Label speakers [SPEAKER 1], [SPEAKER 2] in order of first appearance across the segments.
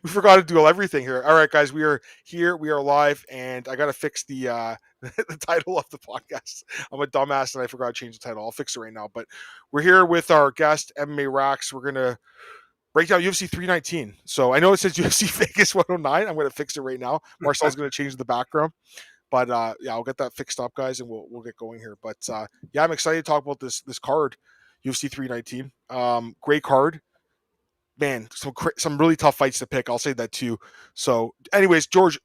[SPEAKER 1] We forgot to do everything here. All right, guys, we are here. We are live, and I got to fix the the title of the podcast. I'm a dumbass, and I forgot to change the title. I'll fix it right now. But we're here with our guest, MMA Rax. We're gonna break down UFC 319. So I know it says UFC Vegas 109. I'm gonna fix it right now. Marcel's gonna change the background. But yeah, I'll get that fixed up, guys, and we'll get going here. But yeah, I'm excited to talk about this card, UFC 319. Great card, man. Some really tough fights to pick. I'll say that too. So, anyways, George,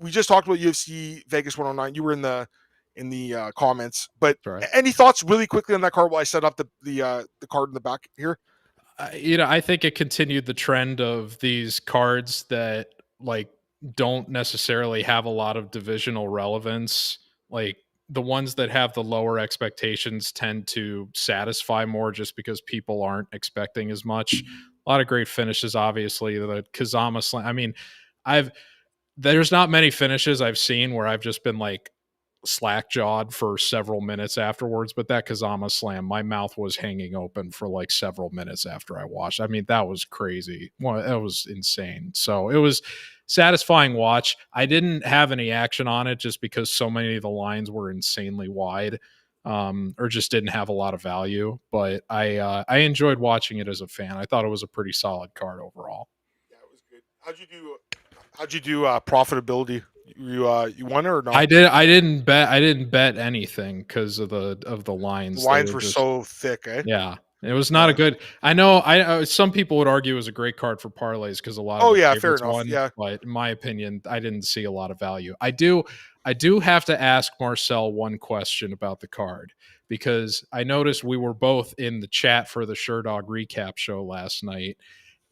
[SPEAKER 1] we just talked about UFC Vegas 109. You were in the comments, but
[SPEAKER 2] Right.
[SPEAKER 1] any thoughts really quickly on that card while I set up the card in the back here?
[SPEAKER 2] I think it continued the trend of these cards that like don't necessarily have a lot of divisional relevance. Like the ones that have the lower expectations tend to satisfy more just because people aren't expecting as much. A lot of great finishes, obviously. The Kazama slam. I mean, there's not many finishes I've seen where I've just been like slack jawed for several minutes afterwards, but that Kazama slam, my mouth was hanging open for like several minutes after I watched. I mean, that was crazy. Well, that was insane. So it was satisfying watch. I didn't have any action on it just because so many of the lines were insanely wide, or just didn't have a lot of value. But I enjoyed watching it as a fan. I thought it was a pretty solid card overall.
[SPEAKER 1] Yeah, it was good. How'd you do profitability? You won or not?
[SPEAKER 2] I didn't bet anything because of the lines.
[SPEAKER 1] The lines were just so thick, eh?
[SPEAKER 2] Yeah, it was not a good. I know. Some people would argue it was a great card for parlays because a lot of
[SPEAKER 1] yeah, fair
[SPEAKER 2] favorites
[SPEAKER 1] enough.
[SPEAKER 2] won.
[SPEAKER 1] Yeah,
[SPEAKER 2] But in my opinion, I didn't see a lot of value. I do have to ask Marcel one question about the card because I noticed we were both in the chat for the Sherdog recap show last night.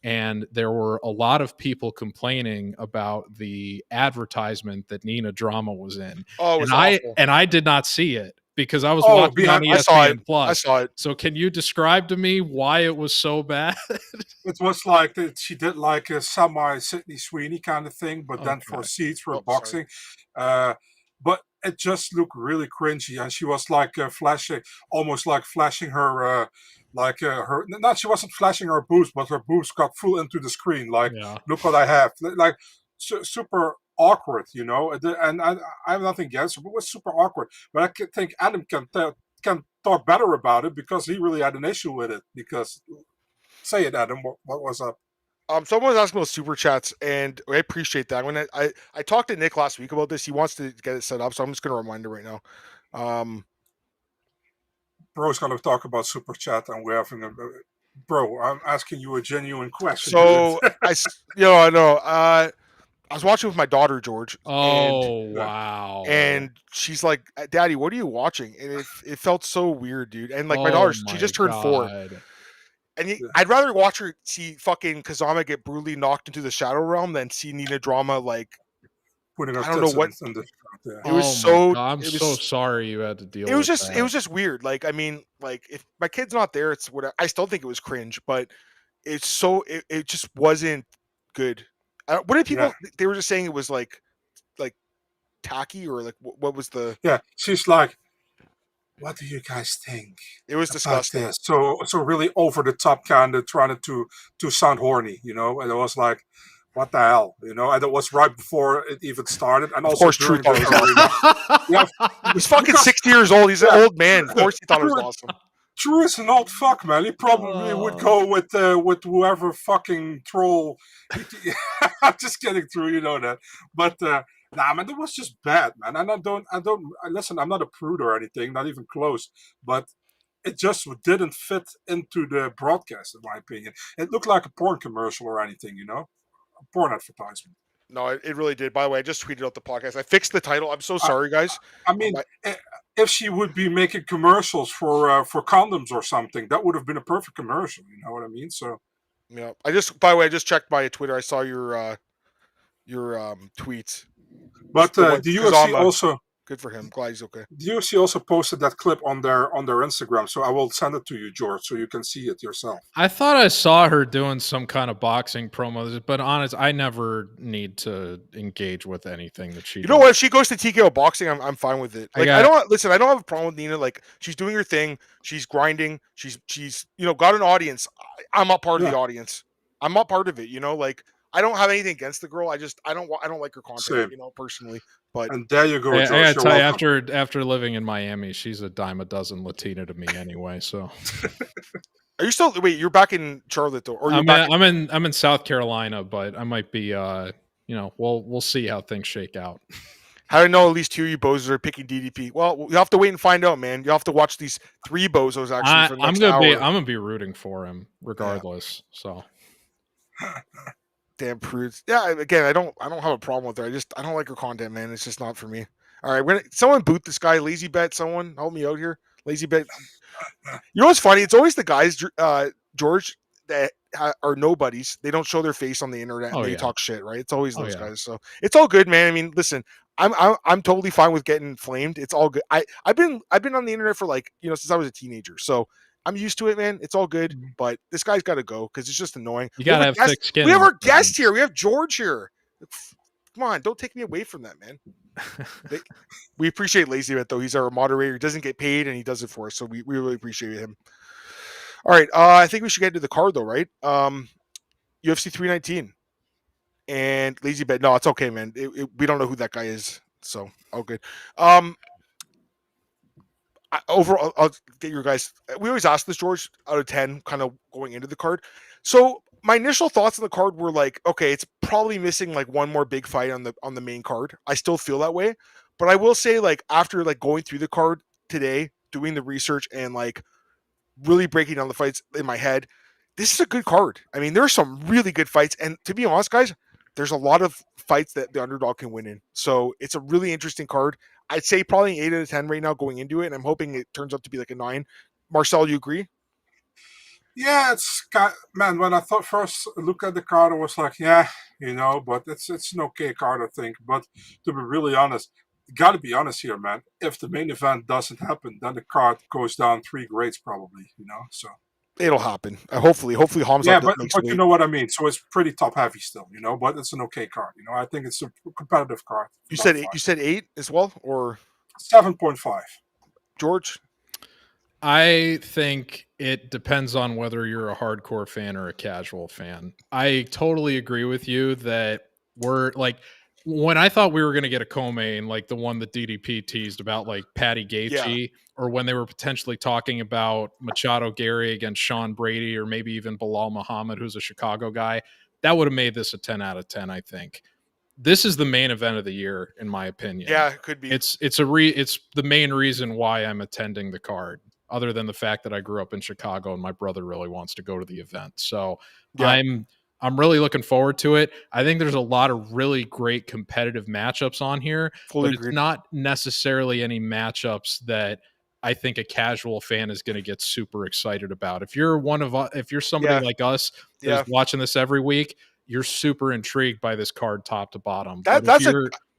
[SPEAKER 2] And there were a lot of people complaining about the advertisement that Nina Drama was in.
[SPEAKER 1] Oh, it was awful.
[SPEAKER 2] I did not see it because I was watching on ESPN Plus.
[SPEAKER 1] I saw it.
[SPEAKER 2] So can you describe to me why it was so bad?
[SPEAKER 3] It was like that she did like a semi Sydney Sweeney kind of thing, but then for seats for boxing. But it just looked really cringy, and she was like flashing, almost like flashing her. She wasn't flashing her boobs, but her boobs got full into the screen. Like, look what I have. Like, super awkward, you know. And I have nothing against it, but it was super awkward. But I think Adam can talk better about it because he really had an issue with it. Because, say it, Adam. What was up?
[SPEAKER 1] Someone was asking about super chats, and I appreciate that. I talked to Nick last week about this. He wants to get it set up, so I'm just going to remind him right now.
[SPEAKER 3] Bro's going to talk about super chat, and we're having bro. I'm asking you a genuine question.
[SPEAKER 1] So I know. I was watching with my daughter, George.
[SPEAKER 2] Wow!
[SPEAKER 1] And she's like, "Daddy, what are you watching?" And it felt so weird, dude. And like my daughter, she just turned 4. And I'd rather watch her see fucking Kazama get brutally knocked into the shadow realm than see Nina Drama like
[SPEAKER 3] putting her.
[SPEAKER 1] I don't know what.
[SPEAKER 3] It
[SPEAKER 1] was so.
[SPEAKER 2] I'm so sorry you had to deal.
[SPEAKER 1] It was
[SPEAKER 2] with
[SPEAKER 1] just.
[SPEAKER 2] that.
[SPEAKER 1] It was just weird. Like I mean, like if my kid's not there, it's what I still think it was cringe, but it's so. It just wasn't good. What did people? Yeah. They were just saying it was like tacky or like what was the?
[SPEAKER 3] Yeah, she's like. What do you guys think?
[SPEAKER 1] It was disgusting.
[SPEAKER 3] This? So really over the top kind of trying to sound horny, you know. And it was like, what the hell, you know? And it was right before it even started. And also,
[SPEAKER 1] of course, he's fucking 60 years old. He's an old man. Of course, he thought it was awesome.
[SPEAKER 3] Drew is an old fuck, man. He probably would go with whoever fucking troll. I'm just kidding, Drew. You know that, but. Nah, man, that was just bad, man. And I don't listen, I'm not a prude or anything, not even close, but it just didn't fit into the broadcast, in my opinion. It looked like a porn commercial or anything, you know? A porn advertisement.
[SPEAKER 1] No, it really did. By the way, I just tweeted out the podcast. I fixed the title. I'm so sorry, guys.
[SPEAKER 3] I mean, if she would be making commercials for condoms or something, that would have been a perfect commercial, you know what I mean? So
[SPEAKER 1] yeah. By the way, I just checked my Twitter. I saw your tweets.
[SPEAKER 3] But the UFC also
[SPEAKER 1] good for him. Glad he's okay.
[SPEAKER 3] The UFC also posted that clip on their Instagram, so I will send it to you, George, so you can see it yourself.
[SPEAKER 2] I thought I saw her doing some kind of boxing promo, but honest, I never need to engage with anything that she.
[SPEAKER 1] You know what? If she goes to TKO boxing, I'm fine with it. Like I don't have a problem with Nina. Like she's doing her thing. She's grinding. She's got an audience. I'm not part of the audience. I'm not part of it. You know, like. I don't have anything against the girl. I don't like her content,
[SPEAKER 3] Same.
[SPEAKER 1] you know, personally. But
[SPEAKER 3] and there you go,
[SPEAKER 2] I
[SPEAKER 3] George.
[SPEAKER 2] gotta
[SPEAKER 3] You're
[SPEAKER 2] tell you,
[SPEAKER 3] welcome.
[SPEAKER 2] after living in Miami, she's a dime a dozen Latina to me anyway. So
[SPEAKER 1] are you still? Wait, you're back in Charlotte though, or you're
[SPEAKER 2] I'm in South Carolina, but I might be. We'll see how things shake out.
[SPEAKER 1] How do I know at least 2 of you bozos are picking DDP? Well, you have to wait and find out, man. You have to watch these 3 bozos actually for the next hour.
[SPEAKER 2] I'm gonna be rooting for him regardless. Yeah. So.
[SPEAKER 1] Damn prudes. Yeah, again, I don't have a problem with her. I don't like her content, man. It's just not for me. All right, someone boot this guy. Lazy bet. Someone help me out here. Lazy bet. You know what's funny? It's always the guys, George, that are nobodies. They don't show their face on the internet and they talk shit, right? It's always those guys. So it's all good, man. I mean, listen, I'm totally fine with getting flamed. It's all good. I've been on the internet for since I was a teenager. So I'm used to it, man. It's all good, but this guy's got to go because it's just annoying.
[SPEAKER 2] You gotta have thick skin.
[SPEAKER 1] We have our guest here. We have George here. Come on, don't take me away from that, man. We appreciate Lazy Bet though. He's our moderator. He doesn't get paid and he does it for us, so we really appreciate him. All right, I think we should get into the card though, right? UFC 319 and Lazy Bet. No, it's okay, man. We don't know who that guy is, so all good. Overall, I'll get your guys. We always ask this, George, out of 10, kind of going into the card. So my initial thoughts on the card were like, okay, it's probably missing like one more big fight on the main card. I still feel that way, but I will say like after like going through the card today, doing the research and like really breaking down the fights in my head, this is a good card. I mean, there are some really good fights, and to be honest, guys, there's a lot of fights that the underdog can win in. So it's a really interesting card. I'd say probably an 8 out of 10 right now going into it, and I'm hoping it turns out to be like a 9. Marcel, you agree?
[SPEAKER 3] Yeah, man. When I first look at the card, I was like, yeah, but it's an okay card, I think. But to be really honest, you got to be honest here, man. If the main event doesn't happen, then the card goes down 3 grades, probably. So
[SPEAKER 1] it'll happen. Hopefully, Hamza.
[SPEAKER 3] Yeah, but you know what I mean. So it's pretty top heavy still, but it's an okay card. I think it's a competitive card.
[SPEAKER 1] You said 8 as well, or
[SPEAKER 3] 7.5.
[SPEAKER 1] George?
[SPEAKER 2] I think it depends on whether you're a hardcore fan or a casual fan. I totally agree with you that we're like, when I thought we were going to get a co-main, like the one that DDP teased about, like Patty Gaethje, or when they were potentially talking about Machado Gary against Sean Brady, or maybe even Bilal Muhammad, who's a Chicago guy, that would have made this a 10 out of 10, I think. This is the main event of the year, in my opinion.
[SPEAKER 1] Yeah, it could be.
[SPEAKER 2] It's the main reason why I'm attending the card, other than the fact that I grew up in Chicago and my brother really wants to go to the event. So I'm really looking forward to it. I think there's a lot of really great competitive matchups on here, but it's not necessarily any matchups that I think a casual fan is going to get super excited about. If you're somebody like us that's watching this every week, you're super intrigued by this card top to bottom.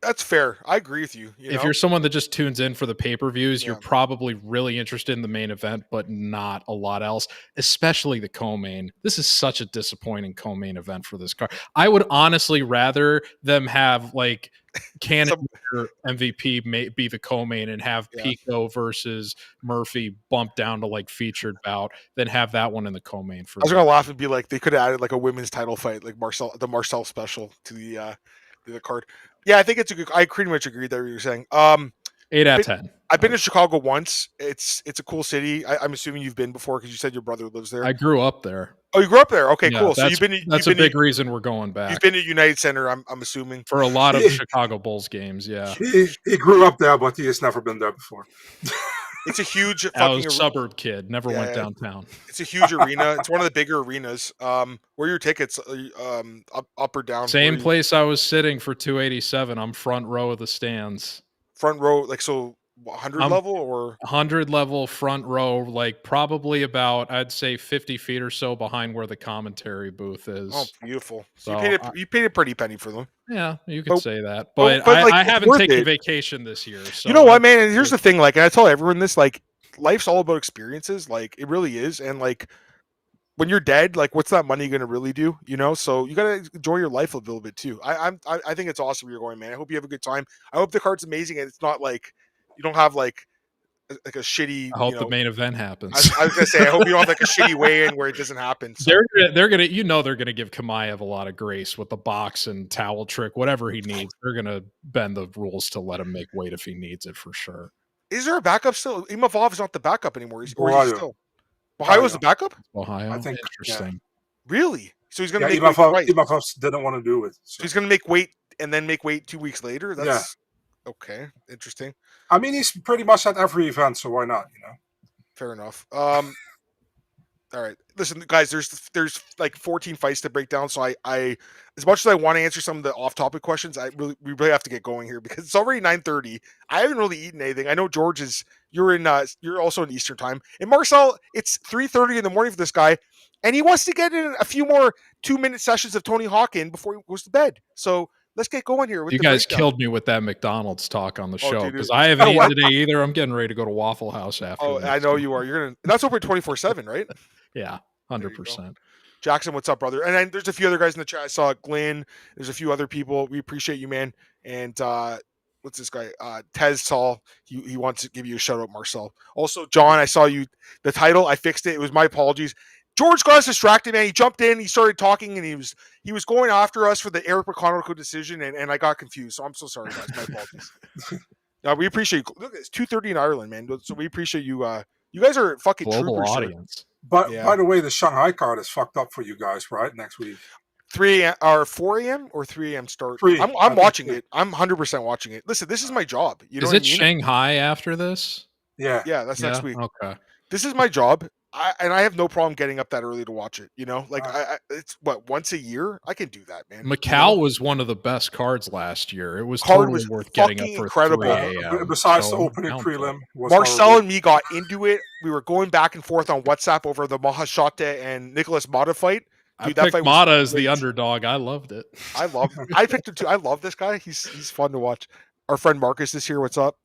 [SPEAKER 1] That's fair. I agree with you.
[SPEAKER 2] If you're someone that just tunes in for the pay-per-views, you're probably really interested in the main event, but not a lot else, especially the co-main. This is such a disappointing co-main event for this card. I would honestly rather them have like Cannonier MVP be the co-main and have Pico versus Murphy bumped down to like featured bout than have that one in the co-main. I
[SPEAKER 1] was going to laugh and be like, they could have added like a women's title fight, like the Marcel special to the card. Yeah, I think I pretty much agree with what you're saying.
[SPEAKER 2] 8 out of 10.
[SPEAKER 1] I've been to Chicago once. It's a cool city. I'm assuming you've been before because you said your brother lives there.
[SPEAKER 2] I grew up there.
[SPEAKER 1] Oh, you grew up there? Okay, cool. So
[SPEAKER 2] that's a big reason we're going back.
[SPEAKER 1] You've been to United Center, I'm assuming.
[SPEAKER 2] For a lot of Chicago Bulls games, yeah.
[SPEAKER 3] He grew up there, but he has never been there before.
[SPEAKER 1] It's a huge
[SPEAKER 2] fucking suburb kid. Never went downtown.
[SPEAKER 1] It's a huge arena. It's one of the bigger arenas. Where are your tickets? Up or down?
[SPEAKER 2] Same place I was sitting for 287. I'm front row of the stands.
[SPEAKER 1] Front row, like so 100 level or
[SPEAKER 2] 100 level front row, like probably about, I'd say 50 feet or so behind where the commentary booth is.
[SPEAKER 1] Oh, beautiful.
[SPEAKER 2] So
[SPEAKER 1] you paid a pretty penny for them.
[SPEAKER 2] Yeah, you could say that. But I haven't taken vacation this year. So
[SPEAKER 1] you know what, man? And here's the thing, like, and I tell everyone this, like, life's all about experiences. Like, it really is. And like, when you're dead, like, what's that money going to really do? So you got to enjoy your life a little bit too. I think it's awesome you're going, man. I hope you have a good time. I hope the card's amazing and it's not like you don't have like like a shitty.
[SPEAKER 2] I hope the main event happens.
[SPEAKER 1] I was gonna say, I hope you don't have like a shitty weigh-in where it doesn't happen. So.
[SPEAKER 2] They're gonna give Chimaev a lot of grace with the box and towel trick, whatever he needs. They're gonna bend the rules to let him make weight if he needs it for sure.
[SPEAKER 1] Is there a backup still? Imavov is not the backup anymore. Or is he still? Ohio's the backup?
[SPEAKER 2] Ohio,
[SPEAKER 3] I think.
[SPEAKER 2] Interesting.
[SPEAKER 3] Yeah.
[SPEAKER 1] Really? So he's gonna make
[SPEAKER 3] Imavov didn't want to do it.
[SPEAKER 1] So he's gonna make weight and then make weight 2 weeks later. That's okay. Interesting.
[SPEAKER 3] I mean, he's pretty much at every event, so why not?
[SPEAKER 1] Fair enough. All right. Listen, guys, there's like 14 fights to break down. So I as much as I want to answer some of the off-topic questions, we really have to get going here because it's already 9:30. I haven't really eaten anything. I know George you're also in Eastern time. And Marcel, it's 3:30 in the morning for this guy, and he wants to get in a few more 2-minute sessions of Tony Hawk before he goes to bed. So let's get going here.
[SPEAKER 2] You guys killed me with that McDonald's talk on the show because I haven't eaten today either. I'm getting ready to go to Waffle House after.
[SPEAKER 1] Oh, I know you are. That's open 24/7, right?
[SPEAKER 2] Yeah, 100%.
[SPEAKER 1] Jackson, what's up, brother? And then there's a few other guys in the chat. I saw Glenn. There's a few other people. We appreciate you, man. And what's this guy? Tez Saul. He wants to give you a shout out, Marcel. Also, John, I saw you. The title, I fixed it. It was my apologies. George got us distracted, man. He jumped in, he started talking, and he was going after us for the Eric McConnell decision, and I got confused. So I'm so sorry, guys. My apologies. No, we appreciate you. Look, it's 2:30 in Ireland, man. So we appreciate you. You guys are fucking
[SPEAKER 2] global
[SPEAKER 1] troopers.
[SPEAKER 2] Audience.
[SPEAKER 3] But by the way, the Shanghai card is fucked up for you guys, right? Next week.
[SPEAKER 1] 3 a.m. or 4 a.m. or 3 a.m. start. I'm watching it. I'm 100% watching it. Listen, this is my job. You know
[SPEAKER 2] is
[SPEAKER 1] what
[SPEAKER 2] it
[SPEAKER 1] I mean?
[SPEAKER 2] Shanghai after this?
[SPEAKER 3] Yeah.
[SPEAKER 1] Yeah, that's next week.
[SPEAKER 2] Okay.
[SPEAKER 1] This is my job. I have no problem getting up that early to watch it. It's once a year. I can do that, man.
[SPEAKER 2] Michal was one of the best cards last year. It was totally worth getting up for
[SPEAKER 1] incredible.
[SPEAKER 2] 3 a.m.
[SPEAKER 3] Besides the opening prelim,
[SPEAKER 1] Marcel and me got into it. We were going back and forth on WhatsApp over the Mahashate and Nicholas Mata fight.
[SPEAKER 2] Dude, I picked Mata as the underdog. I loved it.
[SPEAKER 1] I picked him too. I love this guy. He's fun to watch. Our friend Marcus is here. What's up?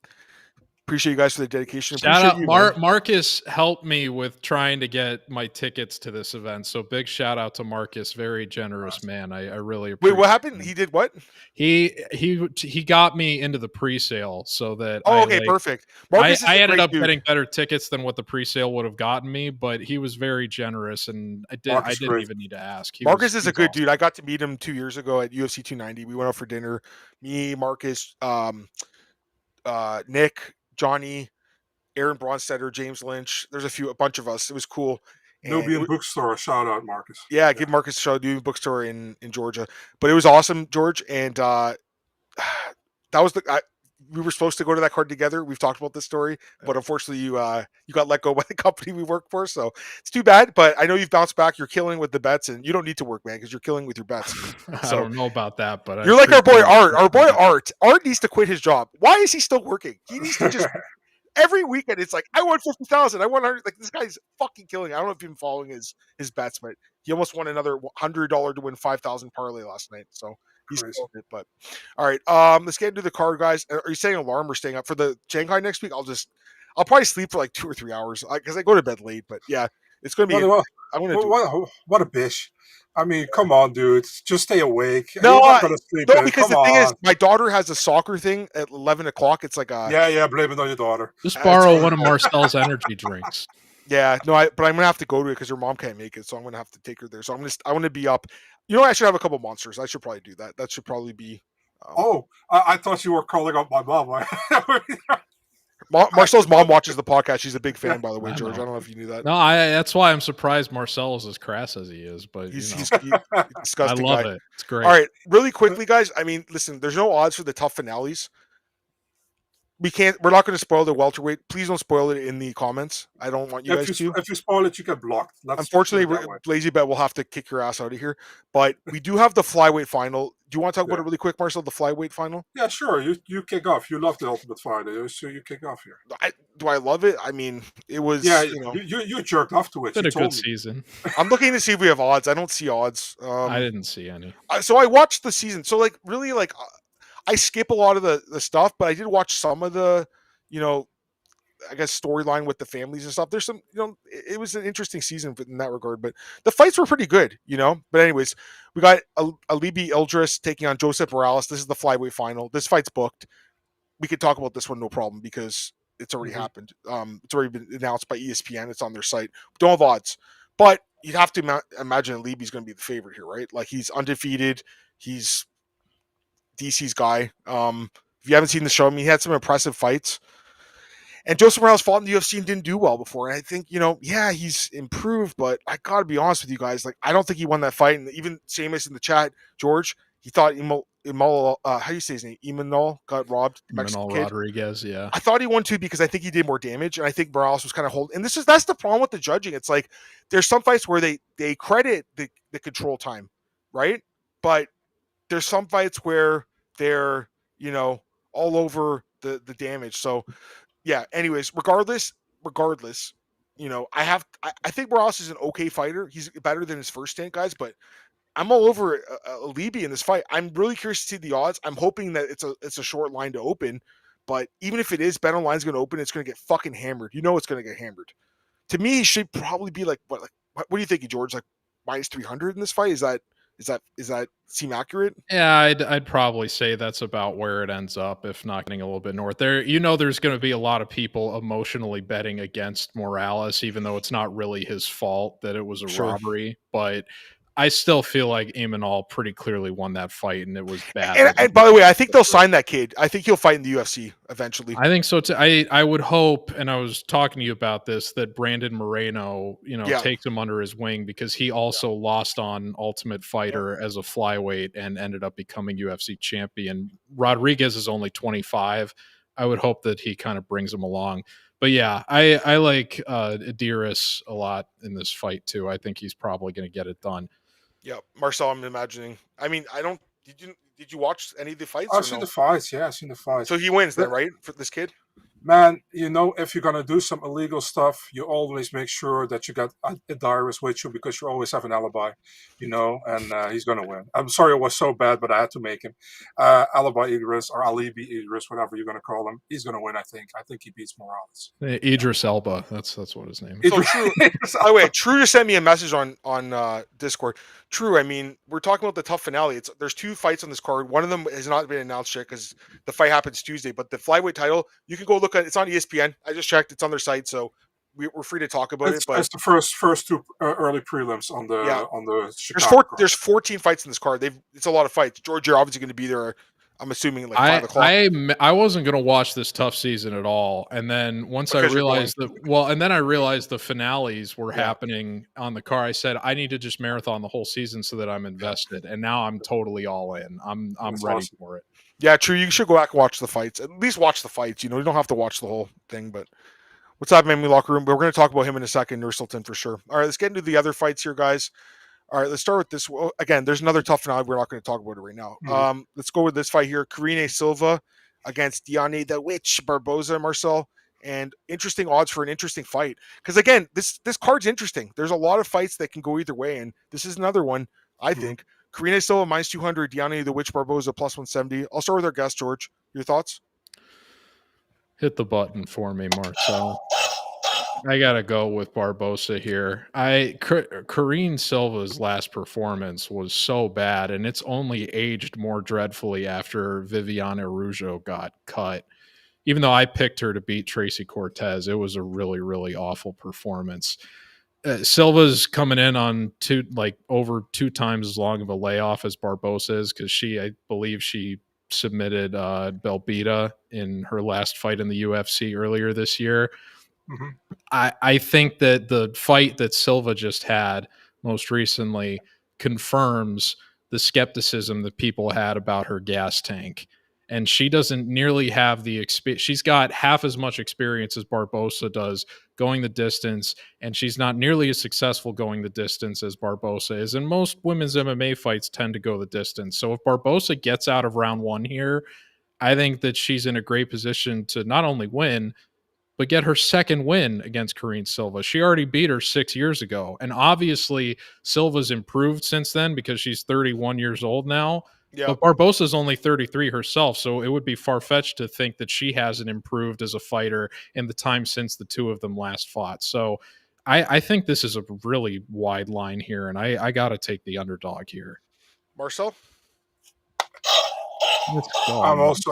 [SPEAKER 1] Appreciate you guys for the dedication.
[SPEAKER 2] Shout out, Marcus helped me with trying to get my tickets to this event. So big shout out to Marcus, very generous man. I really appreciate.
[SPEAKER 1] Wait, what happened? He did what?
[SPEAKER 2] He got me into the pre-sale so that.
[SPEAKER 1] Perfect.
[SPEAKER 2] Marcus I ended up getting better tickets than what the pre-sale would have gotten me, but he was very generous, and I didn't even need to ask.
[SPEAKER 1] Marcus is a good dude. I got to meet him 2 years ago at UFC 290. We went out for dinner. Me, Marcus, Nick, Johnny, Aaron Bronstetter, James Lynch. There's a bunch of us. It was cool.
[SPEAKER 3] Nubian Bookstore. Shout out, Marcus.
[SPEAKER 1] Yeah, give Marcus a shout out. Nubian Bookstore in Georgia. But it was awesome, George. And that was we were supposed to go to that card together. We've talked about this story, but unfortunately you got let go by the company we work for. So it's too bad, but I know you've bounced back. You're killing with the bets, and you don't need to work, man, because you're killing with your bets.
[SPEAKER 2] So, I don't know about that, but
[SPEAKER 1] you're like our boy Art. Our boy Art. Art needs to quit his job. Why is he still working? He needs to just every weekend. It's like, I won 50,000. I won 100. Like, this guy's fucking killing it. I don't know if you've been following his bets, but he almost won another $100 to win 5,000 parlay last night. So he's killing it. But all right, let's get into the card, guys. Are you saying alarm or staying up for the Shanghai next week? I'll probably sleep for like 2 or 3 hours because I go to bed late. But yeah, it's going to be.
[SPEAKER 3] What a bitch. I mean, come on, dude. Just stay awake.
[SPEAKER 1] No, because the thing is, my daughter has a soccer thing at 11 o'clock. It's like a...
[SPEAKER 3] Yeah, blame it on your daughter.
[SPEAKER 2] Just borrow one of Marcel's energy drinks.
[SPEAKER 1] Yeah, no, but I'm going to have to go to it because her mom can't make it, so I'm going to have to take her there. So I'm going to be up. You know, I should have a couple monsters. I should probably do that. That should probably be...
[SPEAKER 3] I thought you were calling up my mom.
[SPEAKER 1] Marcel's mom watches the podcast. She's a big fan, by the way, George. I don't know if you knew that.
[SPEAKER 2] No, that's why I'm surprised Marcel is as crass as he is. But he's disgusting. I love it. It's great.
[SPEAKER 1] All right, really quickly, guys. I mean, listen. There's no odds for the tough finales. We're not going to spoil the welterweight. Please don't spoil it in the comments. I don't want you guys to.
[SPEAKER 3] If you spoil it, you get blocked.
[SPEAKER 1] Unfortunately, Lazy Bet will have to kick your ass out of here. But we do have the flyweight final. Do you want to talk about it really quick, Marcel? The flyweight final?
[SPEAKER 3] Yeah, sure. You kick off. You love the Ultimate Fighter, so you kick off here.
[SPEAKER 1] Do I love it? I mean, it was.
[SPEAKER 3] Yeah, you jerked off to it.
[SPEAKER 2] It's been a good season.
[SPEAKER 1] I'm looking to see if we have odds. I don't see odds.
[SPEAKER 2] I didn't see any.
[SPEAKER 1] So I watched the season. So really, I skip a lot of the stuff, but I did watch some of the. I guess storyline with the families and stuff. There's some, it was an interesting season in that regard, but the fights were pretty good, But anyways, we got Alibi Ildris taking on Joseph Morales. This is the flyweight final. This fight's booked. We could talk about this one, no problem, because it's already happened. It's already been announced by ESPN. It's on their site. Don't have odds, but you'd have to imagine Libby's going to be the favorite here, right? Like he's undefeated. He's DC's guy. If you haven't seen the show, I mean, he had some impressive fights. And Joseph Morales fought in the UFC and didn't do well before. And I think, he's improved, but I got to be honest with you guys. Like, I don't think he won that fight. And even Seamus in the chat, George, he thought how do you say his name? Imanol got robbed.
[SPEAKER 2] Imanol Rodriguez, yeah.
[SPEAKER 1] I thought he won too because I think he did more damage. And I think Morales was kind of holding. And that's the problem with the judging. It's like there's some fights where they credit the control time, right? But there's some fights where they're, all over the damage. So, yeah, anyways, regardless, I think Morales is an okay fighter. He's better than his first stint, guys, but I'm all over Libby in this fight. I'm really curious to see the odds. I'm hoping that it's a short line to open, but even if it is, bet online's going to open, it's going to get fucking hammered. It's going to get hammered. To me, he should probably be what do you think, George? Like minus 300 in this fight? Is that seem accurate?
[SPEAKER 2] Yeah, I'd probably say that's about where it ends up, if not getting a little bit north. There's going to be a lot of people emotionally betting against Morales, even though it's not really his fault that it was a robbery. But I still feel like Imanol pretty clearly won that fight, and it was bad.
[SPEAKER 1] And by the way, I think they'll sign that kid. I think he'll fight in the UFC eventually.
[SPEAKER 2] I think so too. I would hope, and I was talking to you about this, that Brandon Moreno, takes him under his wing because he also lost on Ultimate Fighter as a flyweight and ended up becoming UFC champion. Rodriguez is only 25. I would hope that he kind of brings him along. But yeah, I like Adiris a lot in this fight too. I think he's probably going to get it done.
[SPEAKER 1] Yeah, Marcel, I'm imagining. I mean, did you watch any of the fights?
[SPEAKER 3] I've seen the fights. Yeah, I've seen the fights.
[SPEAKER 1] So he wins then, right, for this kid?
[SPEAKER 3] Man, if you're going to do some illegal stuff, you always make sure that you got Adiris with you because you always have an alibi, and he's going to win. I'm sorry it was so bad, but I had to make him. Alibi Idris or Alibi Idris, whatever you're going to call him, he's going to win, I think. I think he beats Morales.
[SPEAKER 2] Idris Elba, that's what his name is.
[SPEAKER 1] So True, by the way, True just sent me a message on Discord. True, I mean, we're talking about the tough finale. There's 2 fights on this card. One of them has not been announced yet because the fight happens Tuesday, but the flyweight title, you can go look at. It's on ESPN. I just checked. It's on their site, so we're free to talk about it. But
[SPEAKER 3] it's the first 2 early prelims on the Chicago.
[SPEAKER 1] There's 14 fights in this card. It's a lot of fights. George, you're obviously going to be there. I'm assuming like 5 o'clock.
[SPEAKER 2] I wasn't going to watch this tough season at all, and then once I realized the finales were happening on the card, I said I need to just marathon the whole season so that I'm invested. And now I'm totally all in. I'm ready for it.
[SPEAKER 1] Yeah, True. You should go back and watch the fights. At least watch the fights. You don't have to watch the whole thing. But what's up, MMA Locker Room? But we're going to talk about him in a second, Nursulton for sure. All right, let's get into the other fights here, guys. All right, let's start with this. Again, there's another tough finale. We're not going to talk about it right now. Let's go with this fight here. Karine Silva against Dione the Witch Barboza, Marcel. And interesting odds for an interesting fight. Because, again, this card's interesting. There's a lot of fights that can go either way, and this is another one, I think. Karine Silva minus 200, Dione the Witch Barboza plus 170. I'll start with our guest, George. Your thoughts?
[SPEAKER 2] Hit the button for me, Marcel. I gotta go with Barbosa here. Karine Silva's last performance was so bad, and it's only aged more dreadfully after Viviane Araújo got cut. Even though I picked her to beat Tracy Cortez, it was a really, really awful performance. Silva's coming in on over 2 times as long of a layoff as Barbosa is because I believe she submitted Belbita in her last fight in the UFC earlier this year. Mm-hmm. I think that the fight that Silva just had most recently confirms the skepticism that people had about her gas tank. And she doesn't nearly have the experience. She's got half as much experience as Barbosa does going the distance, and she's not nearly as successful going the distance as Barbosa is. And most women's MMA fights tend to go the distance. So if Barbosa gets out of round 1 here, I think that she's in a great position to not only win, but get her second win against Karine Silva. She already beat her 6 years ago. And obviously, Silva's improved since then because she's 31 years old now. Yep. But Barbosa's only 33 herself, so it would be far-fetched to think that she hasn't improved as a fighter in the time since the 2 of them last fought. So I think this is a really wide line here, and I got to take the underdog here.
[SPEAKER 1] Marcel?
[SPEAKER 2] Let's go.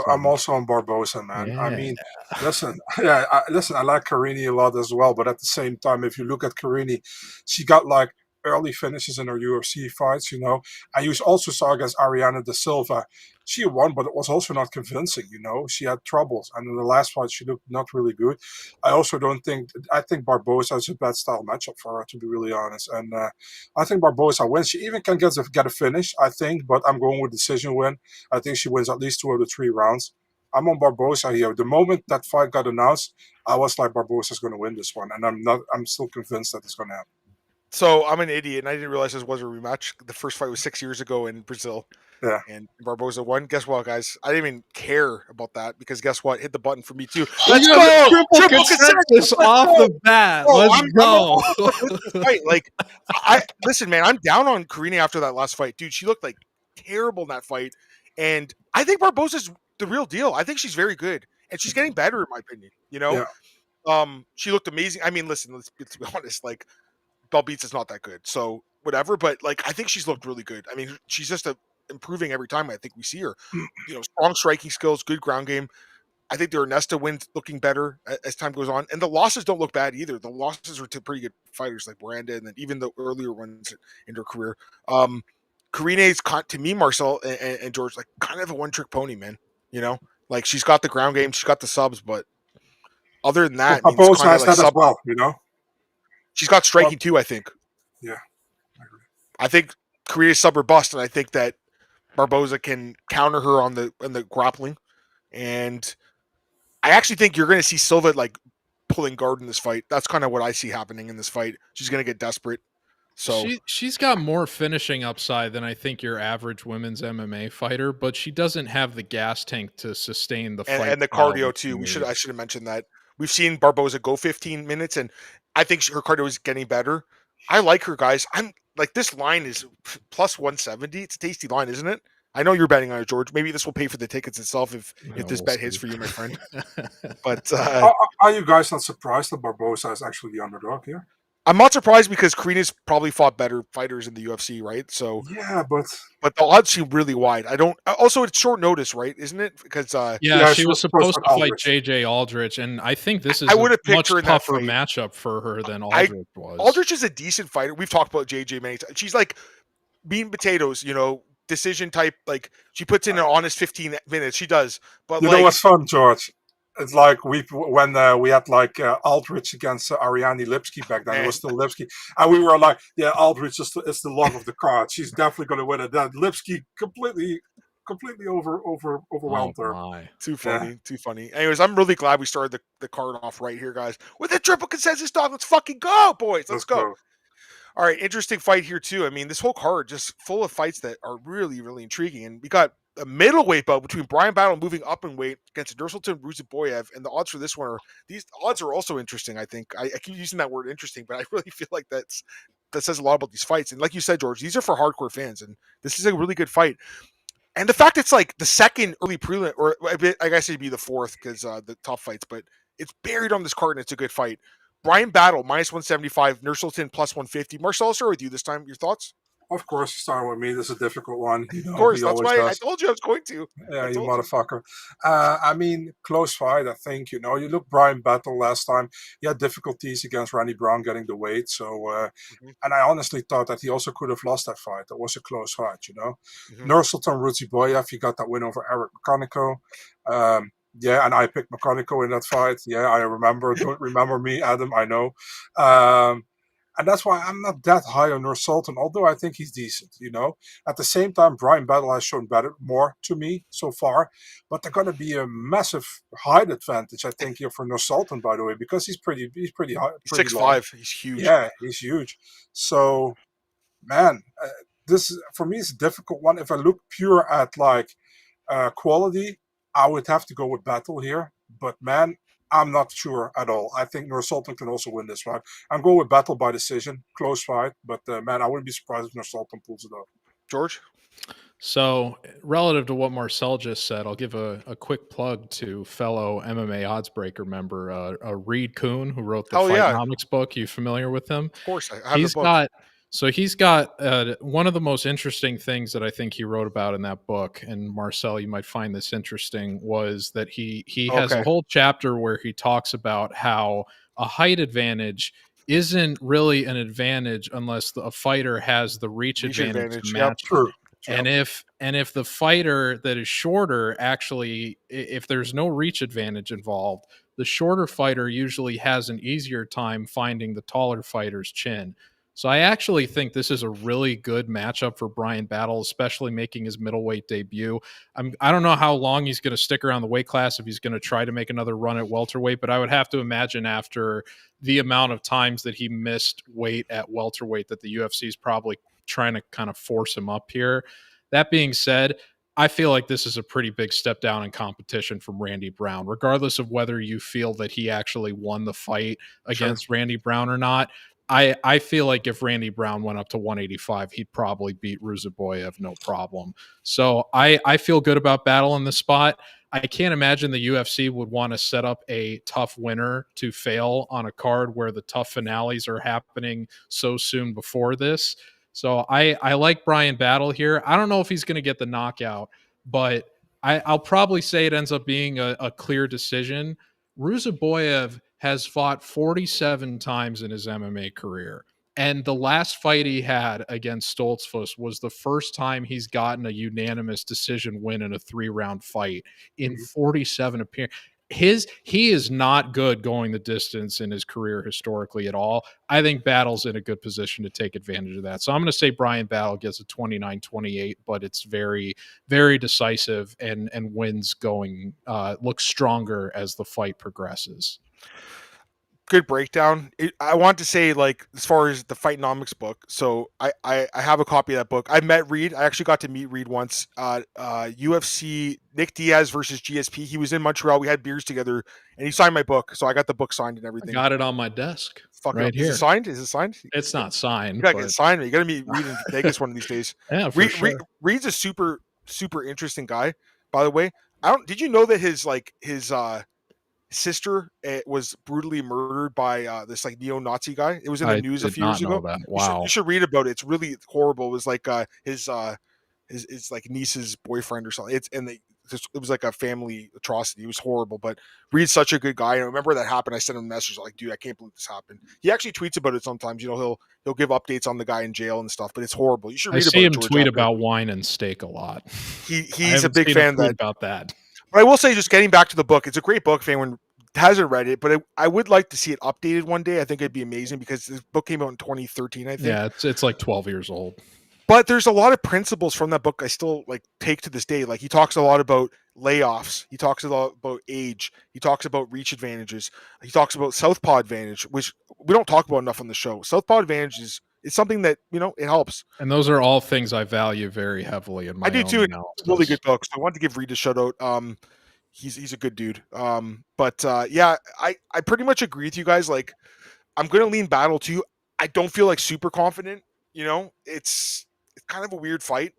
[SPEAKER 3] I'm also on Barbosa, man.
[SPEAKER 2] Yeah.
[SPEAKER 3] I mean, listen, I like Karine a lot as well, but at the same time, if you look at Karine, she got like early finishes in her UFC fights, And you also saw against Ariana de Silva, she won, but it was also not convincing, She had troubles, and in the last fight, she looked not really good. I think Barbosa is a bad style matchup for her, to be really honest, and I think Barbosa wins. She even can get a finish, I think, but I'm going with decision win. I think she wins at least 2 out of 3 rounds. I'm on Barbosa here. The moment that fight got announced, I was like, Barbosa's going to win this one, and I'm still convinced that it's going to happen.
[SPEAKER 1] So I'm an idiot, and I didn't realize this was a rematch. The first fight was 6 years ago in Brazil.
[SPEAKER 3] Yeah.
[SPEAKER 1] And Barboza won. Guess what, guys? I didn't even care about that because guess what? Hit the button for me too. Let's go!
[SPEAKER 2] Triple consensus off the bat. Let's go.
[SPEAKER 1] Like, listen, man. I'm down on Karine after that last fight, dude. She looked like terrible in that fight, and I think Barboza's the real deal. I think she's very good, and she's getting better, in my opinion.
[SPEAKER 3] Yeah.
[SPEAKER 1] She looked amazing. I mean, listen, let's be honest. Like, Belbeats is not that good, so whatever. But like, I think she's looked really good. I mean, she's just improving every time I think we see her. Strong striking skills, good ground game. I think the Ernesta wins looking better as time goes on. And the losses don't look bad either. The losses are to pretty good fighters like Miranda and then even the earlier ones in her career. Karine's, to me, Marcel and George, like kind of a one-trick pony, man. Like she's got the ground game, she's got the subs, but other than that,
[SPEAKER 3] well, Barbosa has that as well,
[SPEAKER 1] She's got striking too, I think.
[SPEAKER 3] Yeah, I agree.
[SPEAKER 1] I think Karine's sub or bust, and I think that Barboza can counter her on the grappling, and I actually think you're going to see Silva like pulling guard in this fight. That's kind of what I see happening in this fight. She's going to get desperate. So
[SPEAKER 2] she's got more finishing upside than I think your average women's MMA fighter, but she doesn't have the gas tank to sustain the fight
[SPEAKER 1] and the cardio too. I should have mentioned that. We've seen Barboza go 15 minutes, and I think her cardio is getting better. I like her, guys. I'm like, this line is plus 170. It's a tasty line, isn't it? I know you're betting on it, George. Maybe this will pay for the tickets itself if this bet hits for you, my friend. But
[SPEAKER 3] are you guys not surprised that Barbosa is actually the underdog here?
[SPEAKER 1] I'm not surprised because Karine's probably fought better fighters in the UFC, right? So
[SPEAKER 3] yeah, but
[SPEAKER 1] the odds seem really wide. I don't. Also, it's short notice, right? Isn't it? Because
[SPEAKER 2] she was supposed to fight JJ Aldrich, and I think this is a much tougher matchup for her than Aldrich was.
[SPEAKER 1] Aldrich is a decent fighter. We've talked about JJ many times. She's like bean potatoes, decision type. Like she puts in an honest 15 minutes. She does. But
[SPEAKER 3] know what's fun, George? It's like when we had like Aldrich against Ariane Lipski back then. It was still Lipski, and we were like, "Yeah, Aldrich is the love of the card. She's definitely going to win it." Then Lipski completely overwhelmed her.
[SPEAKER 1] Too funny. Anyways, I'm really glad we started the card off right here, guys, with a triple consensus dog. Let's fucking go, boys. Let's go. All right, interesting fight here too. I mean, this whole card just full of fights that are really, really intriguing, and we got a middleweight bout between Bryan Battle moving up in weight against Nursulton Ruziboev, and the odds for this one these odds are also interesting. I think I keep using that word interesting, but I really feel like that says a lot about these fights. And like you said, George, these are for hardcore fans, and this is a really good fight. And the fact it's like the second early prelim, or I guess it'd be the fourth because the top fights, but it's buried on this card and it's a good fight. Bryan Battle minus 175, Nursulton plus 150. Marcel, I'll start with you this time. Your thoughts?
[SPEAKER 3] Of course, starting with me. This is a difficult one.
[SPEAKER 1] Of course, that's why I told you I was going to.
[SPEAKER 3] Yeah, you motherfucker. I mean, close fight, I think. You look Bryan Battle last time. He had difficulties against Randy Brown getting the weight. So, and I honestly thought that he also could have lost that fight. That was a close fight, Nursulton Ruziboev, he got that win over Eric Mechanico. Yeah, and I picked Mechanico in that fight. Yeah, I remember. Don't remember me, Adam. I know. And that's why I'm not that high on Nursulton, although I think he's decent, At the same time, Bryan Battle has shown more to me so far, but they're going to be a massive height advantage, I think, here for Nursulton, by the way, because he's pretty high.
[SPEAKER 1] 6'5", he's huge.
[SPEAKER 3] Yeah, he's huge. So, man, this for me is a difficult one. If I look pure at quality, I would have to go with Battle here, but man, I'm not sure at all. I think Nursulton can also win this fight. I'm going with Battle by decision, close fight, but man, I wouldn't be surprised if Nursulton pulls it off.
[SPEAKER 1] George?
[SPEAKER 2] So, relative to what Marcel just said, I'll give a quick plug to fellow MMA Oddsbreaker member, Reed Kuhn, who wrote the Fightnomics book. You familiar with him?
[SPEAKER 1] Of course, I have the book.
[SPEAKER 2] So he's got one of the most interesting things that I think he wrote about in that book, and Marcel, you might find this interesting, was that he has a whole chapter where he talks about how a height advantage isn't really an advantage unless a fighter has the reach advantage to match.
[SPEAKER 3] True.
[SPEAKER 2] And if the fighter that is shorter actually, if there's no reach advantage involved, the shorter fighter usually has an easier time finding the taller fighter's chin. So I actually think this is a really good matchup for Bryan Battle, especially making his middleweight debut. I don't know how long he's going to stick around the weight class, if he's going to try to make another run at welterweight, but I would have to imagine after the amount of times that he missed weight at welterweight that the UFC is probably trying to kind of force him up here. That being said, I feel like this is a pretty big step down in competition from Randy Brown, regardless of whether you feel that he actually won the fight against Randy Brown or not. I feel like if Randy Brown went up to 185, he'd probably beat Ruziboev, no problem. So I feel good about Battle in this spot. I can't imagine the UFC would want to set up a tough winner to fail on a card where the tough finales are happening so soon before this. So I like Bryan Battle here. I don't know if he's going to get the knockout, but I'll probably say it ends up being a clear decision. Ruziboev has fought 47 times in his MMA career. And the last fight he had against Stoltzfus was the first time he's gotten a unanimous decision win in a 3-round fight in 47 appearances. He is not good going the distance in his career historically at all. I think Battle's in a good position to take advantage of that. So I'm going to say Bryan Battle gets a 29-28, but it's very, very decisive and wins going, looks stronger as the fight progresses.
[SPEAKER 1] Good breakdown. I want to say, like, as far as the Fightnomics book, so I have a copy of that book. I met Reed. I actually got to meet Reed once. UFC Nick Diaz versus GSP. He was in Montreal. We had beers together, and he signed my book. So I got the book signed and everything.
[SPEAKER 2] I got it on my desk.
[SPEAKER 1] Right here. Is it signed? Is it signed?
[SPEAKER 2] It's not signed.
[SPEAKER 1] You gotta get it signed. You gotta meet Reed in Vegas one of these days.
[SPEAKER 2] Yeah, for sure.
[SPEAKER 1] Reed's a super, super interesting guy. By the way, did you know that his sister was brutally murdered by this like neo-Nazi guy? It was in the news a few years ago.
[SPEAKER 2] Wow.
[SPEAKER 1] You should read about it. It's really horrible. It was like his like niece's boyfriend or something. It was like a family atrocity. It was horrible. But Reed's such a good guy. And I remember that happened. I sent him a message like, dude, I can't believe this happened. He actually tweets about it sometimes. You know, he'll give updates on the guy in jail and stuff. But it's horrible. You should read about it.
[SPEAKER 2] I see him tweet about wine and steak a lot.
[SPEAKER 1] He's a big fan
[SPEAKER 2] about that.
[SPEAKER 1] But I will say, just getting back to the book, it's a great book if anyone hasn't read it, but I would like to see it updated one day. I think it'd be amazing because this book came out in 2013, I think.
[SPEAKER 2] Yeah, it's like 12 years old.
[SPEAKER 1] But there's a lot of principles from that book I still like take to this day. Like he talks a lot about layoffs. He talks a lot about age. He talks about reach advantages. He talks about southpaw advantage, which we don't talk about enough on the show. Southpaw advantage is something that, you know, it helps.
[SPEAKER 2] And those are all things I value very heavily in my own analysis.
[SPEAKER 1] It's a really good book. So I wanted to give Reed a shout out. He's a good dude. Yeah, I pretty much agree with you guys. Like, I'm going to lean Battle too. I don't feel like super confident. You know, it's kind of a weird fight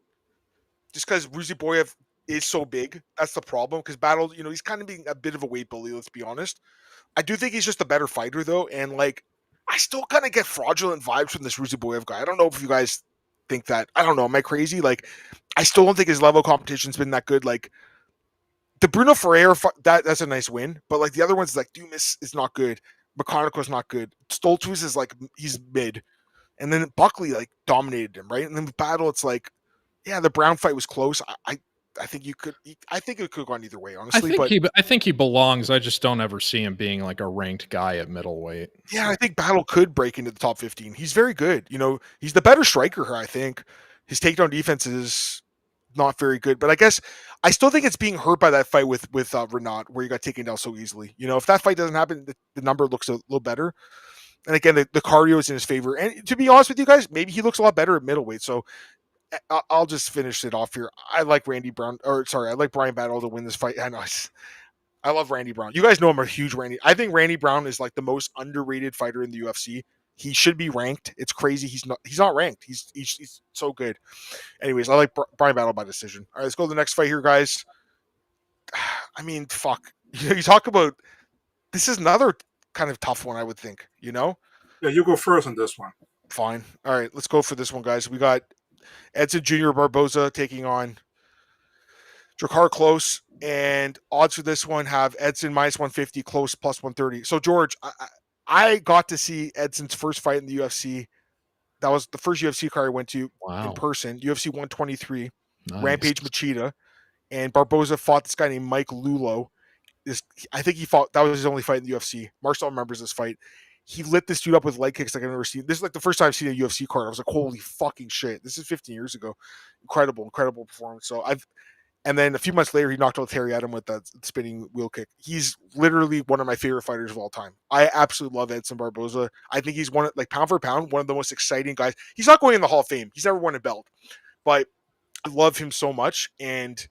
[SPEAKER 1] just because Ruziboev is so big. That's the problem. Because Battle, you know, he's kind of being a bit of a weight bully, let's be honest. I do think he's just a better fighter though. And like, I still kind of get fraudulent vibes from this Ruziboev guy. I don't know if you guys think that. I don't know. Am I crazy? Like, I still don't think his level of competition's been that good. Like, the Bruno Ferreira, that's a nice win. But like the other ones, like Dumas is not good. McConaughey's not good. Stoltzfus is like, he's mid. And then Buckley like dominated him, right? And then with Battle, it's like, yeah, the Brown fight was close. I think it could have gone either way, honestly.
[SPEAKER 2] I think he belongs. I just don't ever see him being like a ranked guy at middleweight.
[SPEAKER 1] Yeah, I think Battle could break into the top 15. He's very good. You know, he's the better striker here, I think. His takedown defense is not very good, but I guess I still think it's being hurt by that fight with Renat, where he got taken down so easily. You know, if that fight doesn't happen, the number looks a little better. And again, the cardio is in his favor. And to be honest with you guys, maybe he looks a lot better at middleweight. So I'll just finish it off here. I like I like Bryan Battle to win this fight. I love Randy Brown. You guys know I'm a huge I think Randy Brown is like the most underrated fighter in the UFC. He should be ranked. It's crazy. He's not ranked. He's so good. Anyways, I like Bryan Battle by decision. All right, let's go to the next fight here, guys. I mean, fuck. You talk about, this is another kind of tough one, I would think, you know?
[SPEAKER 3] Yeah, you go first on this one.
[SPEAKER 1] Fine. All right, let's go for this one, guys. We got Edson Jr. Barboza taking on Drakkar Klose, and odds for this one have Edson minus 150, Klose plus 130. So, George, I got to see Edson's first fight in the UFC. That was the first UFC card I went to in person, UFC 123, Rampage Machida, and Barboza fought this guy named Mike Lulo. I think that was his only fight in the UFC. Marcel remembers this fight. He lit this dude up with leg kicks like I've never seen. This is like the first time I've seen a UFC card. I was like, holy fucking shit. This is 15 years ago. Incredible performance. So and then a few months later, he knocked out Terry Adam with that spinning wheel kick. He's literally one of my favorite fighters of all time. I absolutely love Edson Barboza. I think he's pound for pound, one of the most exciting guys. He's not going in the Hall of Fame. He's never won a belt, but I love him so much. And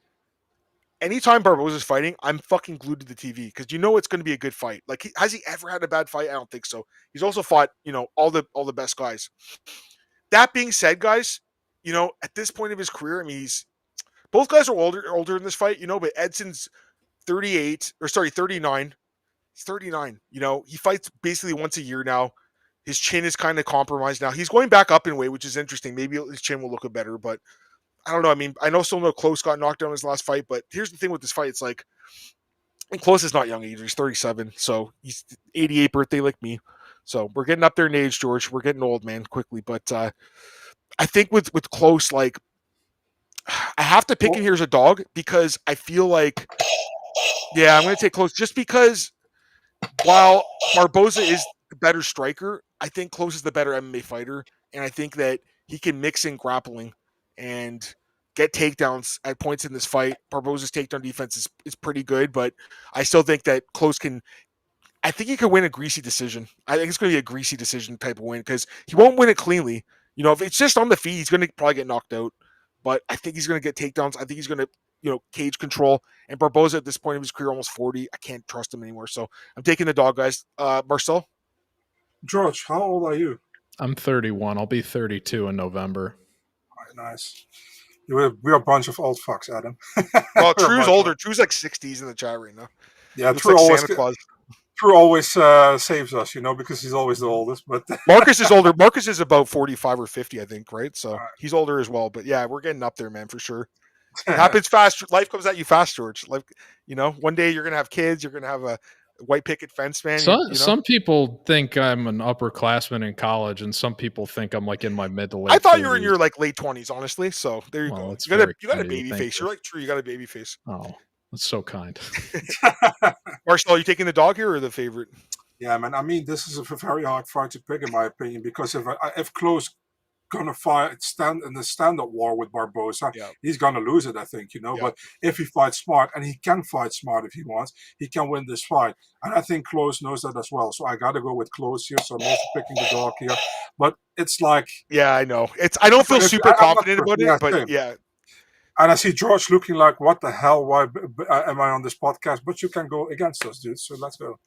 [SPEAKER 1] anytime Barboza's fighting, I'm fucking glued to the TV because it's going to be a good fight. Like, has he ever had a bad fight? I don't think so. He's also fought, all the best guys. That being said, guys, at this point of his career, I mean, both guys are older in this fight, but Edson's 39. He's 39. He fights basically once a year now. His chin is kind of compromised now. He's going back up in weight, which is interesting. Maybe his chin will look better, but I don't know. I mean, I know Klose got knocked down in his last fight, but here's the thing with this fight. It's like, and Klose is not young either. He's 37, so he's 88 birthday like me. So we're getting up there in age, George. We're getting old, man, quickly. But I think with Klose, like, I have to pick him here as a dog because I feel like, yeah, I'm going to take Klose just because while Barboza is the better striker, I think Klose is the better MMA fighter, and I think that he can mix in grappling and get takedowns at points in this fight. Barboza's takedown defense is pretty good, but I still think that Klose I think he could win a greasy decision. I think it's going to be a greasy decision type of win because he won't win it cleanly. If it's just on the feet, he's going to probably get knocked out, but I think he's going to get takedowns. I think he's going to, cage control. And Barboza at this point of his career, almost 40, I can't trust him anymore. So I'm taking the dog, guys. Marcel?
[SPEAKER 3] George, how old are you?
[SPEAKER 2] I'm 31. I'll be 32 in November.
[SPEAKER 3] Nice. We're a bunch of old fucks, Adam.
[SPEAKER 1] Well, True's older. True's like 60s in the chat right now.
[SPEAKER 3] Yeah, True always saves us, because he's always the oldest. But
[SPEAKER 1] Marcus is older. Marcus is about 45 or 50, I think, right? So he's older as well. But yeah, we're getting up there, man, for sure. It happens fast. Life comes at you fast, George. Like, one day you're gonna have kids. You're gonna have a white picket fence, man.
[SPEAKER 2] Some people think I'm an upperclassman in college, and some people think I'm like in my mid to late.
[SPEAKER 1] I thought
[SPEAKER 2] 30s.
[SPEAKER 1] you were in your like late 20s, honestly. So there you go. You got a baby face. You're like True. You got a baby face.
[SPEAKER 2] Oh, that's so kind.
[SPEAKER 1] Marcel, are you taking the dog here or the favorite?
[SPEAKER 3] Yeah, man. I mean, this is a very hard fight to pick, in my opinion, because if Klose gonna stand in the stand-up war with Barboza, he's gonna lose it, I think, But if he fights smart, and he can fight smart if he wants, he can win this fight. And I think Klose knows that as well. So I gotta go with Klose here. So I'm also picking the dog here. But it's like,
[SPEAKER 1] yeah, I know. I don't feel super confident about it, but
[SPEAKER 3] same.
[SPEAKER 1] yeah.
[SPEAKER 3] And I see George looking like, what the hell? Why am I on this podcast? But you can go against us, dude. So let's go.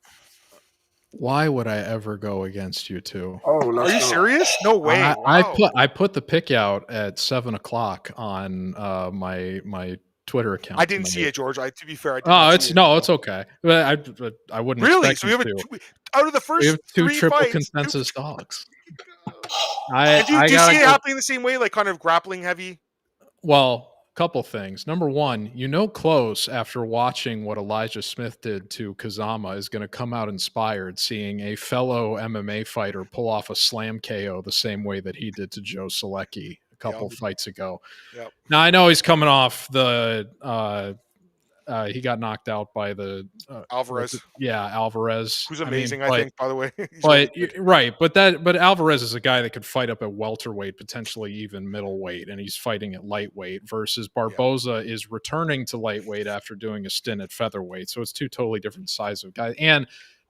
[SPEAKER 2] Why would I ever go against you two?
[SPEAKER 3] Oh,
[SPEAKER 1] are you serious? No way.
[SPEAKER 2] I put the pick out at 7:00 on my Twitter account.
[SPEAKER 1] I didn't see it, George. To be fair, I didn't.
[SPEAKER 2] It's okay. But I wouldn't
[SPEAKER 1] really. So we have out of the first
[SPEAKER 2] we have two triple
[SPEAKER 1] fights,
[SPEAKER 2] consensus dogs.
[SPEAKER 1] Do you see it happening the same way, like kind of grappling heavy?
[SPEAKER 2] Well, couple things. Number one, Klose, after watching what Elijah Smith did to Kazama, is going to come out inspired seeing a fellow MMA fighter pull off a slam KO the same way that he did to Joe Selecki a couple fights ago.
[SPEAKER 1] Yep.
[SPEAKER 2] Now, I know he's coming off the he got knocked out by the
[SPEAKER 1] Alvarez.
[SPEAKER 2] Alvarez,
[SPEAKER 1] who's amazing. I think, by the way.
[SPEAKER 2] But Alvarez is a guy that could fight up at welterweight, potentially even middleweight, and he's fighting at lightweight. Versus Barboza is returning to lightweight after doing a stint at featherweight, so it's two totally different sizes of guys. And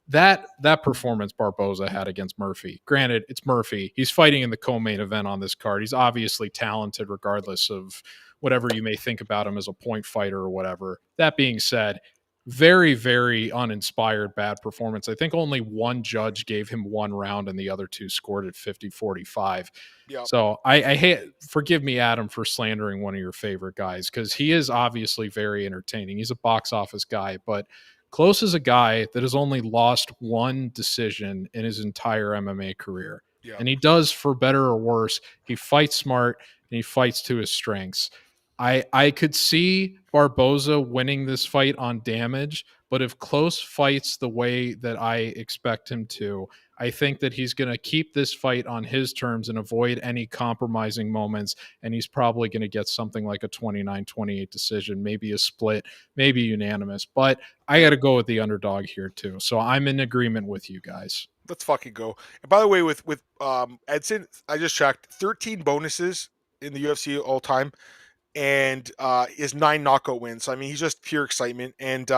[SPEAKER 2] that performance Barboza had against Murphy. Granted, it's Murphy. He's fighting in the co-main event on this card. He's obviously talented, regardless of whatever you may think about him as a point fighter or whatever. That being said, very, very uninspired, bad performance. I think only one judge gave him one round and the other two scored at 50-45.
[SPEAKER 1] Yep.
[SPEAKER 2] So I hate, forgive me, Adam, for slandering one of your favorite guys, because he is obviously very entertaining. He's a box office guy, but Klose is a guy that has only lost one decision in his entire MMA career.
[SPEAKER 1] Yeah.
[SPEAKER 2] And he does, for better or worse. He fights smart and he fights to his strengths. I could see Barboza winning this fight on damage, but if Klose fights the way that I expect him to, I think that he's going to keep this fight on his terms and avoid any compromising moments, and he's probably going to get something like a 29-28 decision, maybe a split, maybe unanimous. But I got to go with the underdog here too. So I'm in agreement with you guys.
[SPEAKER 1] Let's fucking go. And by the way, with Edson, I just checked 13 bonuses in the UFC all time, and his 9 knockout wins. So, I mean, he's just pure excitement. And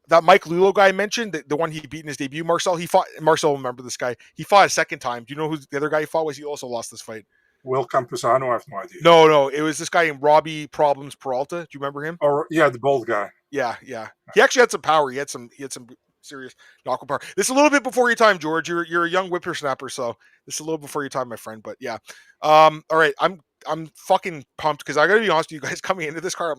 [SPEAKER 1] that Mike Lulo guy I mentioned, the one he beat in his debut, Marcel will remember this guy. He fought a second time. Do you know who the other guy he fought was? He also lost this fight.
[SPEAKER 3] Will Campuzano, I have no idea.
[SPEAKER 1] No, it was this guy named Robbie Problems Peralta. Do you remember him?
[SPEAKER 3] Or yeah, the bald guy.
[SPEAKER 1] Yeah. He actually had some power. He had some serious knockout power. This is a little bit before your time, George. You're a young whippersnapper, so this is a little before your time, my friend. But yeah. All right, I'm fucking pumped because I gotta be honest with you guys. Coming into this card,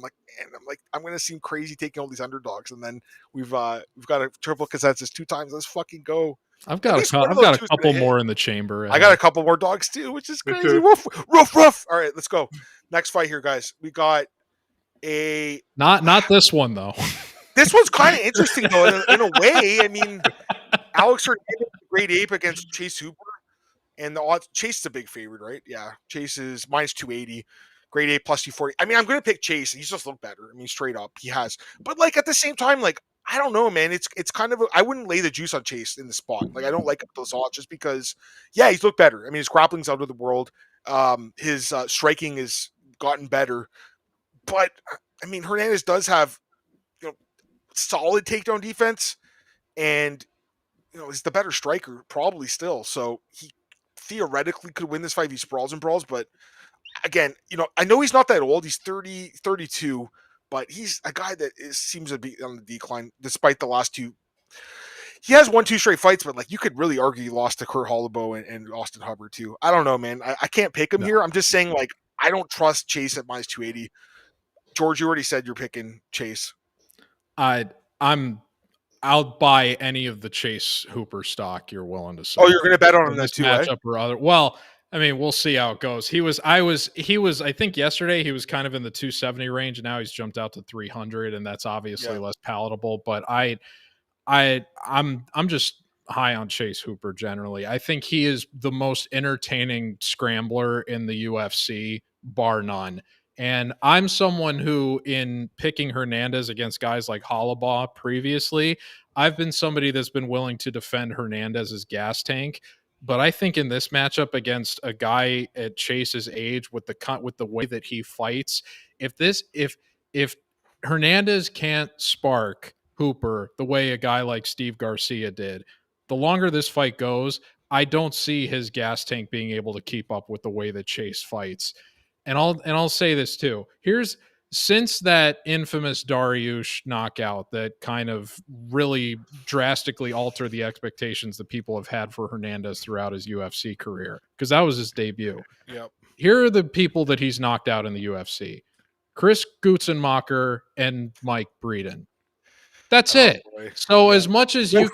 [SPEAKER 1] I'm gonna seem crazy taking all these underdogs, and then we've got a triple consensus 2 times. Let's fucking go.
[SPEAKER 2] I've got a couple more in the chamber.
[SPEAKER 1] I got a couple more dogs too, which is crazy. Woof. All right, let's go. Next fight here, guys. We got a
[SPEAKER 2] not this one though.
[SPEAKER 1] This one's kind of interesting though, in a way. I mean, Alex Hernandez, Great Ape against Chase Hooper, and the odds. Chase is a big favorite, right? Yeah, Chase is -280. Great Ape plus 240. I mean, I'm gonna pick Chase. He's just looked better. I mean, straight up, he has. But like at the same time, like I don't know, man. It's kind of I wouldn't lay the juice on Chase in the spot. Like I don't like those odds just because. Yeah, he's looked better. I mean, his grappling's out of the world. His striking has gotten better, but I mean, Hernandez does have solid takedown defense, and he's the better striker probably still. So he theoretically could win this fight if he sprawls and brawls. But again, I know he's not that old. He's 32, but he's a guy that seems to be on the decline despite the last 2. He has 1-2 straight fights, but like you could really argue he lost to Kurt Holloway and Austin Hubbard too. I don't know, man. I can't pick him here. I'm just saying, like, I don't trust Chase at -280. George, you already said you're picking Chase.
[SPEAKER 2] I'll buy any of the Chase Hooper stock you're willing to sell.
[SPEAKER 1] Oh, you're going to bet on him that too,
[SPEAKER 2] matchup or other. Well, I mean, we'll see how it goes. He was, I think yesterday he was kind of in the 270 range. Now he's jumped out to 300, and that's obviously less palatable. But I'm just high on Chase Hooper generally. I think he is the most entertaining scrambler in the UFC, bar none. And I'm someone who, in picking Hernandez against guys like Holloway previously, I've been somebody that's been willing to defend Hernandez's gas tank. But I think in this matchup against a guy at Chase's age with the way that he fights, if Hernandez can't spark Hooper the way a guy like Steve Garcia did, the longer this fight goes, I don't see his gas tank being able to keep up with the way that Chase fights. And I'll say this too. Since that infamous Dariush knockout that kind of really drastically altered the expectations that people have had for Hernandez throughout his UFC career, because that was his debut.
[SPEAKER 1] Yep.
[SPEAKER 2] Here are the people that he's knocked out in the UFC: Chris Gutzenmacher and Mike Breeden. That's it. Boy. So as much as you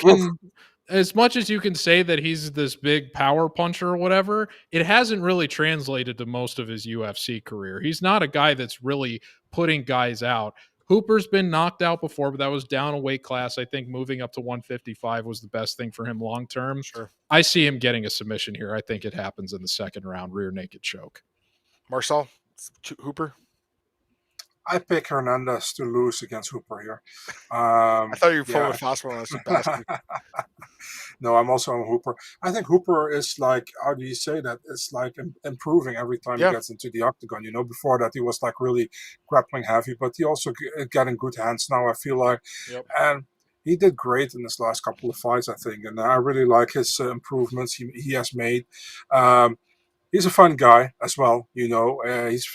[SPEAKER 2] can say that he's this big power puncher or whatever, it hasn't really translated to most of his UFC career. He's not a guy that's really putting guys out. Hooper's been knocked out before, but that was down a weight class. I think moving up to 155 was the best thing for him long term.
[SPEAKER 1] Sure.
[SPEAKER 2] I see him getting a submission here. I think it happens in the second round, rear naked choke.
[SPEAKER 1] Marcel, Hooper?
[SPEAKER 3] I pick Hernandez to lose against Hooper here.
[SPEAKER 1] I thought you were pulling a fast one on us.
[SPEAKER 3] No, I'm also on Hooper. I think Hooper is like, how do you say that? It's like improving every time he gets into the octagon. Before that he was like really grappling heavy, but he also getting good hands now, I feel like.
[SPEAKER 1] Yep. And
[SPEAKER 3] he did great in his last couple of fights, I think. And I really like his improvements he has made. He's a fun guy as well, He's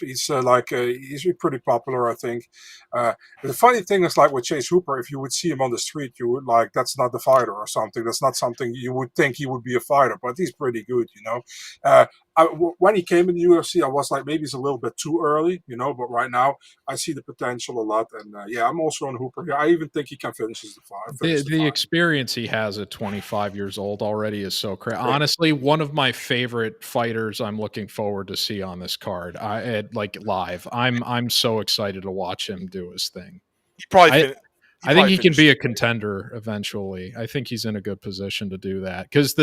[SPEAKER 3] pretty popular, I think. The funny thing is, like with Chase Hooper, if you would see him on the street, you would like, that's not the fighter or something. That's not something you would think he would be a fighter, but he's pretty good, when he came in the UFC, I was like, maybe it's a little bit too early, but right now I see the potential a lot. And I'm also on Hooper here. I even think he can finish the fight.
[SPEAKER 2] The experience he has at 25 years old already is so crazy. Honestly, one of my favorite fighters I'm looking forward to see on this card. Live. I'm so excited to watch him do his thing. I think he can be a contender eventually. I think he's in a good position to do that because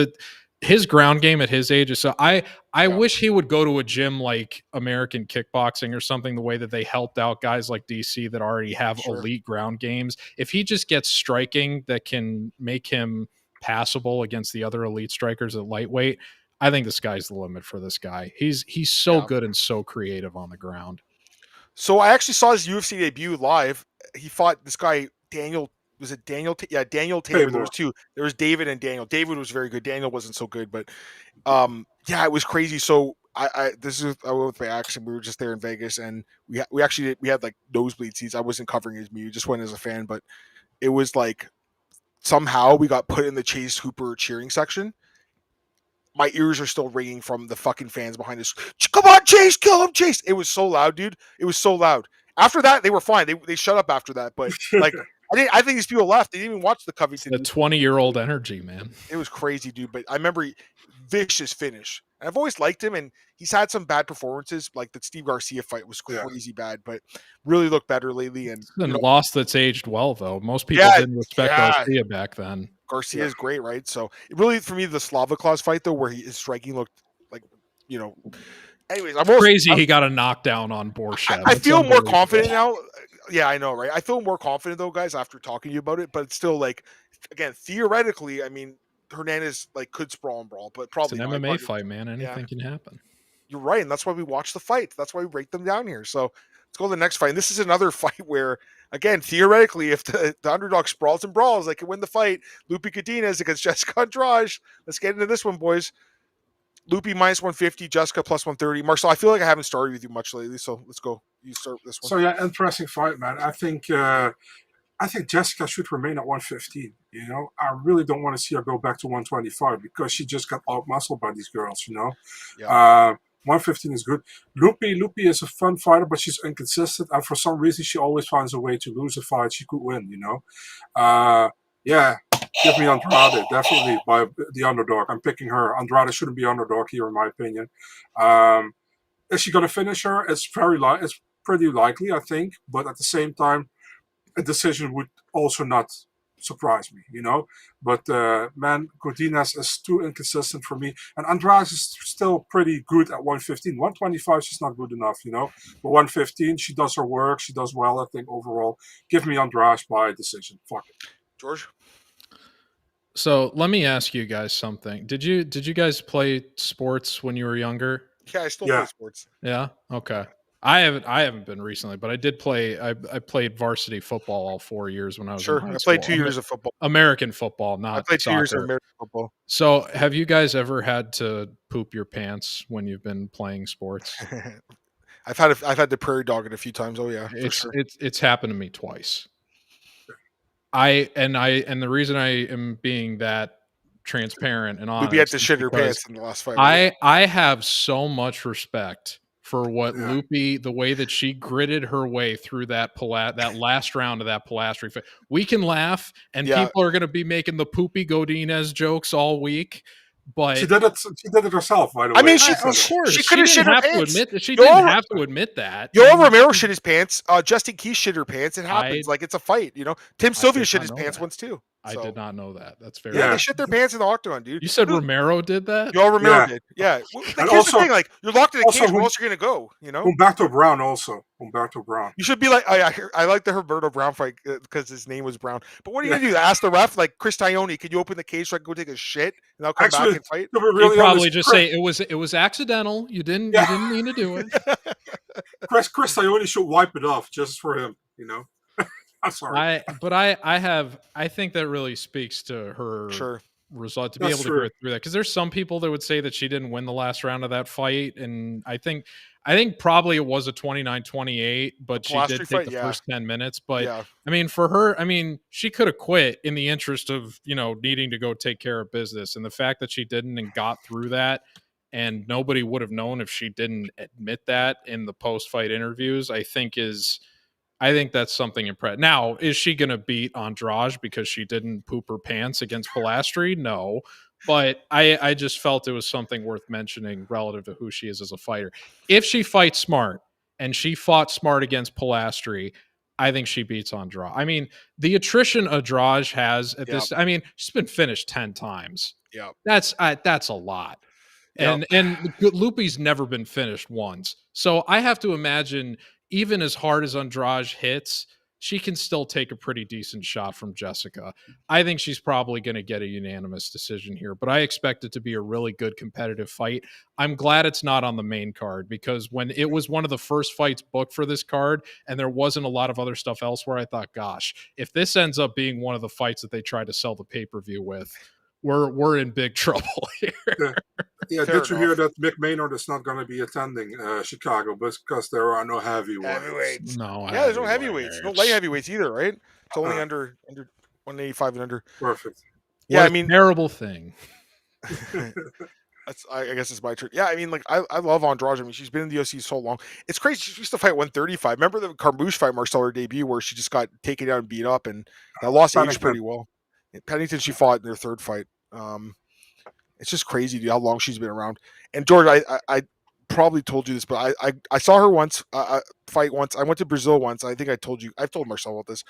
[SPEAKER 2] his ground game at his age is so. I wish he would go to a gym like American Kickboxing or something, the way that they helped out guys like DC that already have elite ground games. If he just gets striking that can make him passable against the other elite strikers at lightweight, I think the sky's the limit for this guy. He's so good and so creative on the ground.
[SPEAKER 1] So I actually saw his UFC debut live. He fought this guy, Daniel. Was it Daniel? Daniel Taylor. There was two. There was David and Daniel. David was very good. Daniel wasn't so good, but it was crazy. So I went with my action. We were just there in Vegas, and we had like nosebleed seats. I wasn't covering his meet. We just went as a fan, but it was like somehow we got put in the Chase Hooper cheering section. My ears are still ringing from the fucking fans behind us. Come on, Chase, kill him, Chase. It was so loud, dude. It was so loud. After that, they were fine. They shut up after that. But like, I think these people left. They didn't even watch the Covington.
[SPEAKER 2] The 20-year-old energy, man.
[SPEAKER 1] It was crazy, dude. But I remember vicious finish. And I've always liked him, and he's had some bad performances. Like the Steve Garcia fight was crazy bad, but really looked better lately. And
[SPEAKER 2] loss that's aged well, though. Most people didn't respect Garcia back then.
[SPEAKER 1] Garcia is great, right? So really, for me, the Slava Claus fight though, where his striking looked like, Anyways,
[SPEAKER 2] crazy. He got a knockdown on Borshad.
[SPEAKER 1] I feel more confident now. Yeah, I know, right? I feel more confident though, guys, after talking to you about it. But it's still like, again, theoretically, I mean, Hernandez could sprawl and brawl, but probably
[SPEAKER 2] it's an MMA fight, man. Anything can happen.
[SPEAKER 1] You're right, and that's why we watch the fight. That's why we break them down here. So let's go to the next fight. And this is another fight where, again, theoretically, if the underdog sprawls and brawls, they can win the fight. Loopy Godinez against Jessica Andrade. Let's get into this one, boys. Loopy minus 150, Jessica plus 130. Marcel, I feel like I haven't started with you much lately, so let's go. You start this one.
[SPEAKER 3] So interesting fight, man. I think Jessica should remain at 115. I really don't want to see her go back to 125 because she just got out-muscled by these girls. 115 is good. Loopy is a fun fighter, but she's inconsistent, and for some reason she always finds a way to lose a fight she could win. Give me Andrade, definitely, by the underdog. I'm picking her. Andrade shouldn't be underdog here, in my opinion. Is she going to finish her? It's pretty likely, I think. But at the same time, a decision would also not surprise me, But, man, Godinez is too inconsistent for me. And Andrade is still pretty good at 115. 125, she's not good enough, But 115, she does her work. She does well, I think, overall. Give me Andrade by decision. Fuck it.
[SPEAKER 1] George?
[SPEAKER 2] So let me ask you guys something. Did you guys play sports when you were younger?
[SPEAKER 1] Yeah, I still play sports.
[SPEAKER 2] Yeah. Okay. I haven't been recently, but I did play. I played varsity football all 4 years when I was in high
[SPEAKER 1] I
[SPEAKER 2] school.
[SPEAKER 1] played 2 years of football.
[SPEAKER 2] American football, not
[SPEAKER 1] I played
[SPEAKER 2] soccer.
[SPEAKER 1] 2 years of American football.
[SPEAKER 2] So, have you guys ever had to poop your pants when you've been playing sports?
[SPEAKER 1] I've had to prairie dog it a few times. Oh yeah,
[SPEAKER 2] it's happened to me twice. And the reason I am being that transparent and honest,
[SPEAKER 1] you had to shit your pants in the last fight.
[SPEAKER 2] I have so much respect for what Loopy, the way that she gritted her way through that last round of that Pilastree fight. We can laugh, and people are going to be making the poopy Godinez jokes all week. But
[SPEAKER 3] she did it herself, by the way.
[SPEAKER 1] I mean, she could have shit her pants.
[SPEAKER 2] She didn't have to admit that.
[SPEAKER 1] Yoel Romero shit his pants. Justin Keith shit her pants. It happens. It's a fight, Tim Sylvia shit his pants once too.
[SPEAKER 2] I did not know that. That's very
[SPEAKER 1] they shit their pants in the octagon, dude.
[SPEAKER 2] You said Romero did that?
[SPEAKER 1] Yoel Romero did. Yeah. And here's the thing, you're locked in a cage, where else are you gonna go?
[SPEAKER 3] Humberto Brown also. Humberto Brown.
[SPEAKER 1] You should be like, I like the Humberto Brown fight because his name was Brown. But what are you gonna do? Ask the ref, like, Chris Dione, can you open the cage so I can go take a shit and I'll come back and fight?
[SPEAKER 2] Really probably just say it was accidental. You didn't mean to do it.
[SPEAKER 3] Chris Dione should wipe it off just for him, I'm sorry.
[SPEAKER 2] I think that really speaks to her result to be able to go through that, because there's some people that would say that she didn't win the last round of that fight, and I think probably it was a 29-28, but she did take the first 10 minutes. But I mean, for her, she could have quit in the interest of needing to go take care of business, and the fact that she didn't and got through that, and nobody would have known if she didn't admit that in the post-fight interviews, I think that's something impressive. Now, is she going to beat Andrade because she didn't poop her pants against Pilastre? No. But I just felt it was something worth mentioning relative to who she is as a fighter. If she fights smart, and she fought smart against Pilastre, I think she beats Andrade. I mean, the attrition Andrade has at this, I mean, she's been finished 10 times.
[SPEAKER 1] Yeah.
[SPEAKER 2] That's a lot. And Loopy's never been finished once. So I have to imagine, even as hard as Andrade hits, she can still take a pretty decent shot from Jessica. I think she's probably going to get a unanimous decision here, but I expect it to be a really good competitive fight. I'm glad it's not on the main card, because when it was one of the first fights booked for this card and there wasn't a lot of other stuff elsewhere, I thought, gosh, if this ends up being one of the fights that they try to sell the pay-per-view with, we're in big trouble here.
[SPEAKER 3] Yeah, did you hear that Mick Maynard is not going to be attending Chicago because there are no heavyweights?
[SPEAKER 2] No,
[SPEAKER 1] there's no heavyweights, no light heavyweights either, right? It's only under 185 and under.
[SPEAKER 3] Perfect.
[SPEAKER 2] Yeah, I mean, terrible thing.
[SPEAKER 1] I guess it's my turn. Yeah, I mean, like I love Andrade. I mean, she's been in the UFC so long. It's crazy. She used to fight 135. Remember the Carmouche fight, Marcel, her debut, where she just got taken down and beat up, and that loss aged pretty well. Pennington, she fought in their third fight. It's just crazy, dude, how long she's been around. And George, I probably told you this, but I saw her once fight once. I went to Brazil once. I think I've told Marcel about this.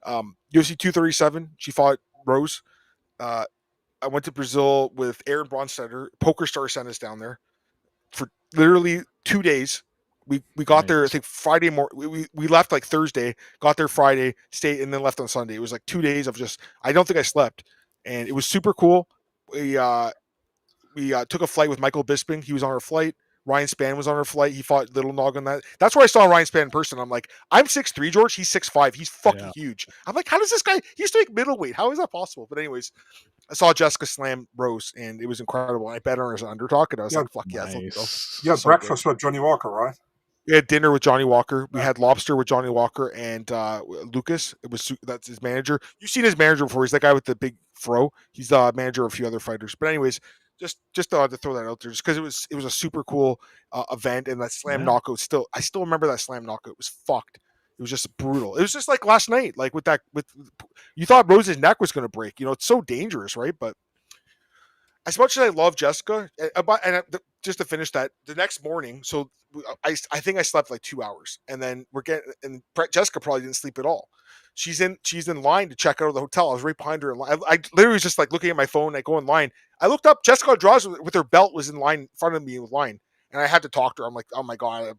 [SPEAKER 1] UFC 237. She fought Rose. I went to Brazil with Aaron Bronstetter. Poker Star sent us down there for literally 2 days. We got there, I think Friday morning. We left like Thursday, got there Friday, stayed, and then left on Sunday. It was like 2 days of just, I don't think I slept. And it was super cool. We took a flight with Michael Bisping. He was on our flight. Ryan Spann was on our flight. He fought Little Nog on that. That's where I saw Ryan Spann in person. I'm like, I'm 6'3", George. He's 6'5". He's fucking huge. I'm like, how does this guy, he used to make middleweight. How is that possible? But anyways, I saw Jessica slam Rose, and it was incredible. I bet on her as an underdog, and I was like, fuck yes.
[SPEAKER 3] You had breakfast with Johnny Walker, right?
[SPEAKER 1] We had dinner with Johnny Walker. We had lobster with Johnny Walker and Lucas. That's his manager. You've seen his manager before. He's that guy with the big fro. He's the manager of a few other fighters. But anyways, just to throw that out there, just because it was a super cool event, and that slam knockout. I still remember that slam knockout. It was fucked. It was just brutal. It was just like last night, like you thought Rose's neck was going to break. You know, it's so dangerous, right? But as much as I love Jessica, just to finish that, the next morning, so I think I slept like 2 hours, and then Jessica probably didn't sleep at all. She's in line to check out of the hotel. I was right behind her in line. I literally was just like looking at my phone. I go in line. I looked up. Jessica Andrade with her belt was in line in front of me in line, and I had to talk to her. I'm like, oh my god,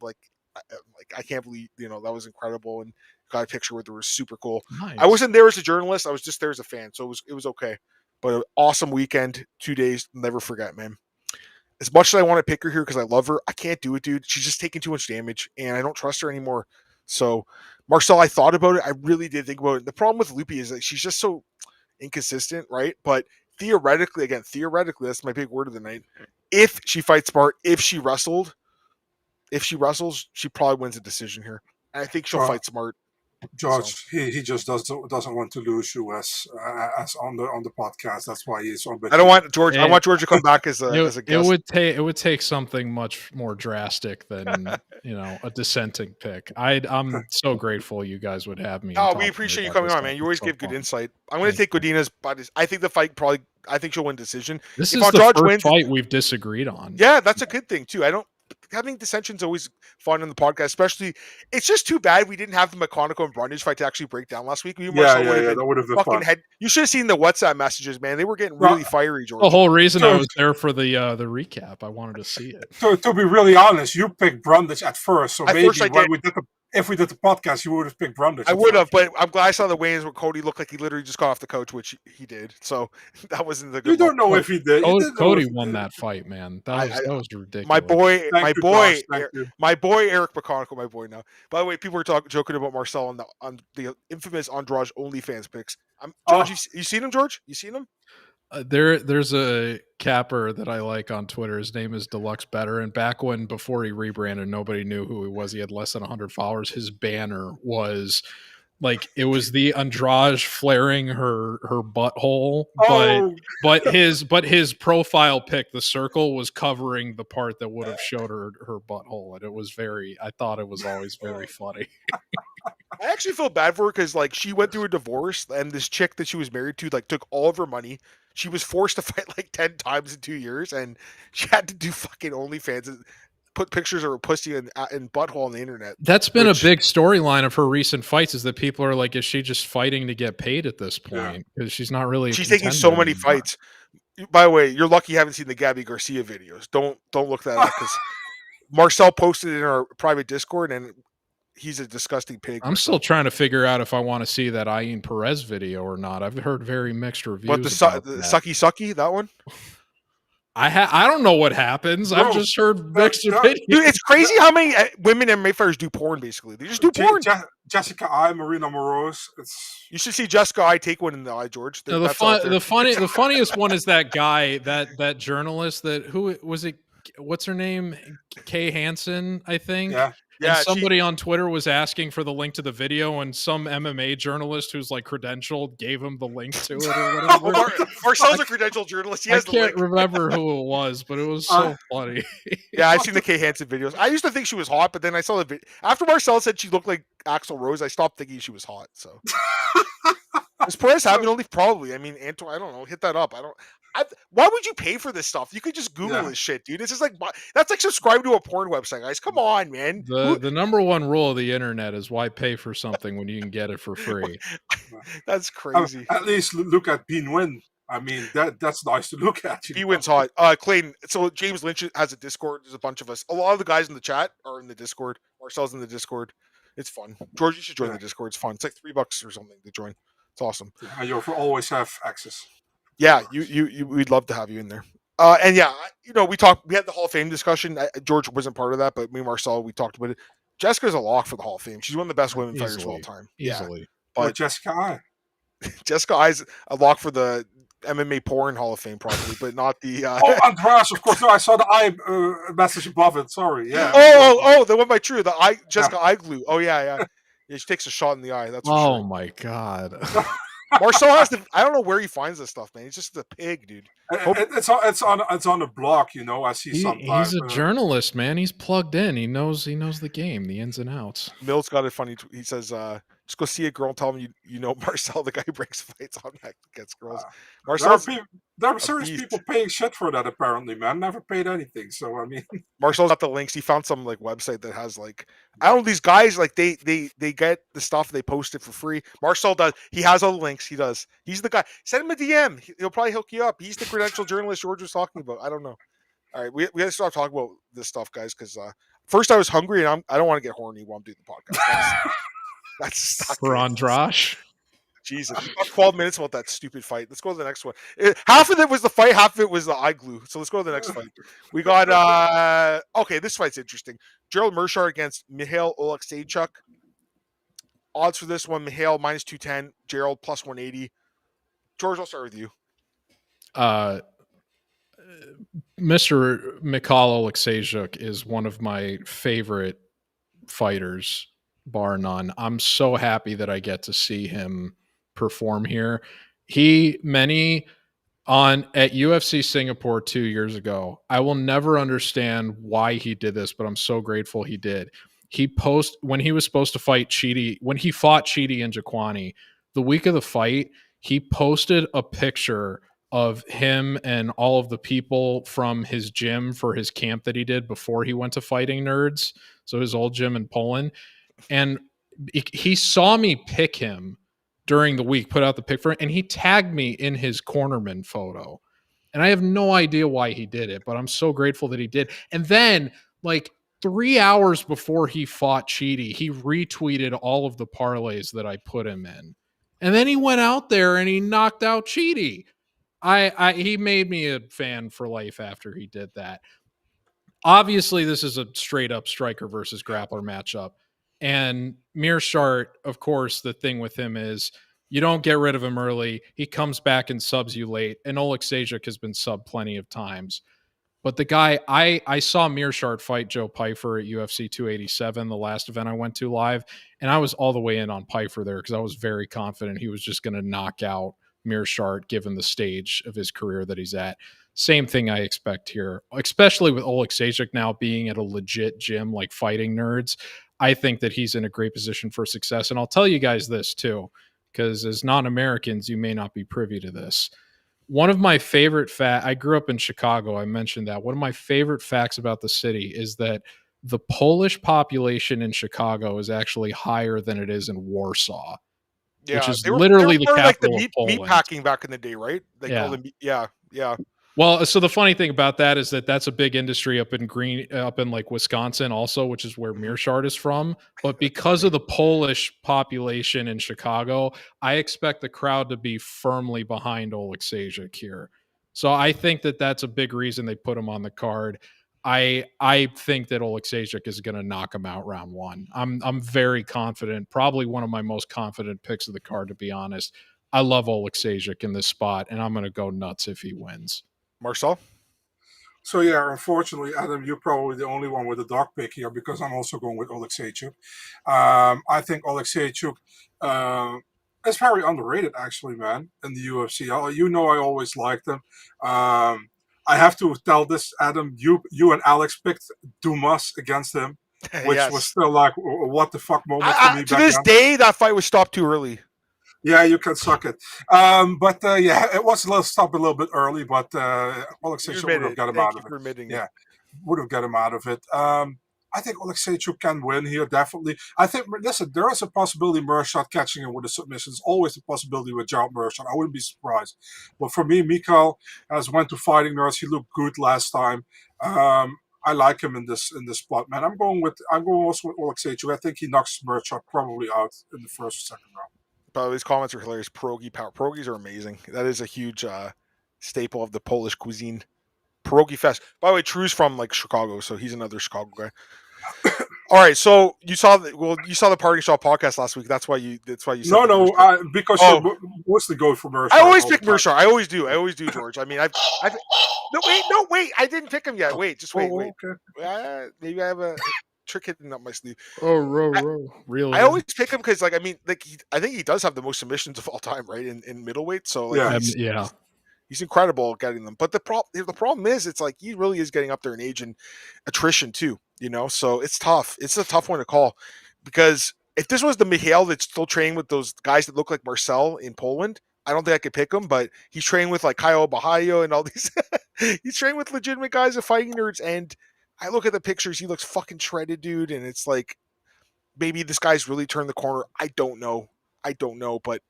[SPEAKER 1] I can't believe, you know, that was incredible, and got a picture with her. It was super cool. Nice. I wasn't there as a journalist. I was just there as a fan, so it was okay. But an awesome weekend, 2 days, never forget, man. As much as I want to pick her here because I love her, I can't do it, dude. She's just taking too much damage, and I don't trust her anymore. So, Marcel, I thought about it. I really did think about it. The problem with Loopy is that she's just so inconsistent, right? But theoretically, that's my big word of the night. If she fights smart, if she wrestles, she probably wins a decision here. And I think she'll fight smart.
[SPEAKER 3] George, he just doesn't want to lose you as on the podcast. That's why he's on.
[SPEAKER 1] I don't want George. I want George to come back as a guest.
[SPEAKER 2] It would take something much more drastic than a dissenting pick. I'm so grateful you guys would have me.
[SPEAKER 1] Oh, we appreciate you coming on, man. You always give good insight. I'm going to take Godinez, but I think the fight probably. I think she'll win decision.
[SPEAKER 2] This is the first fight we've disagreed on.
[SPEAKER 1] Yeah, that's a good thing too. Having dissension's always fun in the podcast, especially. It's just too bad we didn't have the McConaughey and Brundage fight to actually break down last week.
[SPEAKER 3] That would have been fun.
[SPEAKER 1] You should have seen the WhatsApp messages, man. They were getting really fiery, George.
[SPEAKER 2] The whole reason I was there for the recap. I wanted to see it.
[SPEAKER 3] To be really honest, you picked Brundage at first, so maybe if we did the podcast, you would have picked Brundage.
[SPEAKER 1] I would have, but I'm glad I saw the weigh-ins where Cody looked like he literally just got off the couch, which he did. So that wasn't the good.
[SPEAKER 3] You don't know if he did.
[SPEAKER 2] Cody won that fight, man. That was ridiculous.
[SPEAKER 1] My boy, Eric McConaughey, my boy now. By the way, people were joking about Marcel on the infamous Andrade OnlyFans pics. George, you seen him, George? You seen him?
[SPEAKER 2] There's a capper that I like on Twitter. His name is Deluxe Better. And back before he rebranded, nobody knew who he was. He had less than 100 followers. His banner was Like it was the Andrade flaring her butthole,
[SPEAKER 3] Oh,
[SPEAKER 2] but his profile pic, the circle, was covering the part that would have showed her butthole, and it was I thought it was always very funny.
[SPEAKER 1] I actually feel bad for her because like she went through a divorce, and this chick that she was married to like took all of her money. She was forced to fight like 10 times in 2 years, and she had to do fucking OnlyFans and put pictures of her pussy and butthole on the internet.
[SPEAKER 2] That's been a big storyline of her recent fights, is that people are like, is she just fighting to get paid at this point? Because she's not really.
[SPEAKER 1] She's taking so many fights. By the way, you're lucky you haven't seen the Gabby Garcia videos. Don't look that up, because Marcel posted it in our private Discord, and he's a disgusting pig.
[SPEAKER 2] I'm still trying to figure out if I want to see that Ayin Perez video or not. I've heard very mixed reviews.
[SPEAKER 1] What, the sucky that one?
[SPEAKER 2] I don't know what happens. Bro, I've just heard mixed opinions.
[SPEAKER 1] Dude, it's crazy how many women MMA fighters do porn. Basically, they just do porn.
[SPEAKER 3] Jessica I, Marina Moroz.
[SPEAKER 1] You should see Jessica I take one in the eye, George.
[SPEAKER 2] No, the funniest one is that guy, that journalist. That who was it? What's her name? Kay Hansen, I think.
[SPEAKER 3] Yeah.
[SPEAKER 1] Yeah,
[SPEAKER 2] somebody on Twitter was asking for the link to the video, and some MMA journalist who's like credentialed gave him the link to it or whatever.
[SPEAKER 1] Marcel's a credentialed journalist.
[SPEAKER 2] I can't remember who it was, but it was so funny.
[SPEAKER 1] Yeah, I've seen the Kay Hansen videos. I used to think she was hot, but then I saw the video. After Marcel said she looked like Axl Rose, I stopped thinking she was hot. So does Perez have an only? Probably. I mean, Antoine, I don't know. Hit that up. Why would you pay for this stuff? You could just Google this shit, dude. It's just like that's like subscribe to a porn website, guys. Come on, man.
[SPEAKER 2] The number one rule of the internet is why pay for something when you can get it for free.
[SPEAKER 1] That's crazy.
[SPEAKER 3] At least look at Win. I mean, that's nice to look at.
[SPEAKER 1] Win's hot. Clayton. So James Lynch has a Discord. There's a bunch of us. A lot of the guys in the chat are in the Discord. Marcel's in the Discord. It's fun. George, you should join the Discord. It's fun. It's like $3 or something to join. It's awesome.
[SPEAKER 3] And you'll always have access.
[SPEAKER 1] Yeah, you we'd love to have you in there. And yeah, we had the Hall of Fame discussion. George wasn't part of that, but me and Marcel, we talked about it. Jessica's a lock for the Hall of Fame. She's one of the best women fighters of all time.
[SPEAKER 2] Easily.
[SPEAKER 1] Yeah. But
[SPEAKER 3] Jessica I.
[SPEAKER 1] Jessica I's a lock for the MMA porn Hall of Fame, probably, but not the.
[SPEAKER 3] Andrade, of course. No, I saw the I message above it. Sorry. Yeah.
[SPEAKER 1] Oh, the one by True, the eye, Jessica eye glue. Oh yeah. Yeah, she takes a shot in the eye. That's for sure.
[SPEAKER 2] My god.
[SPEAKER 1] Marcel has to. I don't know where he finds this stuff, man. He's just a pig, dude.
[SPEAKER 3] It's on the block, I see sometimes.
[SPEAKER 2] He's a journalist, man. He's plugged in. He knows the game, the ins and outs.
[SPEAKER 1] Mills got it funny. He says, "Just go see a girl and tell him you know Marcel, the guy who breaks fights on that gets girls." Marcel,
[SPEAKER 3] there are serious people paying shit for that. Apparently, man, never paid anything. So I mean,
[SPEAKER 1] Marcel's got the links. He found some like website that has like I don't know, these guys like they get the stuff, they post it for free. Marcel does. He has all the links. He does. He's the guy. Send him a DM. He'll probably hook you up. He's the credentialed journalist George was talking about. I don't know. All right, we got to start talking about this stuff, guys, because first I was hungry and I don't want to get horny while I'm doing the podcast. That's
[SPEAKER 2] for Andrade.
[SPEAKER 1] Jesus, 12 minutes about that stupid fight. Let's go to the next one. Half of it was the fight, half of it was the eye glue. So let's go to the next fight. We got okay, this fight's interesting. Gerald Meerschaert against Michal Oleksiejczuk. Odds for this one: Michal -210, Gerald +180. George, I'll start with you.
[SPEAKER 2] Mr. Michal Oleksiejczuk is one of my favorite fighters, bar none. I'm so happy that I get to see him perform here. At UFC Singapore 2 years ago, I will never understand why he did this, but I'm so grateful he did. When he was supposed to fight Chidi, when he fought Chidi and Jaquani, the week of the fight, he posted a picture of him and all of the people from his gym for his camp that he did before he went to Fighting Nerds, so his old gym in Poland. And he saw me pick him during the week, put out the pic for it, and he tagged me in his cornerman photo. And I have no idea why he did it, but I'm so grateful that he did. And then, like 3 hours before he fought Chidi, he retweeted all of the parlays that I put him in. And then he went out there and he knocked out Chidi. He made me a fan for life after he did that. Obviously, this is a straight up striker versus grappler matchup. And Meerschaert, of course, the thing with him is you don't get rid of him early. He comes back and subs you late. And Oleksiejczuk has been subbed plenty of times. But the guy, I saw Meerschaert fight Joe Pyfer at UFC 287, the last event I went to live, and I was all the way in on Pyfer there because I was very confident he was just going to knock out Meerschaert given the stage of his career that he's at. Same thing I expect here, especially with Oleksiejczuk now being at a legit gym like Fighting Nerds. I think that he's in a great position for success. And I'll tell you guys this too, because as non-Americans, you may not be privy to this. One of my favorite I grew up in Chicago. I mentioned that. One of my favorite facts about the city is that the Polish population in Chicago is actually higher than it is in Warsaw, which is literally the capital of Poland.
[SPEAKER 1] Meat packing back in the day, right? They call them, yeah.
[SPEAKER 2] Well, so the funny thing about that is that that's a big industry up in like Wisconsin also, which is where Meerschaert is from. But because of the Polish population in Chicago, I expect the crowd to be firmly behind Oleksiejczuk here. So I think that that's a big reason they put him on the card. I think that Oleksiejczuk is going to knock him out round one. I'm very confident, probably one of my most confident picks of the card, to be honest. I love Oleksiejczuk in this spot, and I'm going to go nuts if he wins.
[SPEAKER 1] Marcel?
[SPEAKER 3] So yeah, unfortunately, Adam, you're probably the only one with a dog pick here because I'm also going with Oleksiejczuk. I think Oleksiejczuk is very underrated, actually, man, in the UFC. You know, I always liked him. I have to tell this, Adam. You and Alex picked Dumas against him, which was still like a what the fuck moment for me.
[SPEAKER 1] To this day, that fight was stopped too early.
[SPEAKER 3] Yeah, you can suck it. It was a little bit early, but Oleksiejczuk would have got him out of it. Yeah, would have got him out of it. I think Oleksiejczuk can win here, definitely. I think, listen, there is a possibility Meerschaert catching him with a submission. There's always a possibility with Gerald Meerschaert. I wouldn't be surprised. But for me, Michal has went to Fighting Nerds. He looked good last time. I like him in this spot, man. I'm going also with Oleksiejczuk. I think he knocks Meerschaert probably out in the first or second round.
[SPEAKER 1] But these comments are hilarious. Pierogi power. Pierogies are amazing. That is a huge staple of the Polish cuisine. Pierogi fest. By the way, True's from like Chicago, so he's another Chicago guy. All right, so you saw the Party Shop podcast last week. That's why you said
[SPEAKER 3] because you mostly go for Meerschaert.
[SPEAKER 1] I always pick Meerschaert. I always do, George. I mean, no, wait, I didn't pick him yet. Wait, just wait. Okay. Maybe I have a trick hidden up my sleeve.
[SPEAKER 2] Really?
[SPEAKER 1] I always pick him because, like, I mean, like, I think he does have the most submissions of all time, right? In middleweight, so like, he's incredible at getting them. But the problem is, it's like he really is getting up there in age and attrition too. You know, so it's tough. It's a tough one to call because if this was the Michal that's still training with those guys that look like Marcel in Poland, I don't think I could pick him. But he's training with like Kyle Bahayo and all these. He's training with legitimate guys at Fighting Nerds, and I look at the pictures. He looks fucking shredded, dude. And it's like maybe this guy's really turned the corner. I don't know, but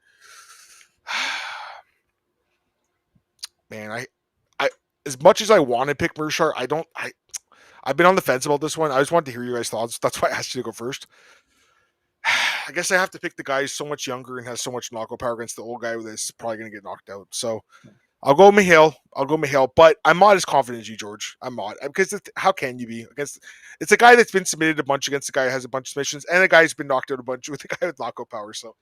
[SPEAKER 1] man, I as much as I want to pick Meerschaert, I've been on the fence about this one. I just wanted to hear you guys' thoughts. That's why I asked you to go first. I guess I have to pick the guy who's so much younger and has so much knockout power against the old guy that's probably going to get knocked out. So I'll go Michal, but I'm not as confident as you, George. I'm not. Because how can you be? It's a guy that's been submitted a bunch against a guy who has a bunch of submissions, and a guy who's been knocked out a bunch with a guy with knockout power. So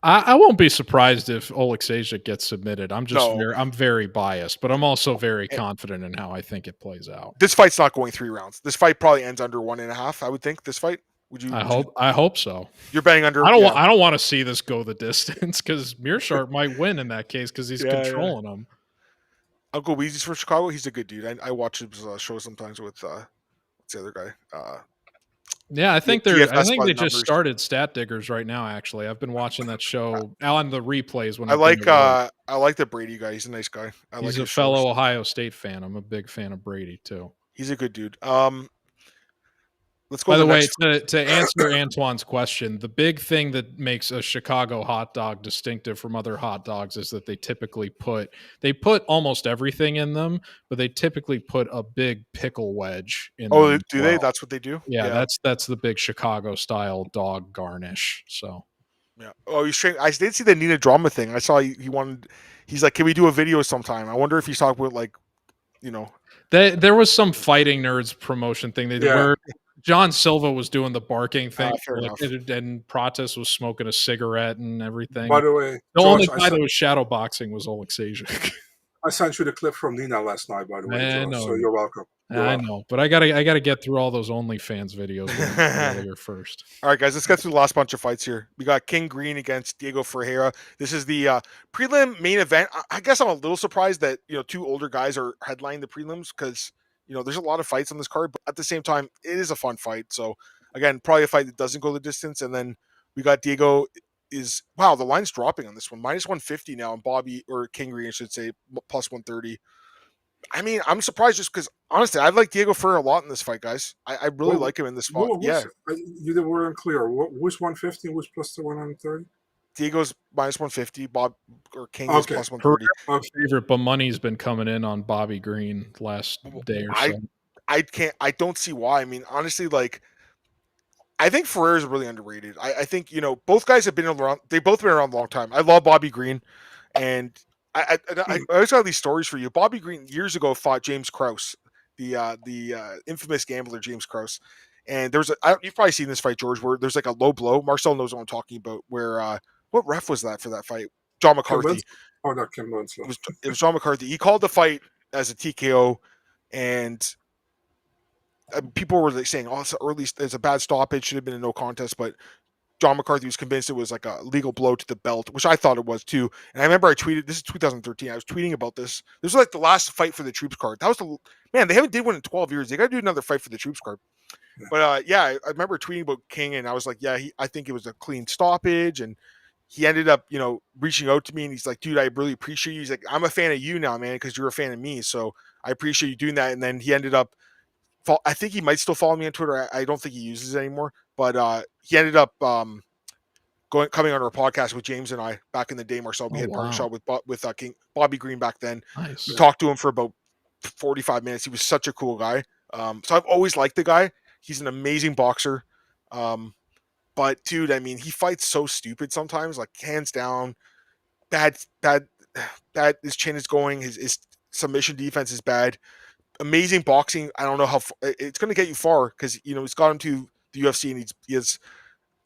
[SPEAKER 2] I won't be surprised if Oleksiejczuk gets submitted. I'm very biased, but I'm also very confident in how I think it plays out.
[SPEAKER 1] This fight's not going 3 rounds. This fight probably ends under 1.5. I would think this fight.
[SPEAKER 2] I hope so.
[SPEAKER 1] You're betting under.
[SPEAKER 2] I don't want to see this go the distance because Meerschaert might win in that case because he's controlling him.
[SPEAKER 1] Uncle Weezy's from Chicago. He's a good dude. I watch his show sometimes with what's the other guy?
[SPEAKER 2] I think they just started Stat Diggers right now. Actually, I've been watching that show on the replays. When I
[SPEAKER 1] like the Brady guy. He's a nice guy.
[SPEAKER 2] He's a fellow Ohio State fan. I'm a big fan of Brady too.
[SPEAKER 1] He's a good dude. Let's go.
[SPEAKER 2] By the way, to answer Antoine's question, the big thing that makes a Chicago hot dog distinctive from other hot dogs is that they typically put almost everything in them, but they typically put a big pickle wedge in them.
[SPEAKER 1] Oh, do they? That's what they do?
[SPEAKER 2] Yeah, that's the big Chicago style dog garnish. So
[SPEAKER 1] yeah. Oh, he's training. I did see the Nina Drama thing. I saw he wanted. He's like, can we do a video sometime? I wonder if he's talking about like, you know,
[SPEAKER 2] there was some Fighting Nerds promotion thing they did where John Silva was doing the barking thing, and Prates was smoking a cigarette and everything.
[SPEAKER 3] By the way,
[SPEAKER 2] the only guy that was shadowboxing was Oleksiejczuk.
[SPEAKER 3] I sent you the clip from Nina last night, by the way, George, so you're welcome.
[SPEAKER 2] I know, but I gotta get through all those OnlyFans videos earlier first.
[SPEAKER 1] All right, guys, let's get through the last bunch of fights here. We got King Green against Diego Ferreira. This is the prelim main event. I guess I'm a little surprised that two older guys are headlining the prelims because there's a lot of fights on this card, but at the same time, it is a fun fight. So again, probably a fight that doesn't go the distance. And then we got Diego the line's dropping on this one, -150 now, and Bobby or King Green, I should say, +130. I mean, I'm surprised just because, honestly, I like Diego Ferreira a lot in this fight, guys. I really like him in this fight. Yeah.
[SPEAKER 3] You were unclear. Who's 150 and who's plus the 130?
[SPEAKER 1] Diego's -150. Bob or King is +130.
[SPEAKER 2] Favorite, but money's been coming in on Bobby Green last day or so.
[SPEAKER 1] I don't see why. I mean, honestly, I think Ferreira is really underrated. I think, both guys have been around. They've both been around a long time. I love Bobby Green, and I always got these stories for you. Bobby Green years ago fought James Krause, the infamous gambler James Krause, and there was you've probably seen this fight, George, where there's like a low blow. Marcel knows what I'm talking about. Where what ref was that for that fight? John McCarthy.
[SPEAKER 3] Not Kim Winslow.
[SPEAKER 1] It was John McCarthy. He called the fight as a TKO, and people were saying, "Oh, it's a bad stoppage. Should have been a no contest," but John McCarthy was convinced it was like a legal blow to the belt, which I thought it was too. And I remember I tweeted, this is 2013, I was tweeting about this. This was like the last fight for the Troops card. That was they haven't did one in 12 years. They got to do another fight for the Troops card. But I remember tweeting about King, and I was like, I think it was a clean stoppage. And he ended up, reaching out to me, and he's like, dude, I really appreciate you. He's like, I'm a fan of you now, man, because you're a fan of me. So I appreciate you doing that. And then he ended up, I think he might still follow me on Twitter. I don't think he uses it anymore. But he ended up coming on our podcast with James and I back in the day. Marcel, we had partnership with King Bobby Green back then.
[SPEAKER 2] Nice.
[SPEAKER 1] We talked to him for about 45 minutes. He was such a cool guy. So I've always liked the guy. He's an amazing boxer. But dude, I mean, he fights so stupid sometimes. Like hands down, bad. His chin is going. His submission defense is bad. Amazing boxing. I don't know how it's going to get you far because he's got him to the UFC and he has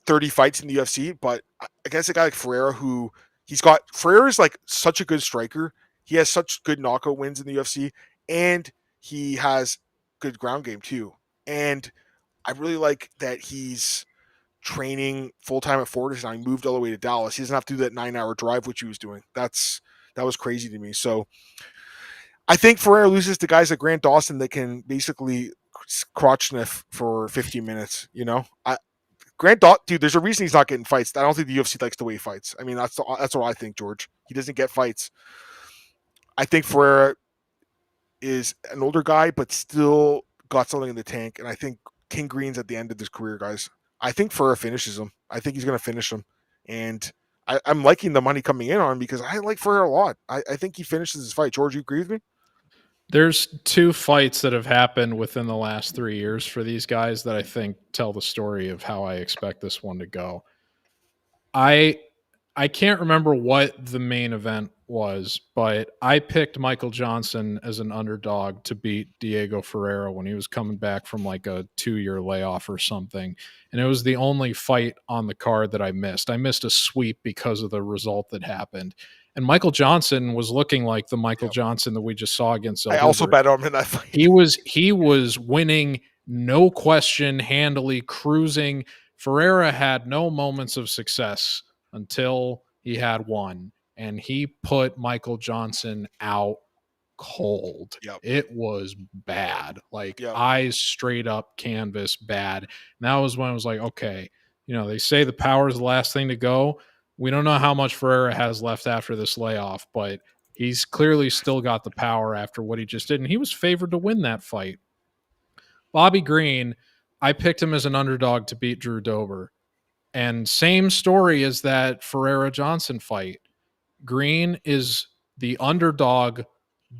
[SPEAKER 1] 30 fights in the UFC. But against a guy like Ferreira, Ferreira is like such a good striker. He has such good knockout wins in the UFC, and he has good ground game too. And I really like that he's training full time at Fortis and he moved all the way to Dallas. He doesn't have to do that 9-hour drive, which he was doing. That was crazy to me. So I think Ferreira loses to guys like Grant Dawson that can basically crotch sniff for 15 minutes. Dude, there's a reason he's not getting fights. I don't think the UFC likes the way he fights. I mean, that's what I think, George. He doesn't get fights. I think Ferreira is an older guy, but still got something in the tank. And I think King Green's at the end of his career, guys. I think Ferreira finishes him. I think he's going to finish him. And I'm liking the money coming in on him because I like Ferreira a lot. I think he finishes his fight. George, you agree with me?
[SPEAKER 2] There's 2 fights that have happened within the last 3 years for these guys that I think tell the story of how I expect this one to go. I can't remember what the main event was, but I picked Michael Johnson as an underdog to beat Diego Ferreira when he was coming back from like a 2-year layoff or something. And it was the only fight on the card that I missed. I missed a sweep because of the result that happened. And Michael Johnson was looking like the Michael Johnson that we just saw against Silva.
[SPEAKER 1] I also bet on him in that fight.
[SPEAKER 2] He was winning, no question, handily, cruising. Ferreira had no moments of success until he had one, and he put Michael Johnson out cold.
[SPEAKER 1] Yep.
[SPEAKER 2] It was bad, eyes straight up canvas bad. And that was when I was like, okay, they say the power is the last thing to go. We don't know how much Ferreira has left after this layoff, but he's clearly still got the power after what he just did, and he was favored to win that fight. Bobby Green, I picked him as an underdog to beat Drew Dober. And same story as that Ferreira-Johnson fight. Green is the underdog,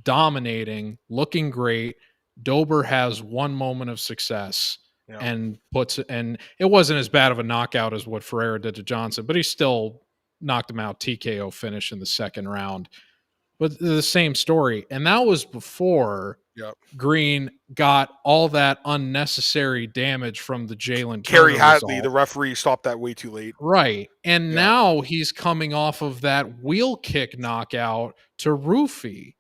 [SPEAKER 2] dominating, looking great. Dober has one moment of success and it wasn't as bad of a knockout as what Ferreira did to Johnson, but he still knocked him out TKO finish in the second round. But the same story. And that was before Green got all that unnecessary damage from the Jalen
[SPEAKER 1] Kerry Hadley, the referee, stopped that way too late.
[SPEAKER 2] Right. And now he's coming off of that wheel kick knockout to Roofy.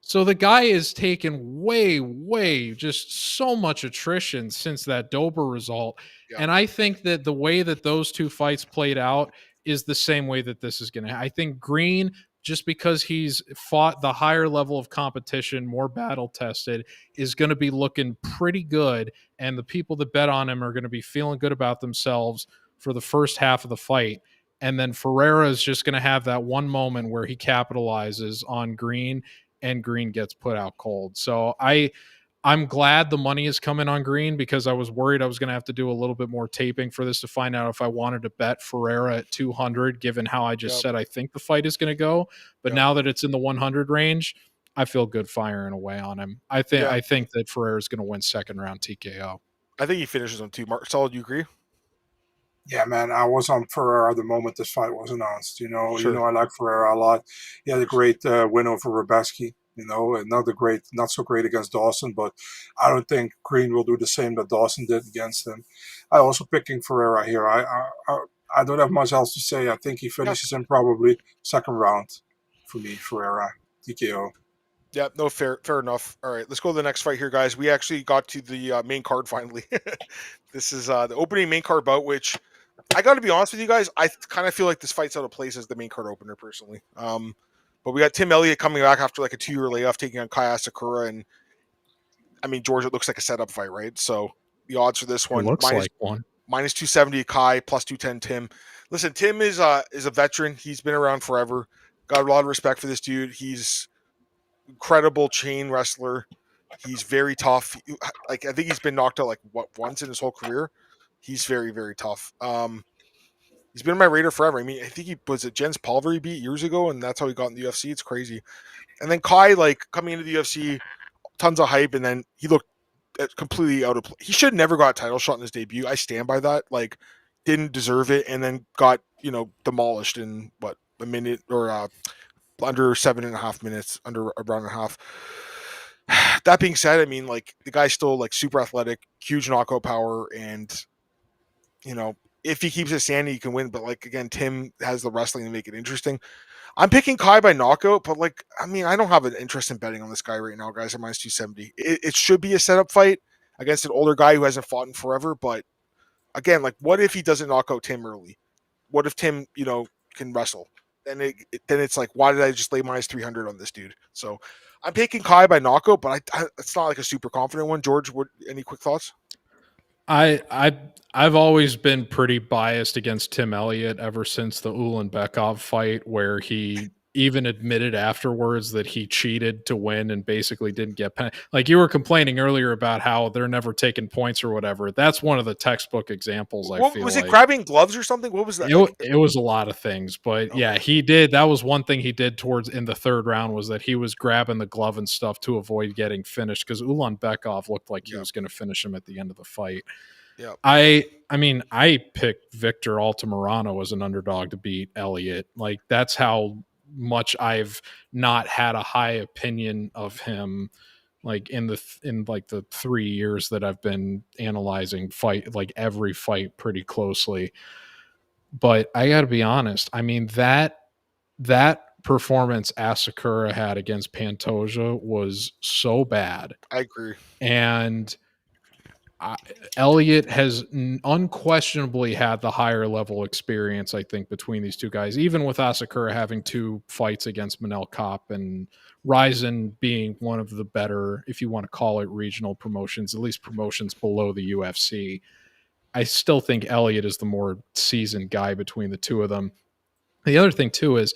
[SPEAKER 2] So the guy is taken way, just so much attrition since that Dober result.
[SPEAKER 1] Yeah.
[SPEAKER 2] And I think that the way that those two fights played out is the same way that this is going to. I think Green, just because he's fought the higher level of competition, more battle tested, is going to be looking pretty good. And the people that bet on him are going to be feeling good about themselves for the first half of the fight. And then Ferreira is just going to have that one moment where he capitalizes on Green and Green gets put out cold. So I'm glad the money is coming on Green because I was worried I was going to have to do a little bit more taping for this to find out if I wanted to bet Ferreira at 200, given how I just said I think the fight is going to go. But now that it's in the 100 range, I feel good firing away on him. I think that Ferreira is going to win second round TKO.
[SPEAKER 1] I think he finishes on 2. Solid, you agree?
[SPEAKER 3] Yeah, man, I was on Ferreira the moment this fight was announced. You know, I like Ferreira a lot. He had a great win over Rubeski. You know, and not so great against Dawson, but I don't think Green will do the same that Dawson did against him. I also picking Ferreira here. I don't have much else to say. I think he finishes him probably second round for me, Ferreira, TKO.
[SPEAKER 1] Yeah, no, fair enough. All right, let's go to the next fight here, guys. We actually got to the main card finally. This is the opening main card bout, which I got to be honest with you guys, I kind of feel like this fight's out of place as the main card opener, personally. But we got Tim Elliott coming back after like a 2-year layoff, taking on Kai Asakura, and I mean, George, it looks like a setup fight, right? So the odds for this one, minus 270 Kai, plus 210 Tim. Listen, Tim is a veteran. He's been around forever. Got a lot of respect for this dude. He's incredible chain wrestler. He's very tough. Like, I think he's been knocked out once in his whole career. He's very, very tough. He's been on my radar forever. I mean, I think he was at Jens Pulver he beat years ago, and that's how he got in the UFC. It's crazy. And then Kai, like, coming into the UFC, tons of hype, and then he looked completely out of place. He should have never got a title shot in his debut. I stand by that. Like, didn't deserve it, and then got, demolished in, a minute or under 7.5 minutes, under a round and a half. That being said, I mean, like, the guy's still, like, super athletic, huge knockout power, and, if he keeps his sanity, he can win. But, like, again, Tim has the wrestling to make it interesting. I'm picking Kai by knockout, but, like, I mean, I don't have an interest in betting on this guy right now, guys, at minus 270. It should be a setup fight against an older guy who hasn't fought in forever. But, again, like, what if he doesn't knock out Tim early? What if Tim, can wrestle? Then it's like, why did I just lay minus 300 on this dude? So I'm picking Kai by knockout, but it's not like a super confident one. George, any quick thoughts?
[SPEAKER 2] I've always been pretty biased against Tim Elliott ever since the Ulanbekov fight, where he even admitted afterwards that he cheated to win and basically didn't get like you were complaining earlier about how they're never taking points or whatever. That's one of the textbook examples. I feel
[SPEAKER 1] was it grabbing gloves or something? What was that?
[SPEAKER 2] It was a lot of things, but yeah, he did. That was one thing he did towards in the third round, was that he was grabbing the glove and stuff to avoid getting finished, because Ulanbekov looked like he was going to finish him at the end of the fight.
[SPEAKER 1] Yeah.
[SPEAKER 2] I mean, I picked Victor Altamirano as an underdog to beat Elliott. Like, that's how much I've not had a high opinion of him, like in the 3 years that I've been analyzing every fight pretty closely. But I got to be honest. I mean, that performance Asakura had against Pantoja was so bad.
[SPEAKER 1] I agree.
[SPEAKER 2] And Elliott has unquestionably had the higher level experience, I think, between these two guys, even with Asakura having 2 fights against Manel Kopp and Ryzen being one of the better, if you want to call it, regional promotions, at least promotions below the UFC. I still think Elliott is the more seasoned guy between the two of them. The other thing, too, is,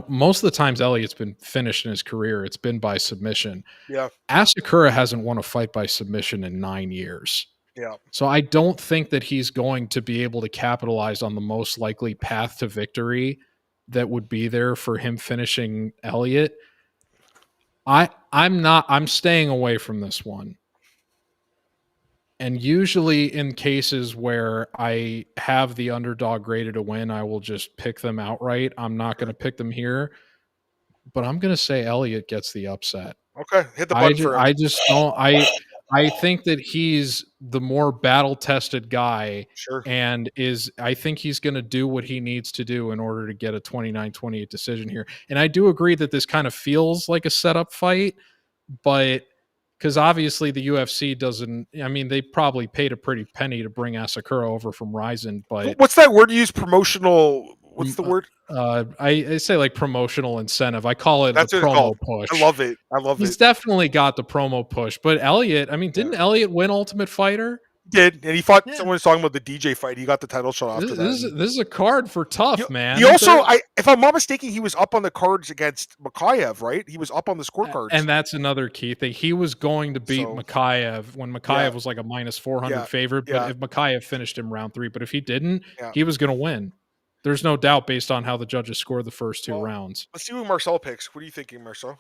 [SPEAKER 2] most of the times Elliott's been finished in his career, it's been by submission.
[SPEAKER 1] Yeah.
[SPEAKER 2] Asakura hasn't won a fight by submission in 9 years.
[SPEAKER 1] Yeah.
[SPEAKER 2] So I don't think that he's going to be able to capitalize on the most likely path to victory that would be there for him finishing Elliott. I'm staying away from this one. And usually in cases where I have the underdog graded to win, I will just pick them outright. I'm not going to pick them here, but I'm going to say Elliott gets the upset.
[SPEAKER 1] Okay, hit the button for him.
[SPEAKER 2] I just don't. I think that he's the more battle-tested guy,
[SPEAKER 1] Sure.
[SPEAKER 2] and I think he's going to do what he needs to do in order to get a 29-28 decision here. And I do agree that this kind of feels like a setup fight, but because obviously the UFC doesn't. I mean, they probably paid a pretty penny to bring Asakura over from Ryzen, but
[SPEAKER 1] What's that word you use? Promotional. What's the word?
[SPEAKER 2] I say like promotional incentive. I call it
[SPEAKER 1] That's
[SPEAKER 2] the
[SPEAKER 1] what it's
[SPEAKER 2] promo
[SPEAKER 1] called.
[SPEAKER 2] push.
[SPEAKER 1] I love it. I love
[SPEAKER 2] He's
[SPEAKER 1] it.
[SPEAKER 2] definitely got the promo push. But Elliott, I mean, didn't Elliott win Ultimate Fighter?
[SPEAKER 1] Did, and he fought. Yeah. Someone was talking about the DJ fight. He got the title shot after that.
[SPEAKER 2] This is a card for tough, man.
[SPEAKER 1] He also, if I'm not mistaken, he was up on the cards against Chimaev, right? He was up on the scorecards,
[SPEAKER 2] and that's another key thing. He was going to beat Chimaev when Chimaev was like a minus 400 favorite. But if Chimaev finished him round 3, but if he didn't, he was going to win. There's no doubt based on how the judges scored the first 2 rounds.
[SPEAKER 1] Let's see who Marcel picks. What are you thinking, Marcel?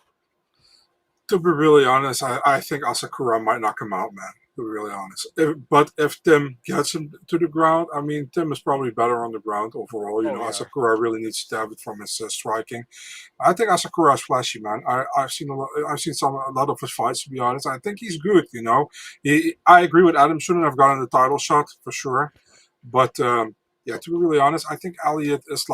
[SPEAKER 3] To be really honest, I think Asakura might knock him out, man. To be really honest. But if Tim gets him to the ground, I mean, Tim is probably better on the ground overall. You know, Asakura really needs to have it from his striking. I think Asakura is flashy, man. I've seen a lot of his fights, to be honest. I think he's good, you know. I agree with Adam. Shouldn't have gotten the title shot, for sure. But... yeah, to be really honest, I think Elliott is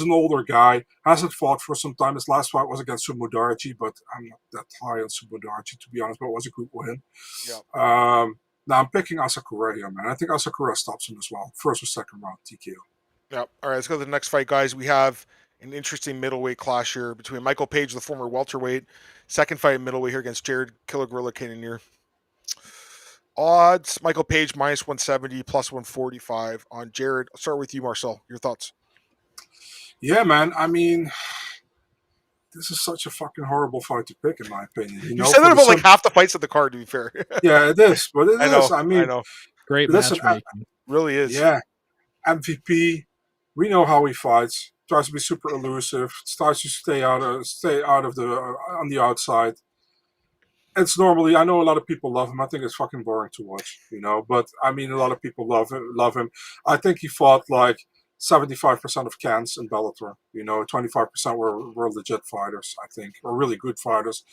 [SPEAKER 3] an older guy, hasn't fought for some time. His last fight was against Sumodarchi, but I'm not that high on Sumodarchi, to be honest, but it was a good win. Yeah. Now I'm picking Asakura here, man. I think Asakura stops him as well. First or second round, TKO.
[SPEAKER 1] Yeah. All right, let's go to the next fight, guys. We have an interesting middleweight clash here between Michael Page, the former welterweight. Second fight in middleweight here against Gerald Killer Gorilla Cannonier. Odds, Michael Page minus 170, plus 145 on Gerald. I'll start with you, Marcel. Your thoughts?
[SPEAKER 3] Yeah, man. I mean, this is such a fucking horrible fight to pick, in my opinion.
[SPEAKER 1] You said that about like half the fights at the card, to be fair.
[SPEAKER 3] Yeah, it is. But it is. I mean,
[SPEAKER 2] great matchmaking.
[SPEAKER 1] Really is.
[SPEAKER 3] Yeah. MVP, we know how he fights. Tries to be super elusive. Starts to stay out of the on the outside. It's normally, I know a lot of people love him. I think it's fucking boring to watch, you know. But I mean, a lot of people love him. I think he fought like 75% of cans in Bellator. You know, 25% were legit fighters, I think, or really good fighters.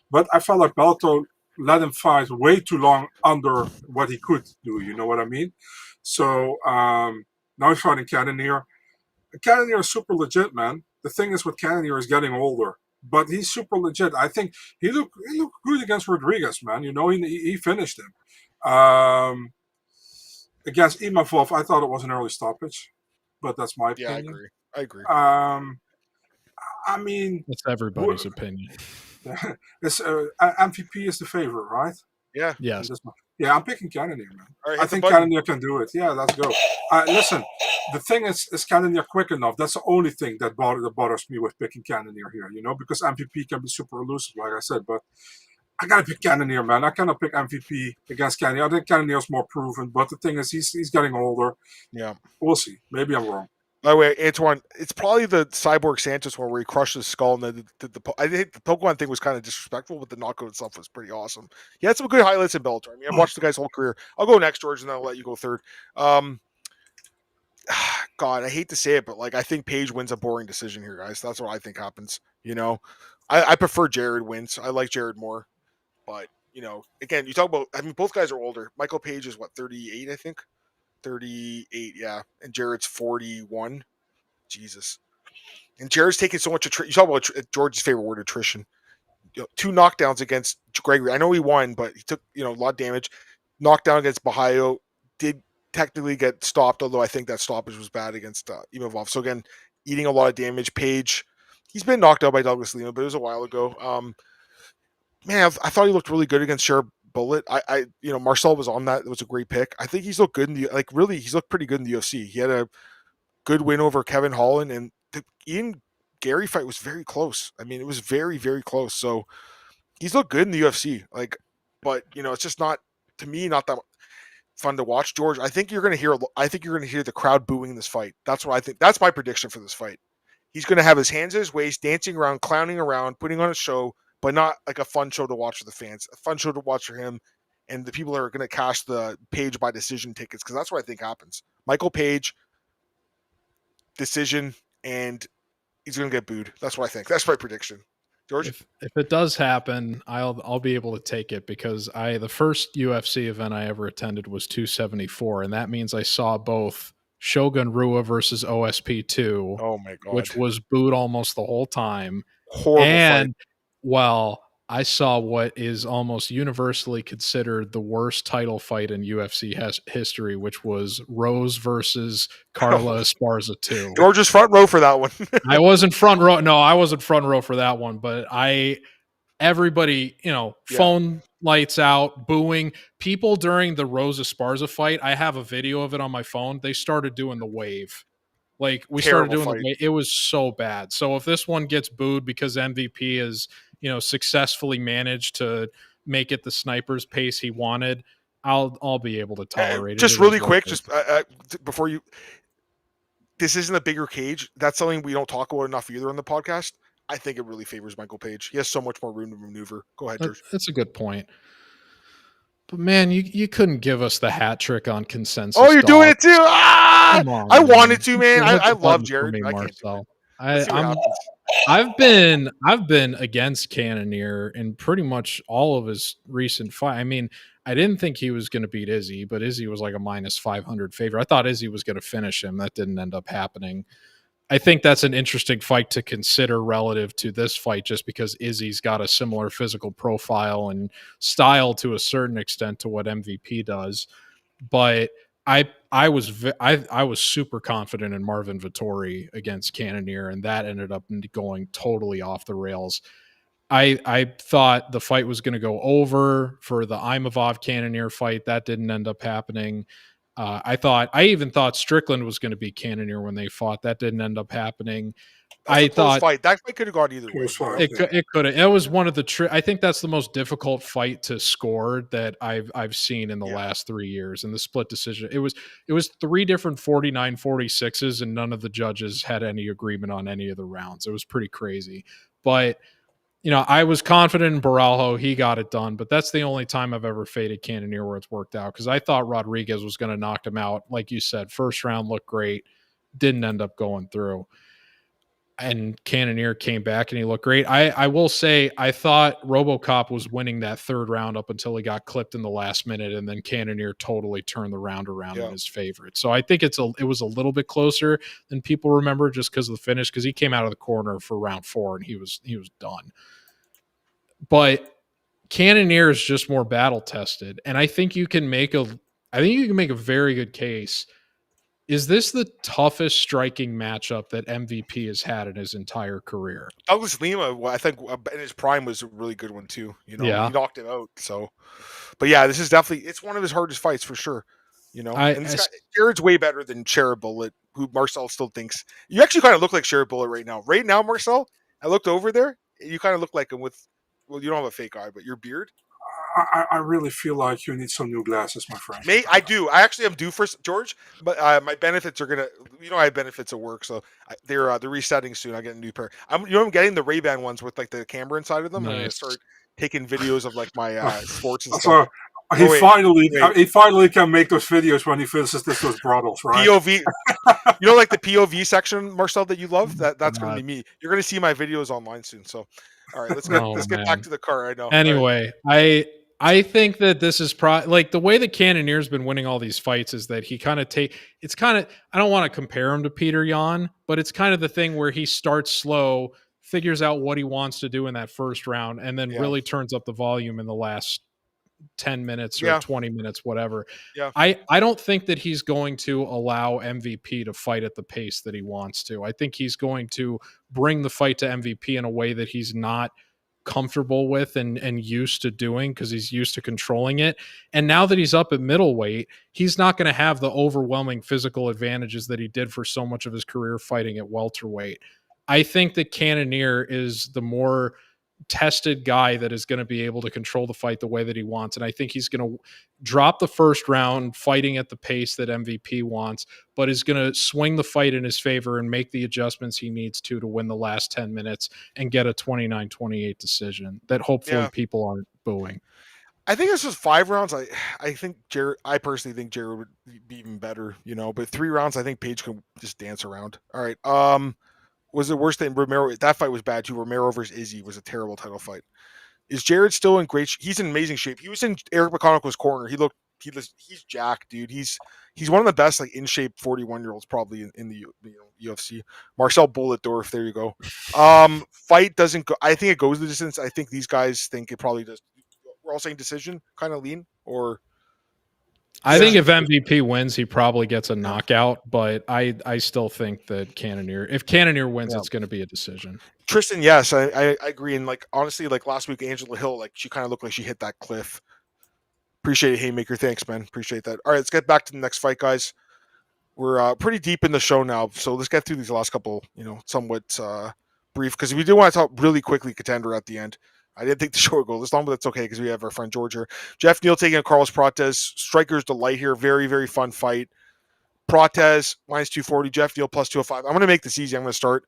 [SPEAKER 3] But I felt like Bellator let him fight way too long under what he could do. You know what I mean? So now he's fighting Cannonier. Cannonier is super legit, man. The thing is with Cannonier is getting older. But he's super legit. I think he looked good against Rodriguez, man. You know, he finished him. Against Imavov, I thought it was an early stoppage, but that's my opinion.
[SPEAKER 1] Yeah, I agree.
[SPEAKER 3] I mean,
[SPEAKER 2] it's everybody's opinion.
[SPEAKER 3] MVP is the favorite, right?
[SPEAKER 1] Yeah.
[SPEAKER 2] Yes.
[SPEAKER 3] Yeah, I'm picking Cannonier, man.
[SPEAKER 1] Right,
[SPEAKER 3] I think Cannonier can do it. Yeah, let's go. Listen, the thing is Cannonier quick enough? That's the only thing that bothers me with picking Cannonier here, you know, because MVP can be super elusive, like I said, but I gotta pick Cannonier, man. I cannot pick MVP against Cannonier. I think Cannonier's more proven, but the thing is he's getting older.
[SPEAKER 1] Yeah.
[SPEAKER 3] We'll see. Maybe I'm wrong.
[SPEAKER 1] By the way, Antoine, it's probably the Cyborg Sanchez one where he crushed his skull, and I think the Pokemon thing was kind of disrespectful, but the knockout itself was pretty awesome. He had some good highlights in Bellator. I mean, I've watched the guy's whole career. I'll go next, George, and then I'll let you go third. God, I hate to say it, but like I think Page wins a boring decision here, guys. That's what I think happens. You know, I prefer Gerald wins. I like Gerald more, but you know, again, you talk about. I mean, both guys are older. Michael Page is what 38, I think. 38, yeah, and Jared's 41. Jesus, and Jared's taking so much. You talk about George's favorite word, attrition. You know, 2 knockdowns against Gregory. I know he won, but he took a lot of damage. Knockdown against Bahayo, did technically get stopped, although I think that stoppage was bad against Imavov. So again, eating a lot of damage. Page, he's been knocked out by Douglas Lima, but it was a while ago. Man, I thought he looked really good against Sher Bullet. Marcel was on that. It was a great pick. I think he's looked good he's looked pretty good in the UFC. He had a good win over Kevin Holland, and the Ian Gary fight was very close. I mean, it was very, very close. So he's looked good in the UFC. But it's just not, to me, not that fun to watch. George, I think you're going to hear the crowd booing this fight. That's what I think. That's my prediction for this fight. He's going to have his hands at his waist, dancing around, clowning around, putting on a show, but not like a fun show to watch for the fans. A fun show to watch for him and the people that are going to cash the Page by decision tickets, because that's what I think happens. Michael Page, decision, and he's going to get booed. That's what I think. That's my prediction. George?
[SPEAKER 2] If it does happen, I'll be able to take it because the first UFC event I ever attended was 274, and that means I saw both Shogun Rua versus OSP2,
[SPEAKER 1] Oh my god,
[SPEAKER 2] which was booed almost the whole time.
[SPEAKER 1] Horrible
[SPEAKER 2] and
[SPEAKER 1] fight.
[SPEAKER 2] Well, I saw what is almost universally considered the worst title fight in UFC history, which was Rose versus Carla Esparza 2.
[SPEAKER 1] George was front row for that one.
[SPEAKER 2] I wasn't front row. No, I wasn't front row for that one, but everybody, phone lights out, booing. People during the Rose Esparza fight, I have a video of it on my phone. They started doing the wave. Like we started doing the wave. It was so bad. So if this one gets booed because MVP is, successfully managed to make it the sniper's pace he wanted, I'll be able to tolerate it.
[SPEAKER 1] Just really quick, just before you, this isn't a bigger cage. That's something we don't talk about enough either on the podcast. I think it really favors Michael Page. He has so much more room to maneuver. Go ahead, George.
[SPEAKER 2] That's a good point. But man, you couldn't give us the hat trick on consensus.
[SPEAKER 1] Oh, you're doing it too. Come on, I wanted to, man. I love Jared. I can't do it.
[SPEAKER 2] I've been against Cannonier in pretty much all of his recent fight. I mean, I didn't think he was going to beat Izzy, but Izzy was like a minus 500 favorite. I thought Izzy was going to finish him. That didn't end up happening. I think that's an interesting fight to consider relative to this fight, just because Izzy's got a similar physical profile and style to a certain extent to what MVP does. But I was super confident in Marvin Vettori against Cannonier, and that ended up going totally off the rails. I thought the fight was going to go over for the Imavov Cannonier fight. That didn't end up happening. I even thought Strickland was going to beat Cannonier when they fought. That didn't end up happening.
[SPEAKER 1] That fight could have gone either way.
[SPEAKER 2] It could have. It was one of the. I think that's the most difficult fight to score that I've seen in the last 3 years. In the split decision, it was 3 different 49-46s, and none of the judges had any agreement on any of the rounds. It was pretty crazy. But I was confident in Baralho. He got it done, but that's the only time I've ever faded Cannonier where it's worked out, because I thought Rodriguez was going to knock him out. Like you said, first round looked great, didn't end up going through. And Cannonier came back and he looked great. I will say, I thought RoboCop was winning that third round up until he got clipped in the last minute, and then Cannonier totally turned the round around in his favorite. So I think it was a little bit closer than people remember, just because of the finish, because he came out of the corner for round 4 and he was done. But Cannonier is just more battle tested, and I think you can make a very good case. Is this the toughest striking matchup that MVP has had in his entire career?
[SPEAKER 1] Douglas Lima, I think in his prime, was a really good one too. He knocked him out. So, but yeah, this is definitely, it's one of his hardest fights for sure. And this guy, Jared's way better than Sherrod Bullet, who Marcel still thinks. You actually kind of look like Sherrod Bullet right now. Right now, Marcel, I looked over there. You kind of look like him with, well, you don't have a fake eye, but your beard.
[SPEAKER 3] I really feel like you need some new glasses, my friend.
[SPEAKER 1] I do. I actually am due for George, but my benefits are gonna. I have benefits at work, so they're resetting soon. I get a new pair. I'm getting the Ray-Ban ones with like the camera inside of them. Nice. I'm gonna start taking videos of like my sports and stuff.
[SPEAKER 3] He finally can make those videos when he visits those brothels, right?
[SPEAKER 1] POV. Like the POV section, Marcel, that you love. That's gonna be me. You're gonna see my videos online soon. So, all right, let's get back to the car. I know.
[SPEAKER 2] Anyway, I think that this is like the way that Cannonier's been winning all these fights is that he kind of I don't want to compare him to Peter Yan, but it's kind of the thing where he starts slow, figures out what he wants to do in that first round, and then really turns up the volume in the last 10 minutes or 20 minutes, whatever. Yeah. I don't think that he's going to allow MVP to fight at the pace that he wants to. I think he's going to bring the fight to MVP in a way that he's not comfortable with and used to doing, because he's used to controlling it. And now that he's up at middleweight, he's not going to have the overwhelming physical advantages that he did for so much of his career fighting at welterweight. I think that Cannonier is the more tested guy that is going to be able to control the fight the way that he wants. And I think he's going to drop the first round fighting at the pace that MVP wants, but is going to swing the fight in his favor and make the adjustments he needs to win the last 10 minutes and get a 29-28 decision that hopefully people aren't booing.
[SPEAKER 1] I think this was 5 rounds. I personally think Jared would be even better, but 3 rounds, I think Page can just dance around. All right. was it worse than Romero? That fight was bad too. Romero versus Izzy was a terrible title fight. Is Jared still in great? He's in amazing shape. He was in Eric McConaughey's corner. He's jacked, dude. He's one of the best like in shape 41-year-olds probably in the UFC. Marcel Bulletdorf, there you go. Fight doesn't go. I think it goes the distance. I think these guys think it probably does. We're all saying decision, kind of lean, or
[SPEAKER 2] I think if MVP wins, he probably gets a knockout. But I still think that Cannonier, if Cannonier wins, it's going to be a decision.
[SPEAKER 1] Tristan, yes, I agree. And like honestly, like last week, Angela Hill, like she kind of looked like she hit that cliff. Appreciate it, Haymaker. Thanks, man. Appreciate that. All right, let's get back to the next fight, guys. We're pretty deep in the show now, so let's get through these last couple, somewhat brief, because we do want to talk really quickly contender at the end. I didn't think the show would go this long, but that's okay because we have our friend George here. Geoff Neal taking on Carlos Prates. Striker's delight here. Very, very fun fight. Prates minus 240. Geoff Neal plus 205. I'm going to make this easy. I'm going to start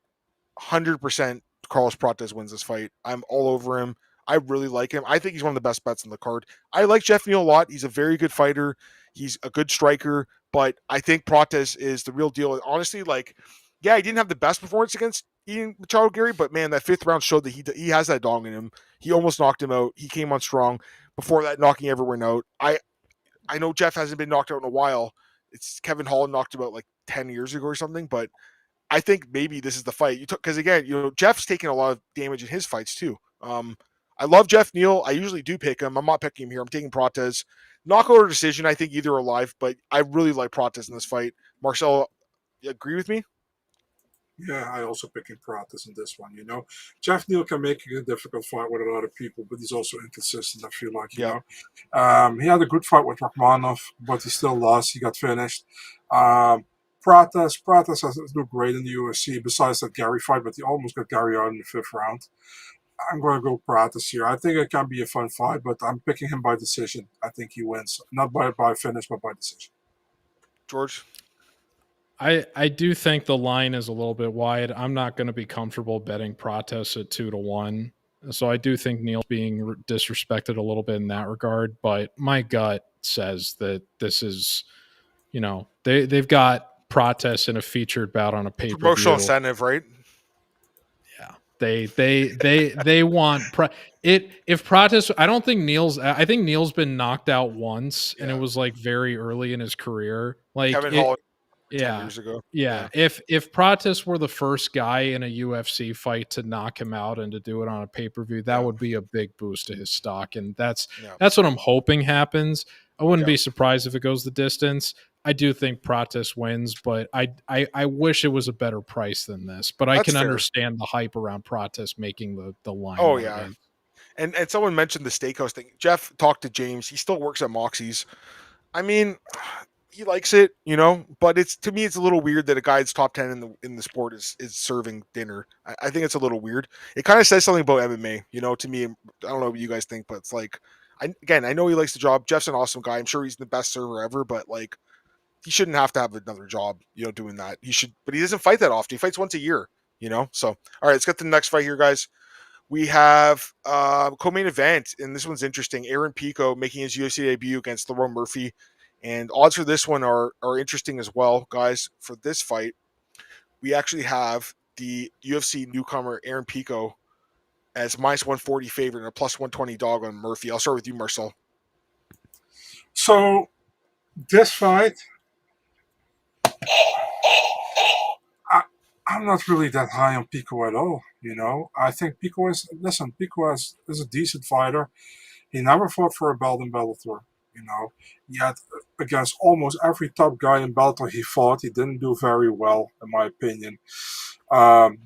[SPEAKER 1] 100% Carlos Prates wins this fight. I'm all over him. I really like him. I think he's one of the best bets in the card. I like Geoff Neal a lot. He's a very good fighter. He's a good striker, but I think Prates is the real deal. Honestly, like, yeah, he didn't have the best performance against Ian Machado Gary, but man, that 5th round showed that he has that dong in him. He almost knocked him out. He came on strong. Before that, knocking everyone out. I know Geoff hasn't been knocked out in a while. It's Kevin Holland knocked him out like 10 years ago or something, but I think maybe this is the fight. Because again, Geoff's taken a lot of damage in his fights too. I love Geoff Neal. I usually do pick him. I'm not picking him here. I'm taking Prates. Knockout or decision, I think either are live, but I really like Prates in this fight. Marcel, you agree with me?
[SPEAKER 3] Yeah, I also picking Prates in this one. Geoff Neal can make a difficult fight with a lot of people, but he's also inconsistent. I feel like you know, he had a good fight with Rakhmonov, but he still lost. He got finished. Prates has looked great in the UFC. Besides that Gary fight, but he almost got Gary out in the 5th round. I'm going to go Prates here. I think it can be a fun fight, but I'm picking him by decision. I think he wins, not by finish, but by decision.
[SPEAKER 1] George.
[SPEAKER 2] I do think the line is a little bit wide. I'm not going to be comfortable betting Prates at 2-1. So I do think Neal's being disrespected a little bit in that regard. But my gut says that this is, they've got Prates in a featured bout on a pay-per-view.
[SPEAKER 1] Promotional incentive, right?
[SPEAKER 2] Yeah. They want if Prates. I don't think Neal's. I think Neal's been knocked out once, and it was like very early in his career. Like
[SPEAKER 1] Kevin Holland. 10 years ago.
[SPEAKER 2] Yeah. If Prates were the first guy in a UFC fight to knock him out and to do it on a pay-per-view, that would be a big boost to his stock. And that's what I'm hoping happens. I wouldn't be surprised if it goes the distance. I do think Prates wins, but I wish it was a better price than this. But I can understand the hype around Prates making the line.
[SPEAKER 1] Oh, yeah. And someone mentioned the steakhouse thing. Geoff talked to James. He still works at Moxie's. I mean, he likes it, but to me it's a little weird that a guy that's top 10 in the sport is serving dinner. I think it's a little weird. It kind of says something about MMA, to me. I don't know what you guys think, but it's like, I know he likes the job. Geoff's an awesome guy. I'm sure he's the best server ever, but like, he shouldn't have to have another job, doing that. But he doesn't fight that often. He fights once a year, So, all right, let's get to the next fight here, guys. We have co-main event, and this one's interesting. Aaron Pico making his UFC debut against Lerone Murphy. And odds for this one are interesting as well, guys. For this fight, we actually have the UFC newcomer Aaron Pico as minus 140 favorite and a plus 120 dog on Murphy. I'll start with you, Marcel.
[SPEAKER 3] So, this fight, I'm not really that high on Pico at all. I think Pico is a decent fighter. He never fought for a belt in Bellator. Yet against almost every top guy in Bellator he fought, he didn't do very well, in my opinion.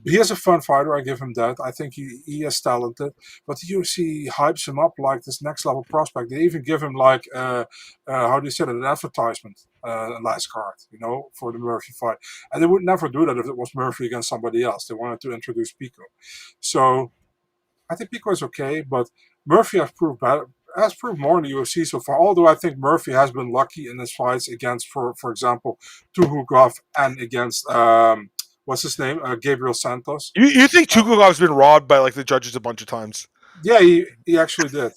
[SPEAKER 3] He is a fun fighter, I give him that. I think he is talented, but the UFC hypes him up like this next level prospect. They even give him like, how do you say that, an advertisement, last card, for the Murphy fight. And they would never do that if it was Murphy against somebody else. They wanted to introduce Pico. So I think Pico is okay, but Murphy has proved more in the UFC so far, although I think Murphy has been lucky in his fights against, for example, Tukhugov and against, what's his name? Gabriel Santos.
[SPEAKER 1] You think Tukhugov's been robbed by like the judges a bunch of times?
[SPEAKER 3] Yeah, he actually did.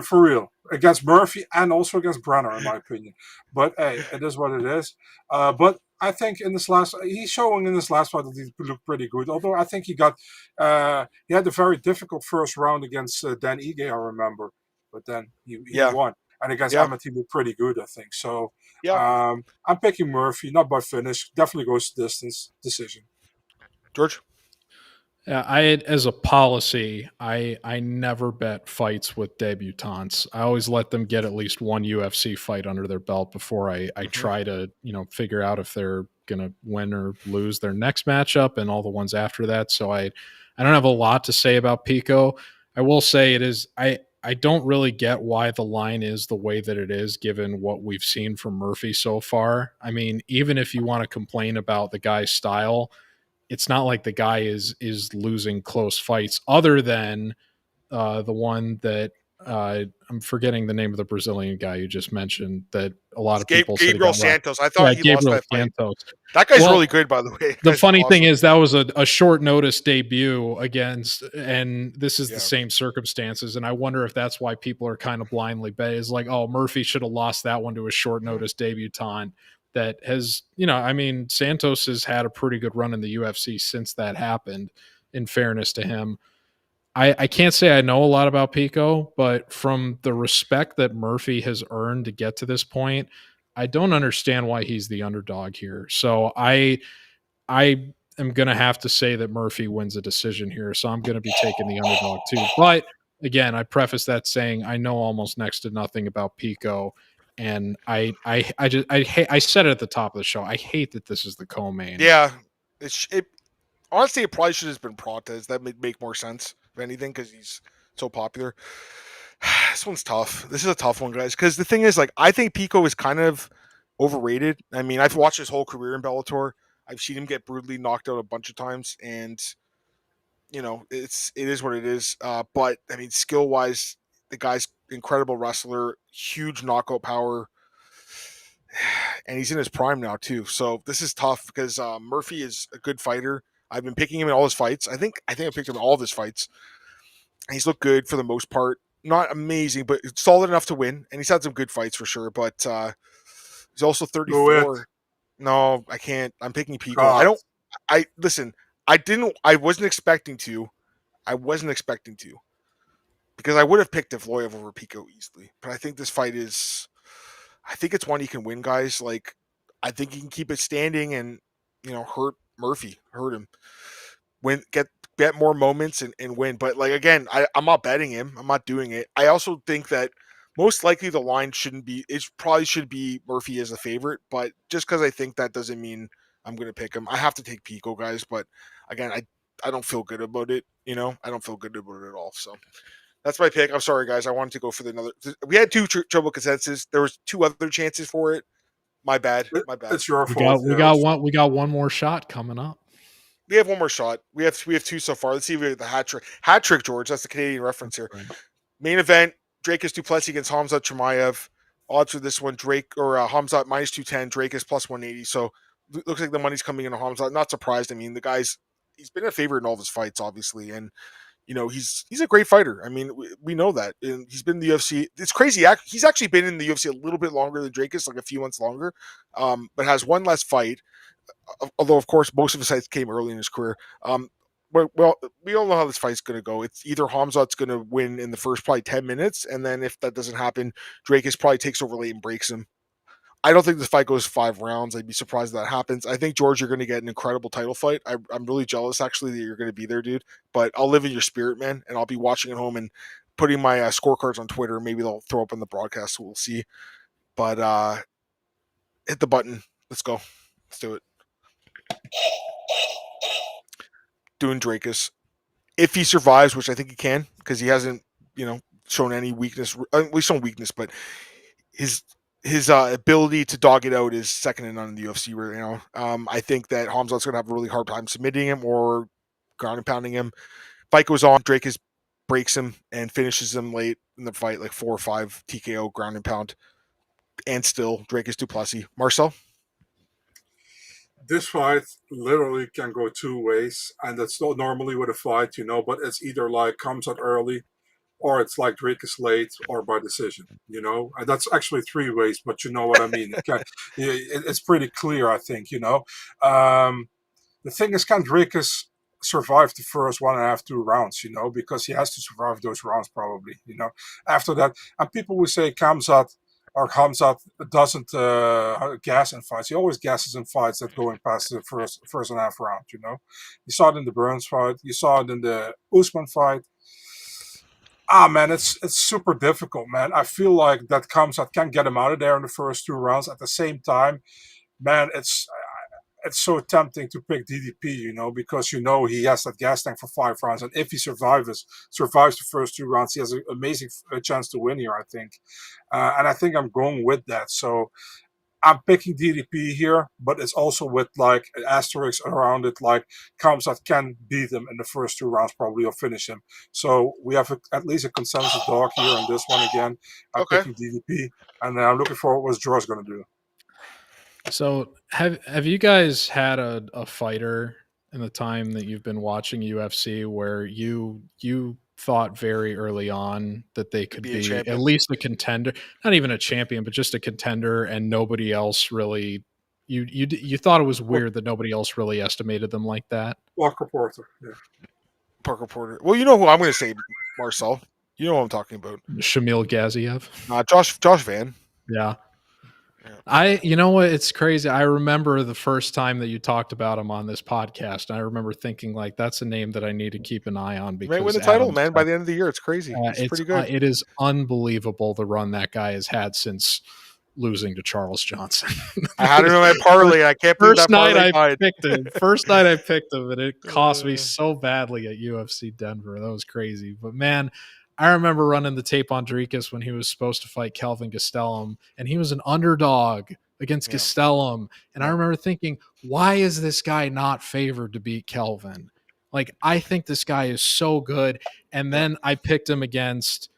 [SPEAKER 3] For real. Against Murphy and also against Brenner, in my opinion. But hey, it is what it is. But I think he's showing in this last fight that he looked pretty good. Although I think he had a very difficult first round against Dan Ige, I remember, but then he
[SPEAKER 1] Yeah,
[SPEAKER 3] won. And against
[SPEAKER 1] yeah,
[SPEAKER 3] Emmett, he looked pretty good, I think. So
[SPEAKER 1] yeah.
[SPEAKER 3] I'm picking Murphy, not by finish. Definitely goes to distance decision.
[SPEAKER 1] George?
[SPEAKER 2] Yeah, as a policy, I never bet fights with debutantes. I always let them get at least one UFC fight under their belt before I try to figure out if they're gonna win or lose their next matchup and all the ones after that. So I don't have a lot to say about Pico. I will say it is I don't really get why the line is the way that it is, given what we've seen from Murphy so far. I mean, even if you want to complain about the guy's style, it's not like the guy is losing close fights other than the one that I'm forgetting the name of the Brazilian guy you just mentioned that a lot of people said he
[SPEAKER 1] Gabriel
[SPEAKER 2] got rocked.
[SPEAKER 1] Santos. I
[SPEAKER 2] Yeah,
[SPEAKER 1] thought he lost
[SPEAKER 2] Gabriel
[SPEAKER 1] that fight.
[SPEAKER 2] Santos.
[SPEAKER 1] That guy's
[SPEAKER 2] Well,
[SPEAKER 1] really good, by the way.
[SPEAKER 2] The
[SPEAKER 1] Guy's
[SPEAKER 2] funny thing
[SPEAKER 1] awesome.
[SPEAKER 2] is that was a short notice debut against, and this is the
[SPEAKER 1] Yeah.
[SPEAKER 2] same circumstances. And I wonder if that's why people are kind of blindly bet is like, oh, Murphy should have lost that one to a short notice debutant that has, I mean, Santos has had a pretty good run in the UFC since that happened, in fairness to him. I can't say I know a lot about Pico, but from the respect that Murphy has earned to get to this point, I don't understand why he's the underdog here. So I am going to have to say that Murphy wins a decision here. So I'm going to be taking the underdog too. But again, I preface that saying I know almost next to nothing about Pico. And I said it at the top of the show. I hate that this is the co-main.
[SPEAKER 1] Yeah. Honestly, it probably should have been Prates. That would make more sense, if anything, because he's so popular. This one's tough. This is a tough one, guys. Because the thing is, like, I think Pico is kind of overrated. I mean, I've watched his whole career in Bellator. I've seen him get brutally knocked out a bunch of times, and it is what it is. But I mean, skill wise, the guy's incredible wrestler, huge knockout power, and he's in his prime now too. So this is tough because Murphy is a good fighter. I've been picking him in all his fights. I think I picked him in all of his fights. He's looked good for the most part. Not amazing, but solid enough to win. And he's had some good fights for sure. But he's also 34. No, I can't. I'm picking Pico. I don't. I listen. I didn't. I wasn't expecting to. Because I would have picked Evloev over Pico easily. But I think this fight is. I think it's one he can win, guys. Like, I think he can keep it standing and hurt Murphy, hurt him, get more moments and win. But like again, I'm not betting him. I'm not doing it. I also think that most likely the line shouldn't be. It probably should be Murphy as a favorite. But just because I think that doesn't mean I'm going to pick him. I have to take Pico, guys. But again, I don't feel good about it. I don't feel good about it at all. So. That's my pick. I'm sorry, guys. I wanted to go for another. We had two triple consensus. There was two other chances for it. My bad.
[SPEAKER 3] It's your fault.
[SPEAKER 2] We got one more shot coming up.
[SPEAKER 1] We have one more shot. We have two so far. Let's see if we have the hat trick. Hat trick, George. That's the Canadian reference here. Right. Main event: Drake is Plessis against Hamzat Chimaev. Odds for this one: Drake or Hamzat minus 210. Drake is plus 180. So looks like the money's coming into Hamzat. Not surprised. I mean, he's been a favorite in all of his fights, obviously, and. He's a great fighter. I mean, we know that. And he's been in the UFC. It's crazy. He's actually been in the UFC a little bit longer than Drake is, like a few months longer, but has one less fight. Although, of course, most of his fights came early in his career. Well, we all know how this fight's going to go. It's either Hamzat's going to win in the first probably 10 minutes, and then if that doesn't happen, Drake probably takes over late and breaks him. I don't think this fight goes 5 rounds. I'd be surprised if that happens. I think, George, you're going to get an incredible title fight. I'm really jealous, actually, that you're going to be there, dude. But I'll live in your spirit, man, and I'll be watching at home and putting my scorecards on Twitter. Maybe they'll throw up on the broadcast, so we'll see. But hit the button. Let's go. Let's do it. Doing Drakus. If he survives, which I think he can, because he hasn't, shown any weakness. At least some weakness, but his ability to dog it out is second to none in the UFC right now. I think that Hamzat's going to have a really hard time submitting him or ground and pounding him. Fight goes on, Drake breaks him and finishes him late in the fight, like 4 or 5 TKO ground and pound. And still, Drake is Plessis. Marcel?
[SPEAKER 3] This fight literally can go two ways, and that's not normally with a fight, but it's either like comes out early or it's like Drakkar late or by decision. And that's actually 3 ways, but you know what I mean. It's pretty clear, I think. The thing is, can Drakkar survive the first 1.5, 2 rounds? Because he has to survive those rounds probably. After that, and people will say Khamzat doesn't gas in fights. He always gasses in fights that going past the first and a half round. You saw it in the Burns fight. You saw it in the Usman fight. Man, it's super difficult, man. I feel like that Khamzat can get him out of there in the first 2 rounds. At the same time, man, it's so tempting to pick DDP, because he has that gas tank for 5 rounds, and if he survives the first 2 rounds, he has an amazing chance to win here, I think. And I think I'm going with that. So I'm picking DDP here, but it's also with like an asterisk around it, like Khamzat can beat him in the first 2 rounds, probably, or finish him. So we have at least a consensus dog here on this one again. I'm picking DDP, and I'm looking forward what George going to do.
[SPEAKER 2] So have you guys had a fighter in the time that you've been watching UFC where you thought very early on that they could be at least a contender, not even a champion, but just a contender, and nobody else really you thought it was weird that nobody else really estimated them like that?
[SPEAKER 3] Parker Porter, yeah.
[SPEAKER 1] Parker Porter. Well, you know who I'm going to say, Marcel. You know what I'm talking about.
[SPEAKER 2] Shamil Gaziev.
[SPEAKER 1] Josh Van.
[SPEAKER 2] Yeah. You know what? It's crazy. I remember the first time that you talked about him on this podcast. And I remember thinking, like, that's a name that I need to keep an eye on. Because
[SPEAKER 1] he might win the title, man, by the end of the year. It's crazy. It's pretty good.
[SPEAKER 2] It is unbelievable the run that guy has had since losing to Charles Johnson.
[SPEAKER 1] I had him in my parlay. I can't believe that parlay died.
[SPEAKER 2] First night I picked him, and it cost me so badly at UFC Denver. That was crazy. But, man, I remember running the tape on Drakkar when he was supposed to fight Kelvin Gastelum, and he was an underdog against Gastelum. And I remember thinking, why is this guy not favored to beat Kelvin? Like, I think this guy is so good. And then I picked him against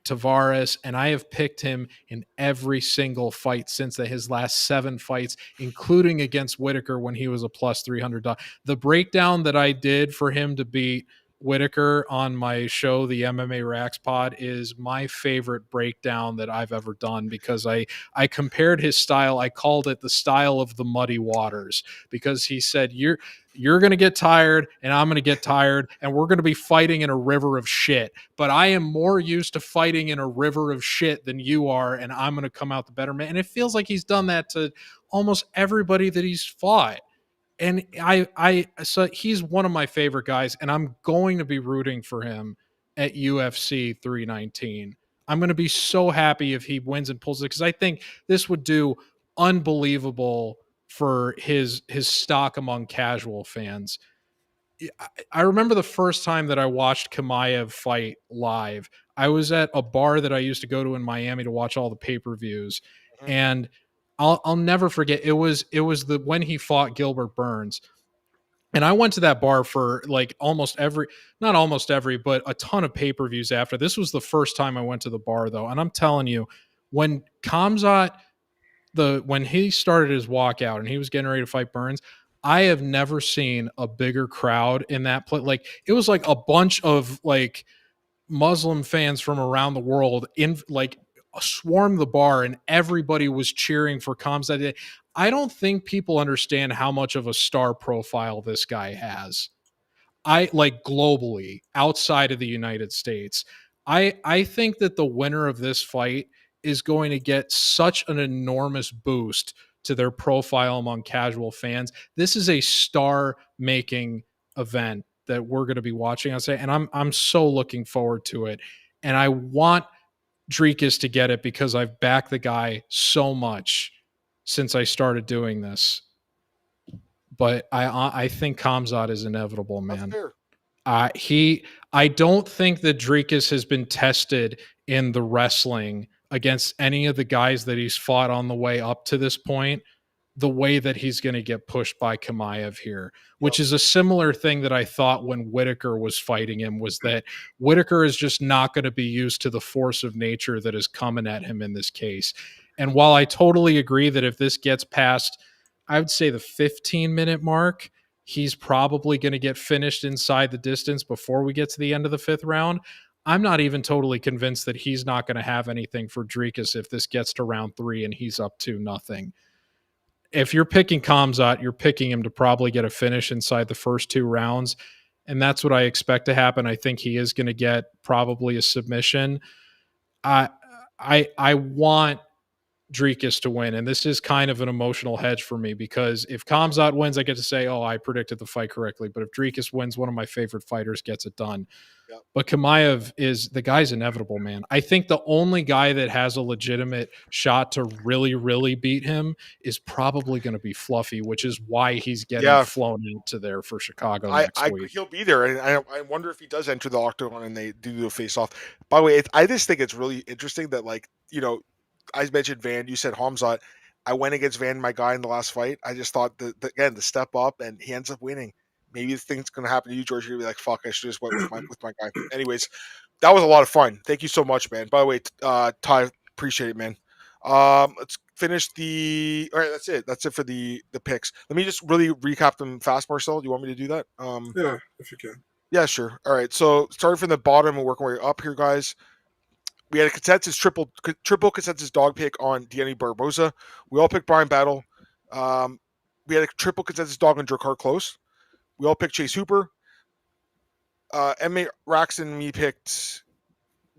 [SPEAKER 2] Tavares, and I have picked him in every single fight since his last 7 fights, including against Whitaker when he was a plus 300. The breakdown that I did for him to beat Whitaker on my show, the MMA Racks Pod, is my favorite breakdown that I've ever done, because I compared his style. I called it the style of the muddy waters, because he said, you're going to get tired and I'm going to get tired and we're going to be fighting in a river of shit, but I am more used to fighting in a river of shit than you are, and I'm going to come out the better man. And it feels like he's done that to almost everybody that he's fought. And so he's one of my favorite guys, and I'm going to be rooting for him at UFC 319. I'm going to be so happy if he wins and pulls it, because I think this would do unbelievable for his stock among casual fans. I remember the first time that I watched Chimaev fight live. I was at a bar that I used to go to in Miami to watch all the pay-per-views, and I'll never forget. It was when he fought Gilbert Burns. And I went to that bar for like not almost every, but a ton of pay-per-views after. This was the first time I went to the bar, though. And I'm telling you, when Khamzat, when he started his walkout and he was getting ready to fight Burns, I have never seen a bigger crowd in that place. Like, it was like a bunch of like Muslim fans from around the world swarmed the bar, and everybody was cheering for Khamzat. I don't think people understand how much of a star profile this guy has. Globally, outside of the United States. I think that the winner of this fight is going to get such an enormous boost to their profile among casual fans. This is a star-making event that we're going to be watching, I'll say, and I'm so looking forward to it. And I want Drakkar to get it because I've backed the guy so much since I started doing this. But I think Khamzat is inevitable, man. I don't think that Drakkar has been tested in the wrestling against any of the guys that he's fought on the way up to this point, the way that he's going to get pushed by Chimaev here, which is a similar thing that I thought when Whitaker was fighting him, was that Whitaker is just not going to be used to the force of nature that is coming at him in this case. And while I totally agree that if this gets past, I would say the 15-minute mark, he's probably going to get finished inside the distance before we get to the end of the 5th round. I'm not even totally convinced that he's not going to have anything for Dricus if this gets to round 3 and he's up 2-0. If you're picking Khamzat, you're picking him to probably get a finish inside the first 2 rounds. And that's what I expect to happen. I think he is going to get probably a submission. I want Dricus to win, and this is kind of an emotional hedge for me because if Khamzat wins, I get to say, "Oh, I predicted the fight correctly." But if Dricus wins, one of my favorite fighters gets it done. Yep. But Chimaev the guy's inevitable, man. I think the only guy that has a legitimate shot to really, really beat him is probably going to be Fluffy, which is why he's getting flown into there for Chicago next week.
[SPEAKER 1] He'll be there, and I wonder if he does enter the octagon and they do a face-off. By the way, I just think it's really interesting that, like, you know, I mentioned Van, you said Khamzat. I went against Van, my guy, in the last fight. I just thought the step up, and he ends up winning. Maybe this thing's going to happen to you, George. You're going to be like, fuck, I should just went with my guy. Anyways, that was a lot of fun. Thank you so much, man. By the way, Ty, appreciate it, man. Let's finish the... All right, that's it. That's it for the picks. Let me just really recap them fast, Marcel. Do you want me to do that?
[SPEAKER 3] Yeah, if you can.
[SPEAKER 1] Yeah, sure. All right, so starting from the bottom and working our way up here, guys. We had a consensus triple consensus dog pick on Dione Barboza. We all picked Bryan Battle. We had a triple consensus dog on Drakkar Klose. We all picked Chase Hooper. MMA Rax and me picked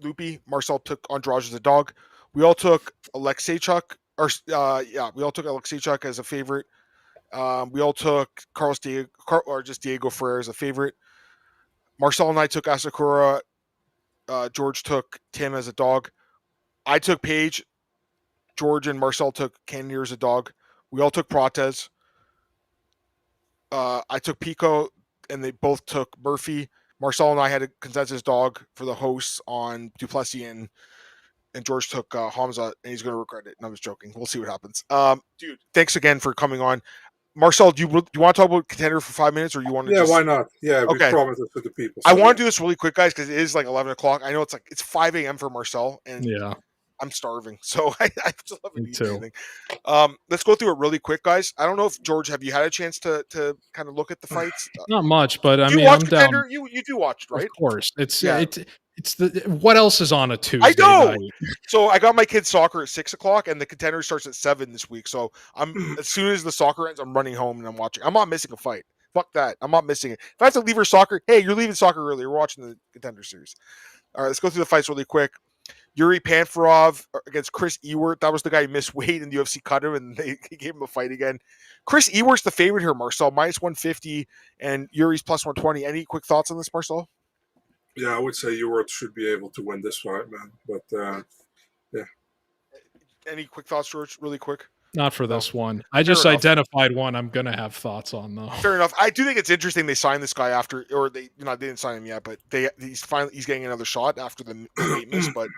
[SPEAKER 1] Loopy. Marcel took Andrade as a dog. We all took Oleksiejczuk. We all took Oleksiejczuk as a favorite. We all took Diego Ferreira as a favorite. Marcel and I took Asakura. George took Tim as a dog. I took Paige. George and Marcel took Cannonier as a dog. We all took Prates. I took Pico, and they both took Murphy. Marcel and I had a consensus dog for the hosts on Duplessis, and George took Hamza, and he's going to regret it. And I was joking. We'll see what happens. Dude, thanks again for coming on. Marcel, do you want to talk about Contender for 5 minutes, or you want to?
[SPEAKER 3] Yeah, why not? Yeah, we promised it to the people.
[SPEAKER 1] So I want to do this really quick, guys, because it is like 11 o'clock. I know it's 5 a.m. for Marcel, and I'm starving, so I still haven't eaten anything. Let's go through it really quick, guys. I don't know if George, have you had a chance to kind of look at the fights?
[SPEAKER 2] Not much, but I mean,
[SPEAKER 1] I'm
[SPEAKER 2] down.
[SPEAKER 1] You do watch, right?
[SPEAKER 2] Of course, it's what else is on a Tuesday?
[SPEAKER 1] I know.
[SPEAKER 2] Night?
[SPEAKER 1] So I got my kids' soccer at 6 o'clock, and the Contender starts at 7 this week. So I'm as soon as the soccer ends, I'm running home and I'm watching. I'm not missing a fight. Fuck that. I'm not missing it. If I have to leave her soccer, hey, you're leaving soccer early. We're watching the Contender series. All right, let's go through the fights really quick. Yuri Panfarov against Chris Ewert. That was the guy who missed weight, and the UFC cut him, and they gave him a fight again. Chris Ewert's the favorite here, Marcel, minus 150, and Yuri's plus 120. Any quick thoughts on this, Marcel?
[SPEAKER 3] Yeah, I would say Ewert should be able to win this fight, man. But, yeah.
[SPEAKER 1] Any quick thoughts, George? Really quick?
[SPEAKER 2] Not for this one. I just identified one I'm going to have thoughts on, though.
[SPEAKER 1] Fair enough. I do think it's interesting they signed this guy after, or they didn't sign him yet, but he's getting another shot after the miss, but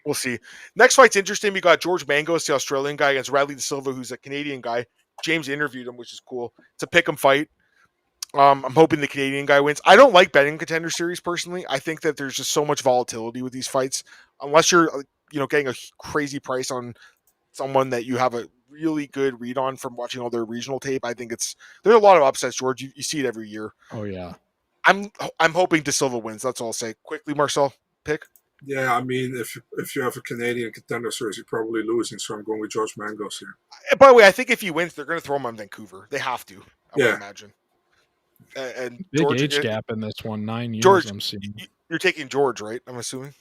[SPEAKER 1] we'll see. Next fight's interesting. We got George Mangos, the Australian guy, against Radley De Silva, who's a Canadian guy. James interviewed him, which is cool. It's a pick 'em fight. I'm hoping the Canadian guy wins. I don't like betting Contender series personally. I think that there's just so much volatility with these fights. Unless you're, getting a crazy price on someone that you have a really good read on from watching all their regional tape, I think there's a lot of upsets, George. You see it every year.
[SPEAKER 2] Oh yeah.
[SPEAKER 1] I'm hoping De Silva wins. That's all I'll say. Quickly, Marcel, pick.
[SPEAKER 3] Yeah, I mean, if you have a Canadian Contender series, you're probably losing. So I'm going with George Mangos here.
[SPEAKER 1] By the way, I think if he wins, they're going to throw him on Vancouver. They have to. I would imagine. And
[SPEAKER 2] big
[SPEAKER 1] George,
[SPEAKER 2] age gap in this one, 9 years.
[SPEAKER 1] George,
[SPEAKER 2] I'm seeing.
[SPEAKER 1] You're taking George, right? I'm assuming.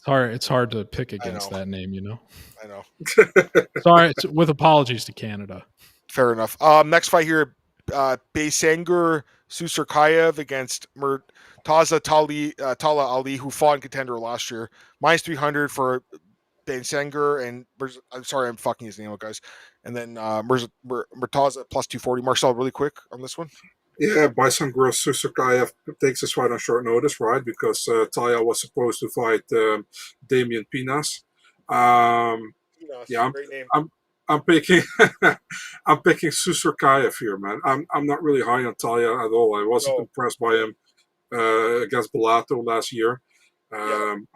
[SPEAKER 2] It's hard to pick against that name,
[SPEAKER 1] I know.
[SPEAKER 2] Sorry, with apologies to Canada.
[SPEAKER 1] Fair enough. Next fight here, Baysangur Susurkayev against Murtaza Tala Ali, who fought in Contender last year. Minus 300 for Baysangur, and I'm sorry, I'm fucking his name up, guys. And then Murtaza plus 240. Marcel, really quick on this one.
[SPEAKER 3] Yeah, Baysangur Susurkayev takes this fight on short notice, right? Because Taya was supposed to fight Damian Pinas.
[SPEAKER 1] Great name.
[SPEAKER 3] I'm picking I'm picking Susurkayev here, man. I'm not really high on Taya at all. I wasn't impressed by him against Bellato last year. I'm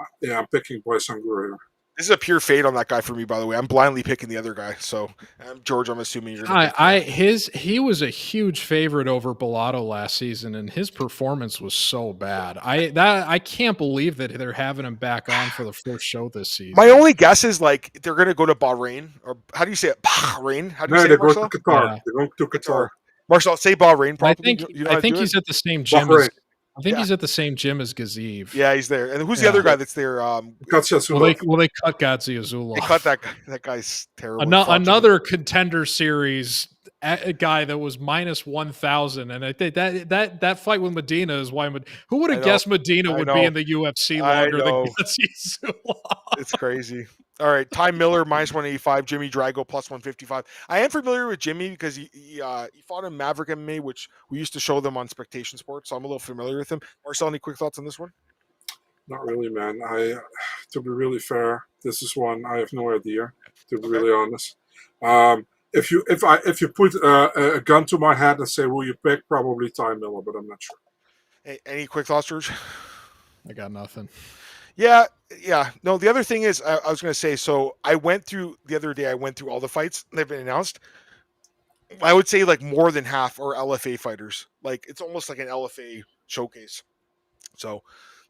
[SPEAKER 3] picking Baysangur here.
[SPEAKER 1] This is a pure fade on that guy for me, by the way. I'm blindly picking the other guy. So, George, I'm assuming you're going to
[SPEAKER 2] he was a huge favorite over Bellato last season, and his performance was so bad. I can't believe that they're having him back on for the first show this season.
[SPEAKER 1] My only guess is like they're going to go to Bahrain, or how do you say it? Bahrain? How do you say it, Marcel?
[SPEAKER 3] Go to Qatar. Yeah. They're going to Qatar.
[SPEAKER 1] Marcel, say Bahrain. Probably.
[SPEAKER 2] I think he's at the same gym. He's at the same gym as Gaziv.
[SPEAKER 1] Yeah, he's there. And who's the other guy that's there?
[SPEAKER 2] Well, they cut Gazi Azulov.
[SPEAKER 1] They cut that guy. That guy's terrible.
[SPEAKER 2] Another contender series guy that was minus 1,000, and I think that fight with Medina is why. Who would have guessed Medina would be in the UFC longer than Gazi Azulov?
[SPEAKER 1] It's crazy. All right, Ty Miller minus 185, Jimmy Drago plus 155. I am familiar with Jimmy because he fought in Maverick MMA, which we used to show them on Spectation Sports, so I'm a little familiar with him. Marcel, any quick thoughts on this one?
[SPEAKER 3] Not really, man. To be really fair, this is one I have no idea. To be really honest, if you put a gun to my head and say who you pick, probably Ty Miller, but I'm not sure.
[SPEAKER 1] Hey, any quick thoughts, George?
[SPEAKER 2] I got nothing.
[SPEAKER 1] Yeah. No, the other thing is, I was going to say, so I went through all the fights they've been announced. I would say like more than half are LFA fighters. Like it's almost like an LFA showcase. So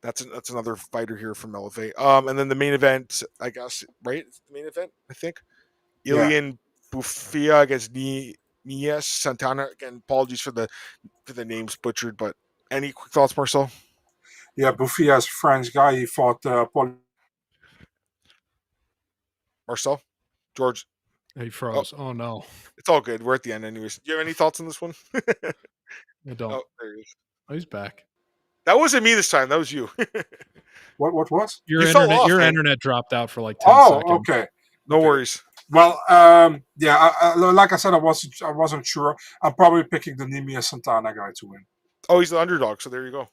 [SPEAKER 1] that's another fighter here from LFA. And then the main event, I guess, right? It's the main event, I think. Ilian Bufia against Nies Santana. Again, apologies for the names butchered, but any quick thoughts, Marcel?
[SPEAKER 3] Yeah, Bufia is a French guy. He fought
[SPEAKER 1] Marcel? George?
[SPEAKER 2] He froze. Oh, no.
[SPEAKER 1] It's all good. We're at the end anyways. Do you have any thoughts on this one?
[SPEAKER 2] I don't.
[SPEAKER 1] Oh, there he is.
[SPEAKER 2] Oh, he's back.
[SPEAKER 1] That wasn't me this time. That was you.
[SPEAKER 3] What was?
[SPEAKER 2] Your internet dropped out for like 10 seconds.
[SPEAKER 3] Oh, okay.
[SPEAKER 1] No worries.
[SPEAKER 3] Well, like I said, I wasn't sure. I'm probably picking the Nimia Santana guy to win.
[SPEAKER 1] Oh, he's the underdog, so there you go.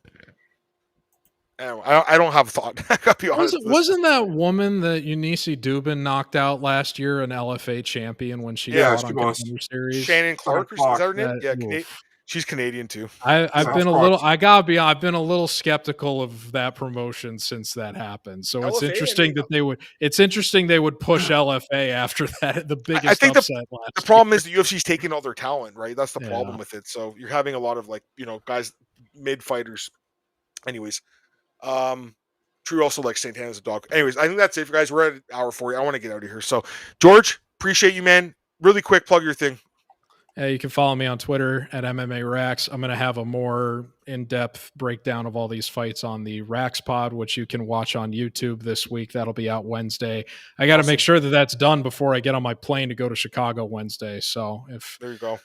[SPEAKER 1] Anyway, I don't have a thought. I gotta be honest.
[SPEAKER 2] Wasn't that woman that Eunice Dubin knocked out last year an LFA champion when she fought on Contender Series?
[SPEAKER 1] Shannon Clark, is that her name? Yeah, she's Canadian too.
[SPEAKER 2] I've been a little skeptical of that promotion since that happened. So LFA, it's interesting they would push LFA after that. The biggest
[SPEAKER 1] I think
[SPEAKER 2] upset
[SPEAKER 1] the problem is the UFC's taking all their talent, right? That's the problem with it. So you're having a lot of guys, mid fighters. Anyways. True also like Santana's a dog. Anyways, I think that's it, guys. We're at an hour 40. I want to get out of here. So, George, appreciate you, man. Really quick, plug your thing.
[SPEAKER 2] You can follow me on Twitter at MMA Racks. I'm going to have a more in-depth breakdown of all these fights on the Racks pod, which you can watch on YouTube this week. That'll be out Wednesday. I got to make sure that that's done before I get on my plane to go to Chicago Wednesday. So
[SPEAKER 1] there you go.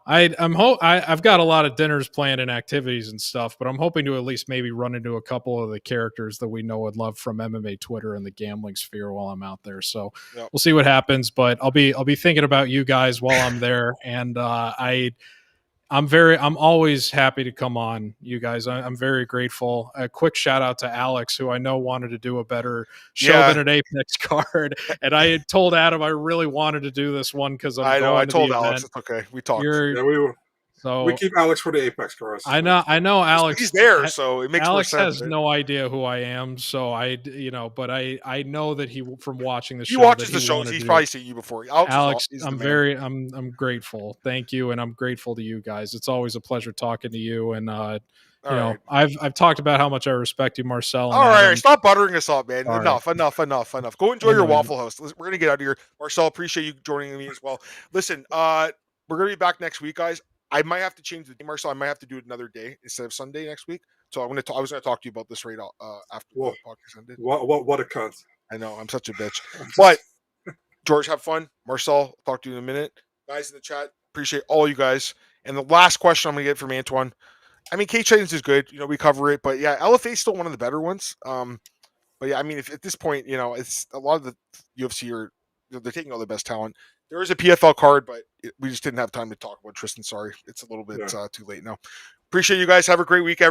[SPEAKER 2] I've got a lot of dinners planned and activities and stuff, but I'm hoping to at least maybe run into a couple of the characters that we know and love from MMA Twitter and the gambling sphere while I'm out there. So we'll see what happens, but I'll be thinking about you guys while I'm there. And I'm always happy to come on, you guys. I'm very grateful. A quick shout out to Alex, who I know wanted to do a better show than an Apex card. And I had told Adam I really wanted to do this one because I
[SPEAKER 1] told Alex it's okay. We talked.
[SPEAKER 3] We keep Alex for the Apex cards.
[SPEAKER 2] I know Alex.
[SPEAKER 1] He's there, so it makes
[SPEAKER 2] Alex
[SPEAKER 1] more sense.
[SPEAKER 2] Has no idea who I am, so but I know that he from watching the show.
[SPEAKER 1] He watches the shows. He's probably seen you before.
[SPEAKER 2] Alex, I'm grateful. Thank you, and I'm grateful to you guys. It's always a pleasure talking to you, and I've talked about how much I respect you, Marcel.
[SPEAKER 1] All right, stop buttering us up, man. Enough. Go enjoy your Waffle House. We're gonna get out of here. Marcel, appreciate you joining me as well. Listen, we're gonna be back next week, guys. I might have to change the day, Marcel. I might have to do it another day instead of Sunday next week. So I was going to talk to you about this right after the podcast ended.
[SPEAKER 3] What a cunt!
[SPEAKER 1] I know I'm such a bitch. But George, have fun. Marcel, talk to you in a minute. Guys in the chat, appreciate all you guys. And the last question I'm going to get from Antoine. I mean, Cage Titans is good. We cover it, but yeah, LFA is still one of the better ones. But yeah, I mean, if at this point, it's a lot of the UFC they're taking all the best talent. There is a PFL card, but we just didn't have time to talk about Tristan. Sorry. It's a little bit too late now. Appreciate you guys. Have a great week, everyone.